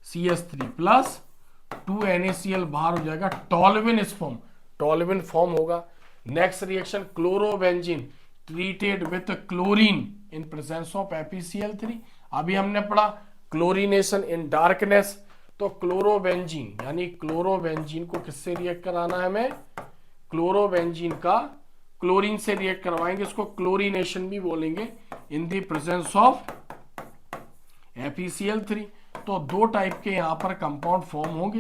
CH3 प्लस 2 NaCl बाहर हो जाएगा, टॉल्विन इस फॉर्म, टॉल्विन फॉर्म होगा। Next reaction, chlorobenzene treated with chlorine in presence of FeCl3। अभी हमने पढ़ा क्लोरीनेशन इन डार्कनेस, तो क्लोरोबेंजीन यानी क्लोरोबेंजीन को किससे रिएक्ट कराना है हमें, क्लोरोबेंजीन का क्लोरीन से रिएक्ट करवाएंगे, इसको क्लोरीनेशन भी बोलेंगे, इन द प्रेजेंस ऑफ FeCl3। तो 2 टाइप के यहाँ पर कंपाउंड फॉर्म होंगे,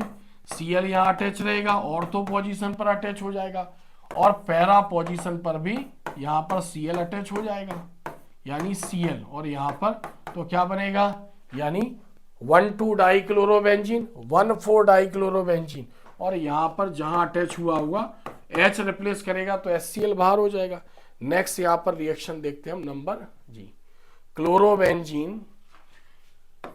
Cl यहाँ अटैच रहेगा, ऑर्थो पोजीशन पर अटैच हो जाएगा, और पैरा पोजीशन पर भी यहाँ पर Cl अटैच हो जाएगा, यानी Cl, और यहाँ पर तो क्या बनेगा, यानी 1,2 डाइक्लोरोबेंजीन 1,4 डाइक्लोरोबेंजीन, और यहां पर जहां अटैच हुआ होगा H रिप्लेस करेगा तो HCl बाहर हो जाएगा। नेक्स्ट यहां पर रिएक्शन देखते हैं हम number G,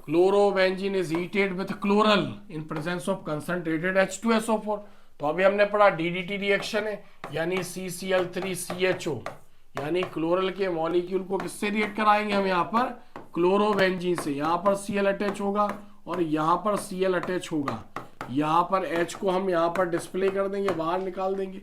chlorobenzene is heated with chloral in presence of concentrated H2SO4। तो अभी हमने पढ़ा DDT रिएक्शन है, यानी CCl3CHO, यानी क्लोरल के मॉलिक्यूल को किससे रिएक्ट कराएंगे हम, यहाँ पर क्लोरोबेंजीन से। यहाँ पर Cl अटैच होगा और यहाँ पर Cl अटैच होगा, यहाँ पर H को हम यहाँ पर डिस्प्ले कर देंगे, बाहर निकाल देंगे।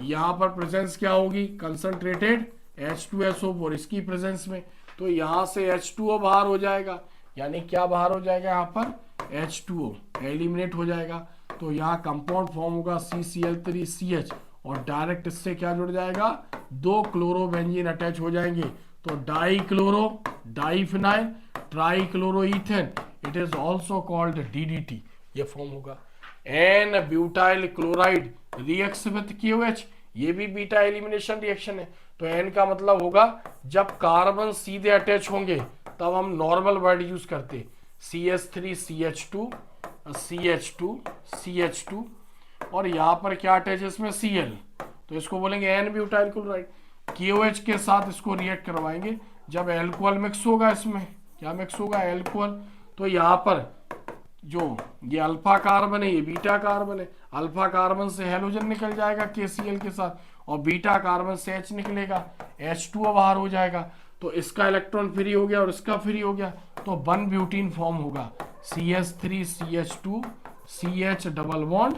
यहाँ पर प्रेजेंस क्या होगी, कंसंट्रेटेड H2SO4 इसकी प्रेजेंस में, तो यहाँ से H2O बाहर हो जाएगा, यानी क्या बाहर हो जाएगा, यहाँ पर H2O एलिमिनेट हो जाएगा। तो यहाँ कंपाउंड फॉर्म होगा CCl3CH, और डायरेक्ट इससे क्या जुड़ जाएगा, 2 क्लोरोबेंजीन अटैच हो जाएंगे, तो dichloro diphenyl trichloroethane, it is also called DDT, ये फॉर्म होगा। N butyl chloride reacts with KOH, ये भी बीटा एलिमिनेशन रिएक्शन है। तो एन का मतलब होगा जब कार्बन सीधे अटैच होंगे तब हम नॉर्मल वर्ड यूज करते, CH3CH2 CH2 और यहां पर क्या अटैच है इसमें, Cl, तो इसको बोलेंगे एन ब्यूटाइल क्लोराइड। KOH के साथ इसको रिएक्ट करवाएंगे जब एल्कोहल मिक्स होगा, इसमें क्या मिक्स होगा, एल्कोहल। तो यहाँ पर जो ये अल्फा कार्बन है, ये बीटा कार्बन है, अल्फा कार्बन से हेलोजन निकल जाएगा KCl के साथ, और बीटा कार्बन से H निकलेगा, H2O बाहर हो जाएगा, तो इसका इलेक्ट्रॉन फ्री हो गया और इसका फ्री हो गया, तो 1 ब्यूटीन फॉर्म होगा, CH3CH2 CH double bond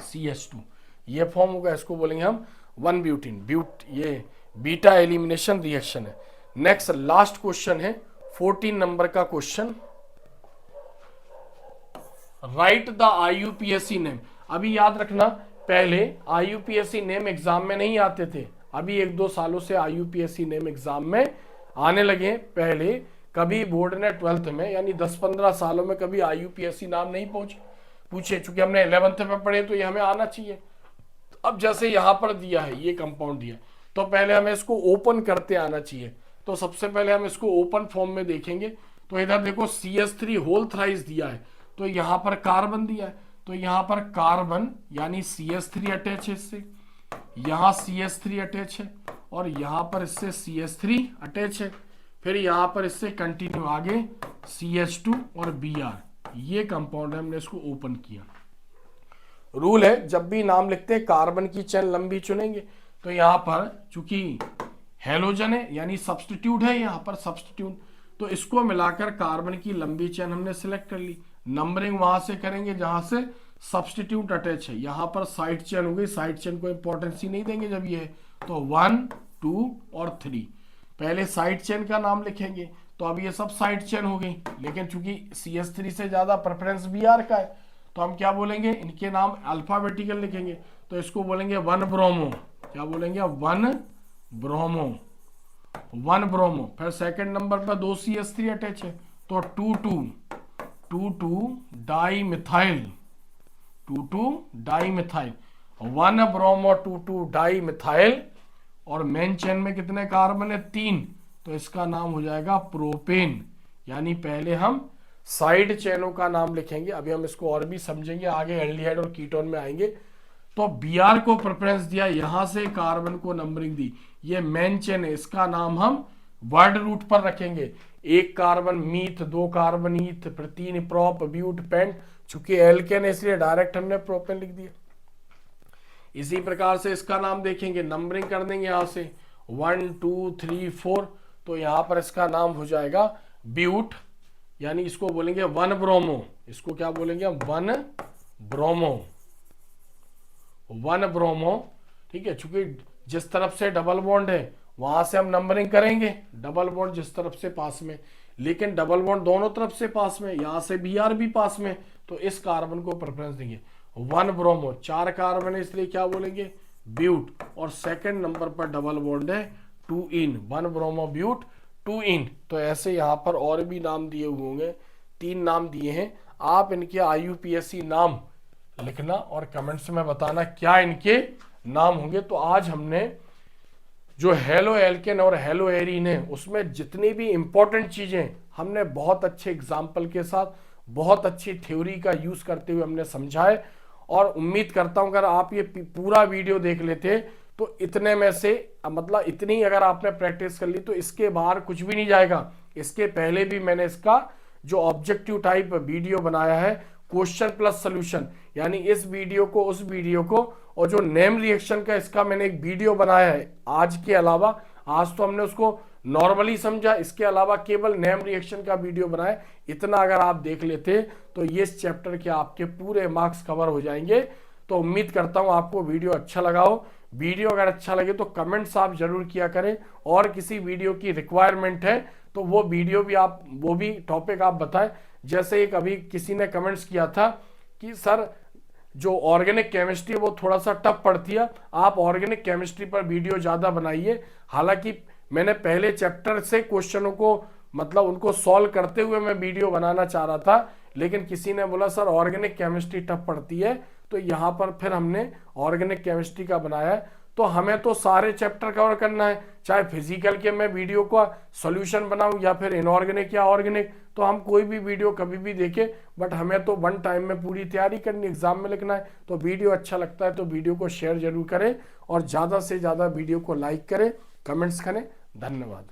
CH2, ये फॉर्म होगा, इसको बोलेंगे हम 1 ब्यूटीन, ये बीटा एलिमिनेशन रिएक्शन है। नेक्स्ट लास्ट क्वेश्चन है 14 नंबर का question, write the IUPAC name. अभी याद रखना, पहले IUPAC नेम एग्जाम में नहीं आते थे, अभी 1-2 सालों से IUPAC नेम एग्जाम में आने लगे हैं। पहले कभी बोर्ड ने 12th में यानी 10-15 सालों में कभी IUPAC नाम नहीं पूछे, चूंकि हमने 11th में पढ़े तो ये हमें आना चाहिए। अब जैसे यहाँ पर दिया है, ये कंपाउंड दिया, तो पहले हमें इसको ओपन करते आना चाहिए। तो सबसे पहले हम इसको ओपन फॉर्म में देखेंगे। तो इधर देखो CH3 होल थ्राइस दिया है, तो यहाँ पर कार्बन दिया है, तो यहाँ पर कार्बन यानी CH3 अटैच है इससे, यहाँ CH3 अटैच है और यहाँ पर इससे CH3 अटैच है, फिर यहाँ पर इससे कंटिन्यू आगे CH2 और Br, ये कंपाउंड है, हमने इसको ओपन किया। रूल है जब भी नाम लिखते हैं कार्बन की चेन लंबी चुनेंगे। तो यहाँ पर चूंकि हेलोजन है यानी सब्स्टिट्यूट है, यहाँ पर सब्स्टिट्यूट, तो इसको मिलाकर कार्बन की लंबी चेन हमने सिलेक्ट कर ली। नंबरिंग वहां से करेंगे जहां से सब्स्टिट्यूट अटैच है। यहाँ पर साइड चेन हो गई, साइड चेन को इंपॉर्टेंस ही नहीं देंगे जब ये है, तो 1, 2 और 3 पहले साइड चेन का नाम लिखेंगे। तो अब ये सब साइड चेन हो गई, लेकिन चूंकि CH3 से ज्यादा प्रेफरेंस Br का है, तो हम क्या बोलेंगे, इनके नाम अल्फाबेटिकल लिखेंगे। तो इसको बोलेंगे 1 ब्रोमो, क्या बोलेंगे 1 ब्रोमो, 1 ब्रोमो। फिर सेकंड नंबर पर 2 CH3 अटैच है, तो 2,2 di methyl, 2,2 di methyl, 1 bromo 2,2 di methyl. और मेन चेन में कितने कार्बन है, 3, तो इसका नाम हो जाएगा प्रोपेन। यानी पहले हम साइड चेनों का नाम लिखेंगे, अभी हम इसको और भी समझेंगे आगे, एल्डिहाइड और कीटोन में आएंगे। तो Br को प्रेफरेंस दिया, यहां से कार्बन को नंबरिंग दी, ये मेन चेन है, इसका नाम हम वर्ड रूट पर रखेंगे। 1 कार्बन मीथ, 2 कार्बन ईथ, फिर 3 प्रोप, ब्यूट, पेंट, चूंकि एल्केन है इसलिए डायरेक्ट हमने प्रोपेन लिख दिया। इसी प्रकार से इसका नाम देखेंगे, नंबरिंग कर देंगे यहां से 1, 2, 3, 4, तो यहां पर इसका नाम हो जाएगा ब्यूट, यानी इसको बोलेंगे 1 ब्रोमो, इसको क्या बोलेंगे 1 ब्रोमो, 1 ब्रोमो। ठीक है, चूंकि जिस तरफ से डबल बॉन्ड है वहां से हम नंबरिंग करेंगे, डबल बॉन्ड जिस तरफ से पास में, लेकिन डबल बॉन्ड दोनों तरफ से पास में, यहां से Br भी पास में, तो इस कार्बन को प्रेफरेंस देंगे 1 ब्रोमो। 4 कार्बन है इसलिए क्या बोलेंगे ब्यूट, और सेकंड नंबर पर डबल बॉन्ड है 2 इन, 1 ब्रोमो ब्यूट 2 इन। तो ऐसे यहाँ पर और भी नाम दिए हुए होंगे, 3 नाम दिए हैं। आप इनके IUPAC नाम लिखना और कमेंट्स में बताना क्या इनके नाम होंगे। तो आज हमने जो हेलो एल्केन और हेलो एरीन है उसमें जितनी भी इंपॉर्टेंट चीजें हमने बहुत अच्छे एग्जाम्पल के साथ, बहुत अच्छी थ्योरी का यूज करते हुए हमने समझाए। और उम्मीद करता हूं अगर आप ये पूरा वीडियो देख लेते तो इतने में से, मतलब इतनी अगर आपने प्रैक्टिस कर ली तो इसके बाहर कुछ भी नहीं जाएगा। इसके पहले भी मैंने इसका जो ऑब्जेक्टिव टाइप वीडियो बनाया है, क्वेश्चन प्लस सोल्यूशन, यानी इस वीडियो को, उस वीडियो को, और जो नेम रिएक्शन का इसका मैंने एक वीडियो बनाया है आज के अलावा। आज तो हमने उसको नॉर्मली समझा, इसके अलावा केवल नेम रिएक्शन का वीडियो बनाया। इतना अगर आप देख लेते तो ये इस चैप्टर के आपके पूरे मार्क्स कवर हो जाएंगे। तो उम्मीद करता हूं आपको वीडियो अच्छा लगा हो। वीडियो अगर अच्छा लगे तो कमेंट्स आप जरूर किया करें, और किसी वीडियो की रिक्वायरमेंट है तो वो वीडियो भी आप, वो भी टॉपिक आप बताएं। जैसे एक अभी किसी ने कमेंट्स किया था कि सर जो ऑर्गेनिक केमिस्ट्री है वो थोड़ा सा टफ पड़ती है, आप ऑर्गेनिक केमिस्ट्री पर वीडियो ज़्यादा बनाइए। हालांकि मैंने पहले चैप्टर से क्वेश्चनों को, मतलब उनको सॉल्व करते हुए मैं वीडियो बनाना चाह रहा था, लेकिन किसी ने बोला सर ऑर्गेनिक केमिस्ट्री टफ पड़ती है, तो यहाँ पर फिर हमने ऑर्गेनिक केमिस्ट्री का बनाया है। तो हमें तो सारे चैप्टर कवर करना है, चाहे फिजिकल के मैं वीडियो का सॉल्यूशन बनाऊं या फिर इनऑर्गेनिक या ऑर्गेनिक, तो हम कोई भी वीडियो कभी भी देखें, बट हमें तो 1 टाइम में पूरी तैयारी करनी, एग्जाम में लिखना है। तो वीडियो अच्छा लगता है तो वीडियो को शेयर जरूर करें, और ज़्यादा से ज़्यादा वीडियो को लाइक करें, कमेंट्स करें। धन्यवाद।